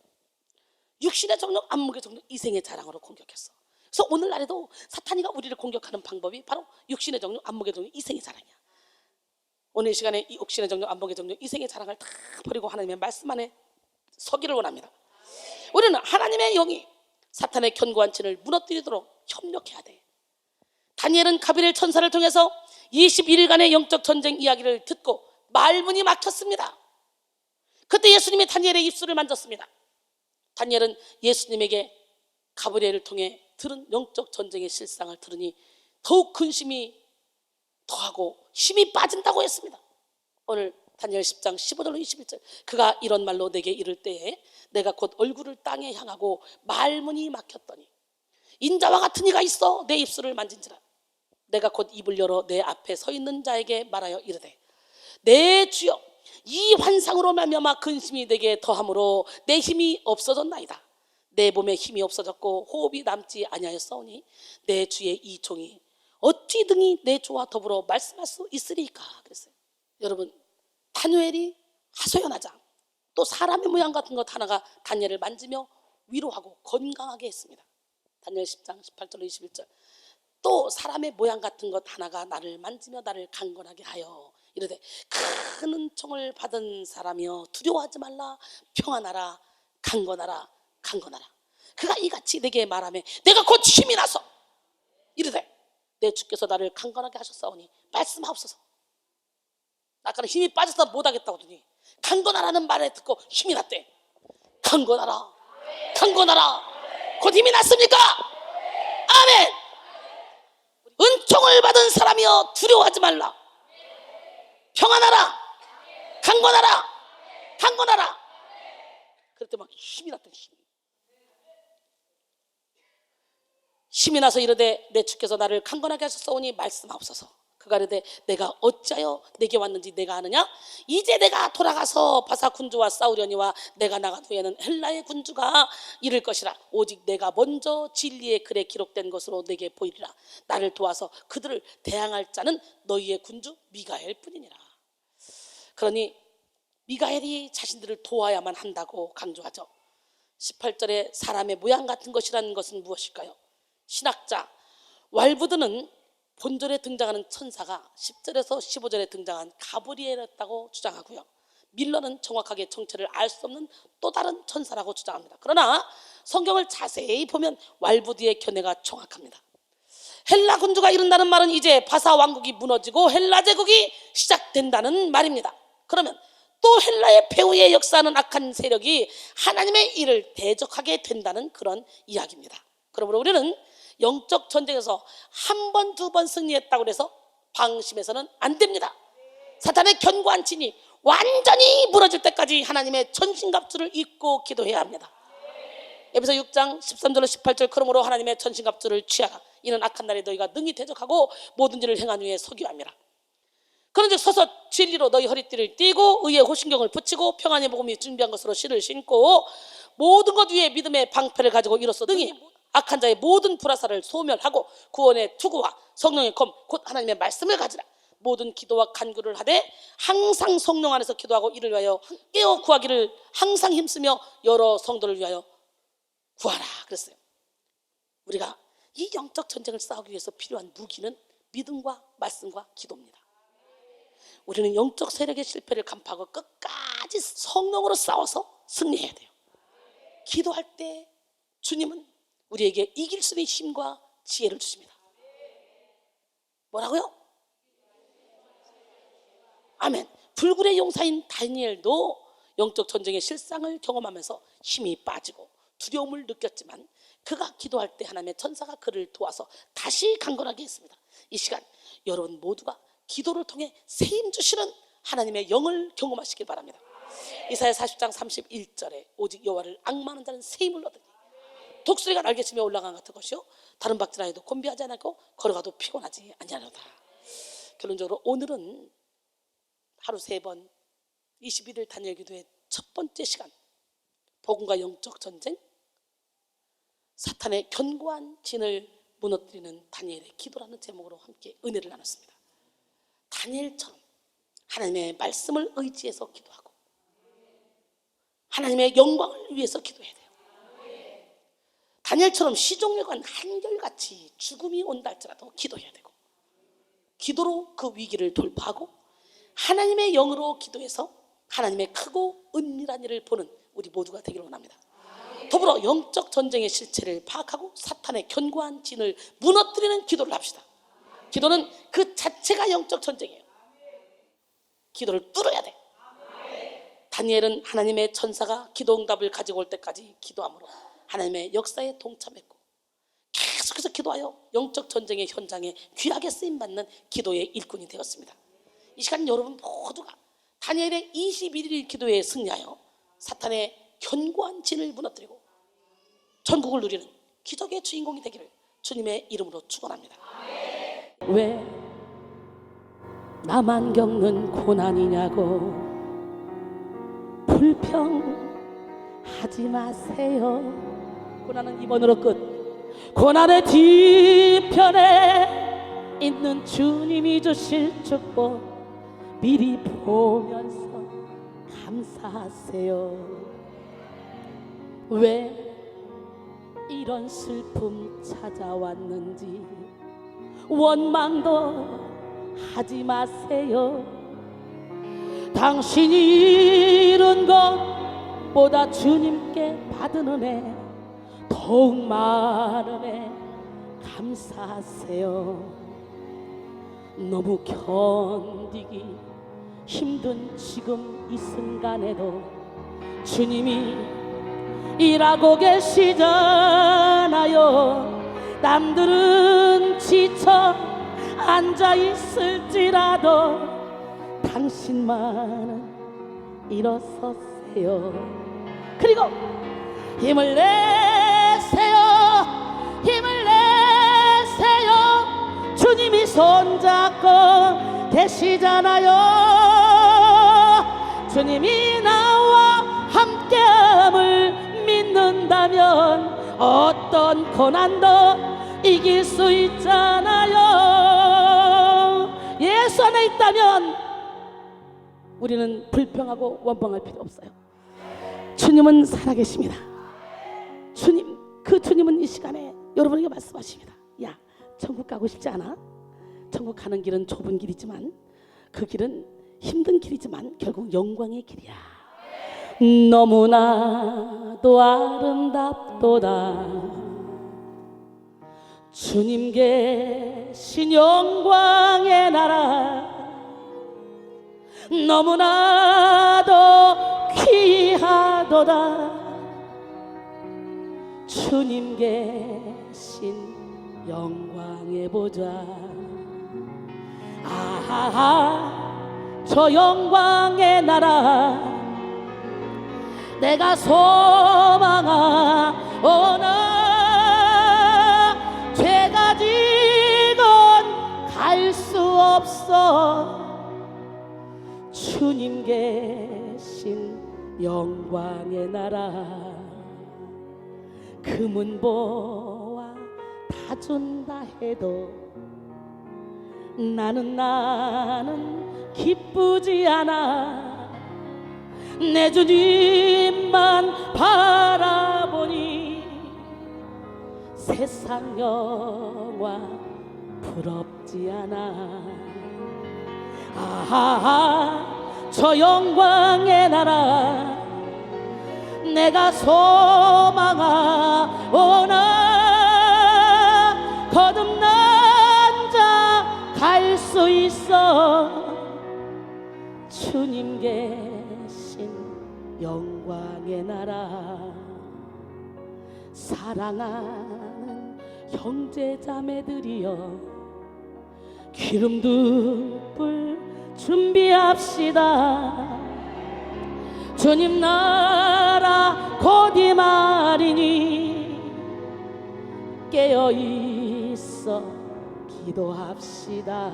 육신의 정욕, 안목의 정욕, 이생의 자랑으로 공격했어. 그래서 오늘날에도 사탄이가 우리를 공격하는 방법이 바로 육신의 정욕, 안목의 정욕, 이생의 자랑이야. 오늘 이 시간에 이 육신의 정욕, 안목의 정욕, 이생의 자랑을 다 버리고 하나님의 말씀 안에 서기를 원합니다. 우리는 하나님의 영이 사탄의 견고한 진을 무너뜨리도록 협력해야 돼. 다니엘은 가브리엘 천사를 통해서 21일간의 영적 전쟁 이야기를 듣고 말문이 막혔습니다. 그때 예수님이 다니엘의 입술을 만졌습니다. 다니엘은 예수님에게 가브리엘을 통해 들은 영적 전쟁의 실상을 들으니 더욱 근심이 더하고 힘이 빠진다고 했습니다. 오늘 다니엘 10장 15절로 21절, 그가 이런 말로 내게 이를 때에 내가 곧 얼굴을 땅에 향하고 말문이 막혔더니 인자와 같은 이가 있어 내 입술을 만진지라. 내가 곧 입을 열어 내 앞에 서 있는 자에게 말하여 이르되 내 주여, 이 환상으로 말미암아 근심이 내게 더함으로 내 힘이 없어졌나이다. 내 몸에 힘이 없어졌고 호흡이 남지 아니하였사오니 내 주의 이 종이 어찌 등이 내 주와 더불어 말씀할 수 있으리까. 그랬어요. 여러분, 다니엘이 하소연하자 또 사람의 모양 같은 것 하나가 다니엘을 만지며 위로하고 건강하게 했습니다. 다니엘 10장 18절로 21절, 또 사람의 모양 같은 것 하나가 나를 만지며 나를 강건하게 하여 이르되 큰 은총을 받은 사람이여 두려워하지 말라. 평안하라. 강건하라. 강건하라. 그가 이같이 내게 말하며 내가 곧 힘이 나서 이르되 내 주께서 나를 강건하게 하셨사오니 말씀하옵소서. 아까는 힘이 빠져서 못하겠다고 하더니 강건하라는 말을 듣고 힘이 났대. 강건하라. 강건하라. 곧 힘이 났습니까? 아멘. 은총을 받은 사람이여 두려워하지 말라. 평안하라. 강건하라. 강건하라. 그럴 때 막 힘이 났던 힘이 나서 이르되 내 주께서 나를 강건하게 하셨사오니 말씀하옵소서. 그가 이르되 내가 어찌하여 내게 왔는지 내가 아느냐? 이제 내가 돌아가서 바사 군주와 싸우려니와 내가 나간 후에는 헬라의 군주가 이를 것이라. 오직 내가 먼저 진리의 글에 기록된 것으로 내게 보이리라. 나를 도와서 그들을 대항할 자는 너희의 군주 미가엘 뿐이니라. 그러니 미가엘이 자신들을 도와야만 한다고 강조하죠. 18절에 사람의 모양 같은 것이라는 것은 무엇일까요? 신학자 왈부드는 본절에 등장하는 천사가 10절에서 15절에 등장한 가브리엘이었다고 주장하고요. 밀러는 정확하게 정체를 알 수 없는 또 다른 천사라고 주장합니다. 그러나 성경을 자세히 보면 왈부드의 견해가 정확합니다. 헬라 군주가 이른다는 말은 이제 바사 왕국이 무너지고 헬라 제국이 시작된다는 말입니다. 그러면 또 헬라의 배후에 역사하는 악한 세력이 하나님의 일을 대적하게 된다는 그런 이야기입니다. 그러므로 우리는 영적 전쟁에서 한 번, 두 번 승리했다고 해서 방심해서는 안 됩니다. 사탄의 견고한 진이 완전히 무너질 때까지 하나님의 전신갑주를 입고 기도해야 합니다. 에베소 6장 13절로 18절, 그러므로 하나님의 전신갑주를 취하라. 이는 악한 날에 너희가 능히 대적하고 모든 일을 행한 후에 서기야 합니다. 그런즉 서서 진리로 너희 허리띠를 띠고 의의 호신경을 붙이고 평안의 복음이 준비한 것으로 실을 신고 모든 것 위에 믿음의 방패를 가지고 이로써 능히 악한 자의 모든 불화살을 소멸하고 구원의 투구와 성령의 검 곧 하나님의 말씀을 가지라. 모든 기도와 간구를 하되 항상 성령 안에서 기도하고 이를 위하여 깨어 구하기를 항상 힘쓰며 여러 성도를 위하여 구하라 그랬어요. 우리가 이 영적 전쟁을 싸우기 위해서 필요한 무기는 믿음과 말씀과 기도입니다. 우리는 영적 세력의 실패를 간파하고 끝까지 성령으로 싸워서 승리해야 돼요. 기도할 때 주님은 우리에게 이길 수 있는 힘과 지혜를 주십니다. 뭐라고요? 아멘. 불굴의 용사인 다니엘도 영적 전쟁의 실상을 경험하면서 힘이 빠지고 두려움을 느꼈지만 그가 기도할 때 하나님의 천사가 그를 도와서 다시 강건하게 했습니다. 이 시간 여러분 모두가 기도를 통해 세임 주시는 하나님의 영을 경험하시길 바랍니다. 이사야 40장 31절에 오직 여호와를 앙망하는 자는 세임을 얻으니 독수리가 날개치며 올라간 같은 것이요 다른 박질하여도 곤비하지 않고 걸어가도 피곤하지 아니하노라. 결론적으로 오늘은 하루 3번 21일 다니엘 기도의 첫 번째 시간, 복음과 영적 전쟁, 사탄의 견고한 진을 무너뜨리는 다니엘의 기도라는 제목으로 함께 은혜를 나눴습니다. 다니엘처럼 하나님의 말씀을 의지해서 기도하고 하나님의 영광을 위해서 기도해야 돼요. 다니엘처럼 시종일관 한결같이 죽음이 온다 할지라도 기도해야 되고 기도로 그 위기를 돌파하고 하나님의 영으로 기도해서 하나님의 크고 은밀한 일을 보는 우리 모두가 되기를 원합니다. 더불어 영적 전쟁의 실체를 파악하고 사탄의 견고한 진을 무너뜨리는 기도를 합시다. 기도는 그 자체가 영적 전쟁이에요. 기도를 뚫어야 돼. 다니엘은 하나님의 천사가 기도 응답을 가지고 올 때까지 기도함으로 하나님의 역사에 동참했고, 계속해서 기도하여 영적 전쟁의 현장에 귀하게 쓰임받는 기도의 일꾼이 되었습니다. 이 시간 여러분 모두가 다니엘의 21일 기도에 승리하여 사탄의 견고한 진을 무너뜨리고 전국을 누리는 기적의 주인공이 되기를 주님의 이름으로 축원합니다. 왜 나만 겪는 고난이냐고 불평하지 마세요. 고난은 이번으로 끝. 고난의 뒤편에 있는 주님이 주실 축복 미리 보면서 감사하세요. 왜 이런 슬픔 찾아왔는지 원망도 하지 마세요. 당신이 이룬 것보다 주님께 받은 은혜 더욱 많은 은혜 감사하세요. 너무 견디기 힘든 지금 이 순간에도 주님이 일하고 계시잖아요. 남들은 지쳐 앉아 있을지라도 당신만은 일어서세요. 그리고 힘을 내세요. 힘을 내세요. 주님이 손잡고 계시잖아요. 주님이 나와 함께함을 믿는다면 어떤 고난도 이길 수 있잖아요. 예수 안에 있다면 우리는 불평하고 원망할 필요 없어요. 주님은 살아계십니다. 주님, 그 주님은 이 시간에 여러분에게 말씀하십니다. 야, 천국 가고 싶지 않아? 천국 가는 길은 좁은 길이지만 그 길은 힘든 길이지만 결국 영광의 길이야. 너무나도 아름답도다 주님 계신 영광의 나라. 너무나도 귀하도다 주님 계신 영광의 보좌. 아하하, 저 영광의 나라 내가 소망하오나 죄가 지건 갈 수 없어 주님 계신 영광의 나라. 금은보화 다 준다 해도 나는 기쁘지 않아. 내 주님만 바라보니 세상 영화 부럽지 않아. 아하, 저 영광의 나라 내가 소망하오나 거듭난 자 갈 수 있어 주님 계신 영광의 나라. 사랑하는 형제자매들이여 기름두불 준비합시다. 주님 나라 곧 이 말이니 깨어있어 기도합시다.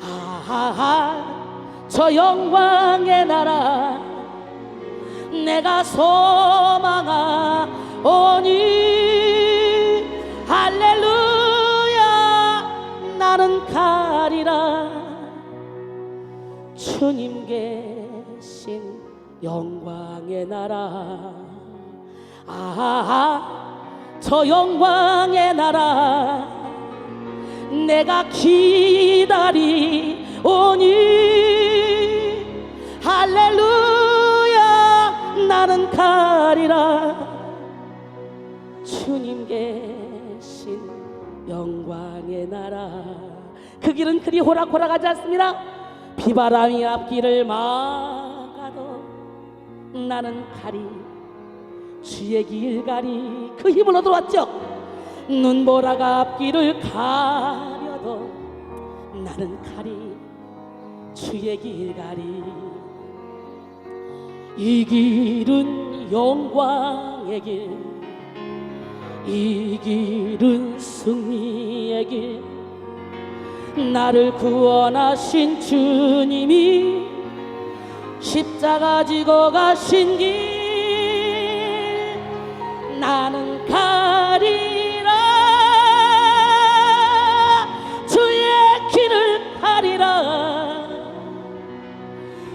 아하하, 저 영광의 나라 내가 소망하오니 할렐루야 나는 가리라 주님 계신 영광의 나라. 아하, 저 영광의 나라 내가 기다리오니 할렐루야 나는 가 가리라. 주님 계신 영광의 나라. 그 길은 그리 호락호락하지 않습니다. 비바람이 앞길을 막아도 나는 가리, 주의 길 가리. 그 힘을 얻어 왔죠. 눈보라가 앞길을 가려도 나는 가리, 주의 길 가리. 이 길은 영광의 길, 이 길은 승리의 길. 나를 구원하신 주님이 십자가 지고 가신 길, 나는 가리라. 주의 길을 가리라.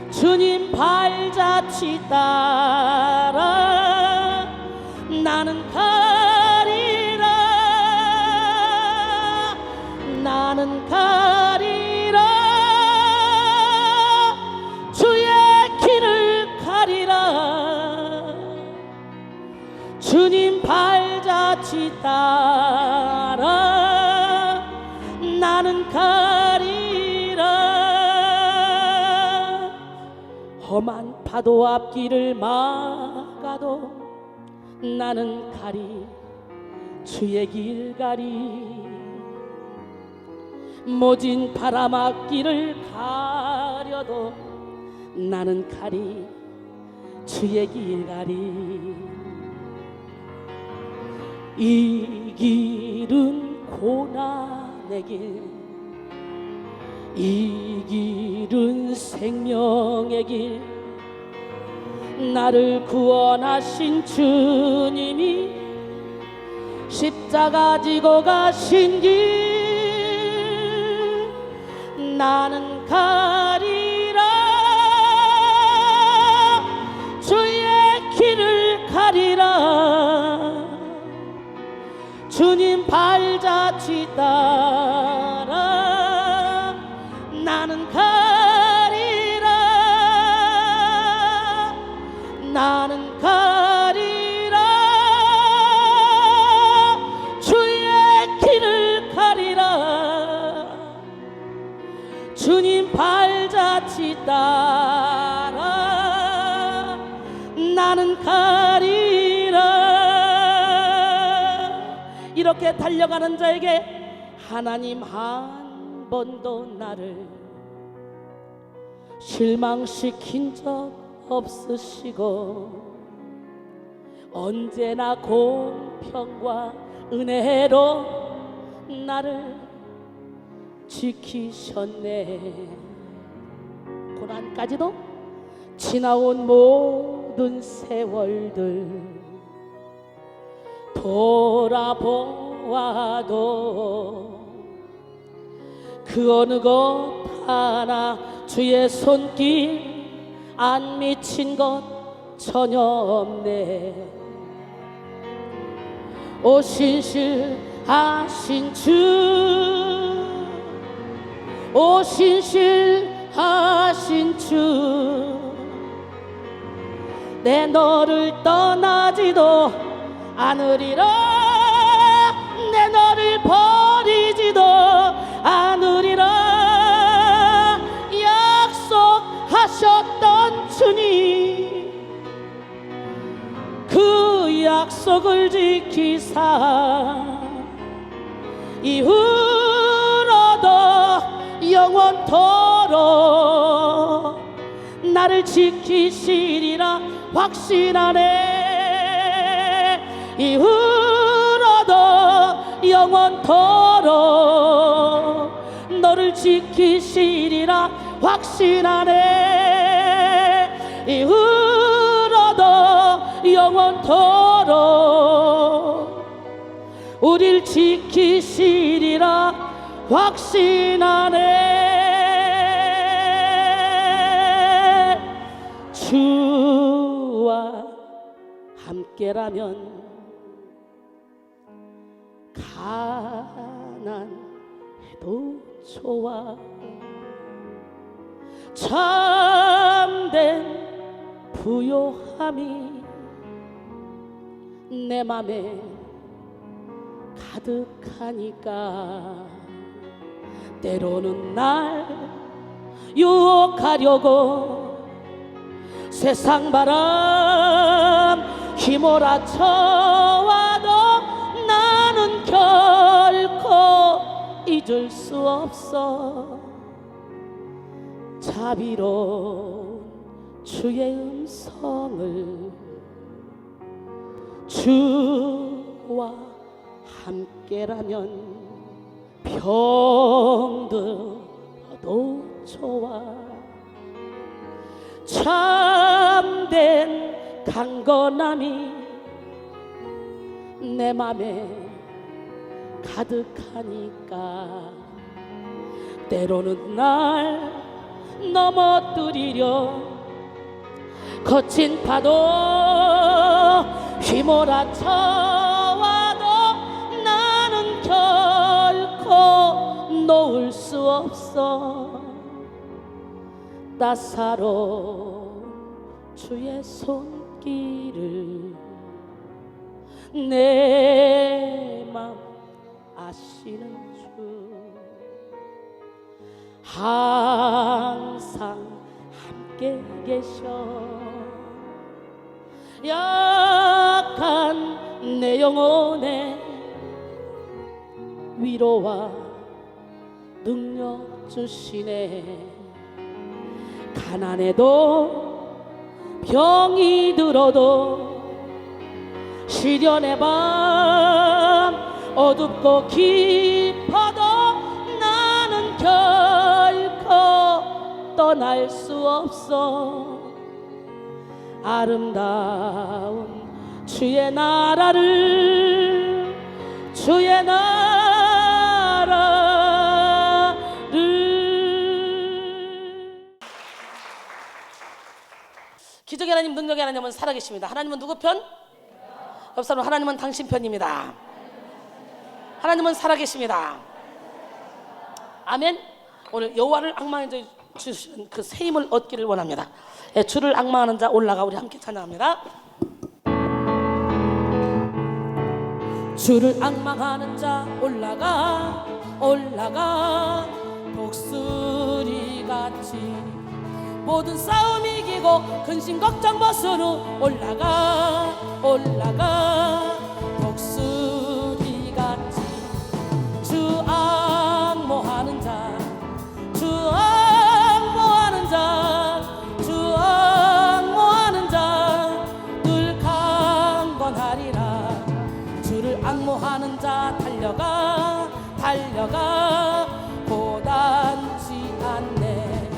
주님 발자취 따라 나는 가리라. 나는 가리라. 주의 길을 가리라. 주님 발자취 따라 나는 가리라. 험한 파도 앞길을 막아도 나는 가리, 주의 길 가리. 모진 바람 앞길을 가려도 나는 가리, 주의 길 가리. 이 길은 고난의 길, 이 길은 생명의 길. 나를 구원하신 주님이 십자가 지고 가신 길, 나는 가리라. 주의 길을 가리라. 주님 발자취 따라 나는 가리라. 나는 가리라. 주의 길을 가리라. 주님 발자취 따라 나는 가리라. 이렇게 달려가는 자에게 하나님 한 번도 나를 실망시킨 적 없으시고 언제나 공평과 은혜로 나를 지키셨네. 고난까지도 지나온 모든 세월들 돌아보아도 그 어느 것 하나 주의 손길 안 미친 것 전혀 없네. 오 신실하신 주, 오 신실하신 주, 내 너를 떠나지도 않으리라. 내 너를 버리지도 않으리라. 약속하셨던 주님, 그 약속을 지키사 이후로도 영원토록 나를 지키시리라 확신하네. 이후로도 영원토록 너를 지키시리라 확신하네. 이후로도 영원토록 우릴 지키시리라 확신하네. 주와 함께라면 가난해도 좋아. 참된 부요함이 내 맘에 가득하니까 때로는 날 유혹하려고 세상 바람 휘몰아쳐와도 나는 결코 잊을 수 없어. 자비로운 주의 음성을 주와 함께라면 병들어도 좋아. 참된 강건함이 내 맘에 가득하니까 때로는 날 넘어뜨리려 거친 파도 휘몰아쳐와도 나는 결코 놓을 수 없어. 따사로운 주의 손길을 내 맘 아시는 주 항상 함께 계셔. 약한 내 영혼에 위로와 능력 주시네. 가난해도 병이 들어도 시련의 밤 어둡고 깊어도 나는 결코 떠날 수 없어. 아름다운 주의 나라를 기적의 하나님, 능력의 하나님은 살아계십니다. 하나님은 누구 편? 옆 사람, 하나님은 당신 편입니다. 하나님은 살아계십니다. 아멘. 오늘 여호와를 악망해 주시는 그 새 힘을 얻기를 원합니다. 예, 주를 악망하는 자 올라가. 우리 함께 찬양합니다. 주를 악망하는 자 올라가 올라가. 독수리 같이 모든 싸움 이기고 근심 걱정 벗으로 올라가 올라가. 독수리 같이 주 악모하는 자 주 악모하는 자 주 악모하는 자 늘 강건하리라. 주를 악모하는 자 달려가 달려가. 고단지 않네.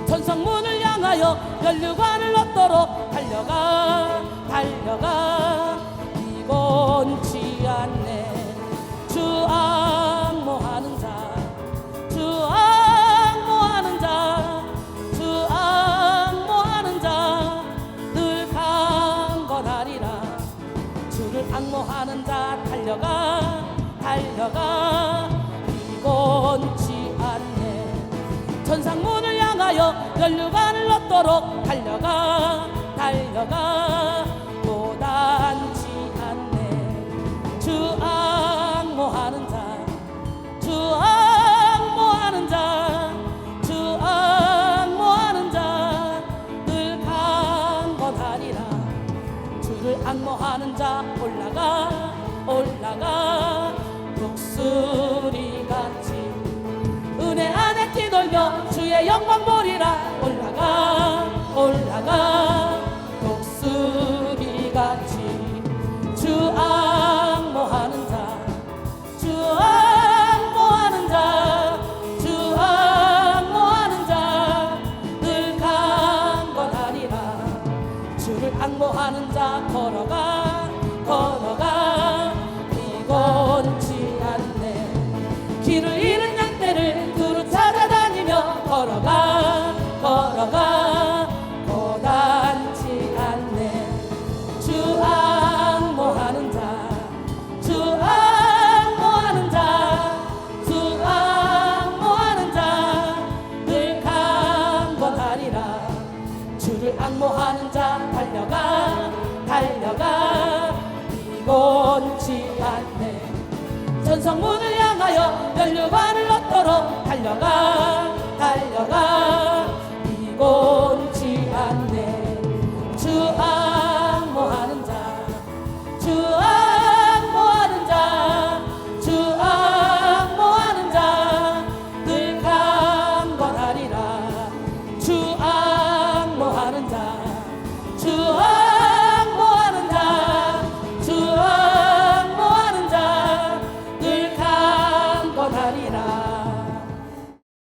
천성문을 향하여 면류관을 얻도록 달려가 달려가. 피곤치 않네. 주 악모하는 자 주 악모하는 자 주 악모하는 자 늘 강건하리라. 주를 악모하는 자 달려가 달려가. 피곤치 않네. 천상문을 향하여 면류관을 얻도록 달려가 달려가. 고단치 않네. 주 악모하는 자 주 악모하는 자 주 악모하는 자 늘 강건하리라. 주를 악모하는 자 올라가 올라가. 독수리 같이 은혜 안에 뛰돌며 주의 영광 보리라. 올라가 올라가. 독수리 같이 주 악모하는 자 주 악모하는 자 주 악모하는 자 늘 강건하리라. 주를 악모하는 자 걸어가 걸어가. 피곤치 않네. 길을 잃은 양떼를 두루 찾아다니며 걸어가 걸어가. 고단치 않네. 주 악모하는 자 주 악모하는 자 주 악모하는 자 늘 강건하리라. 주를 악모하는 자 달려가 달려가. 성문을 향하여 면류관을 얻도록 달려가 달려가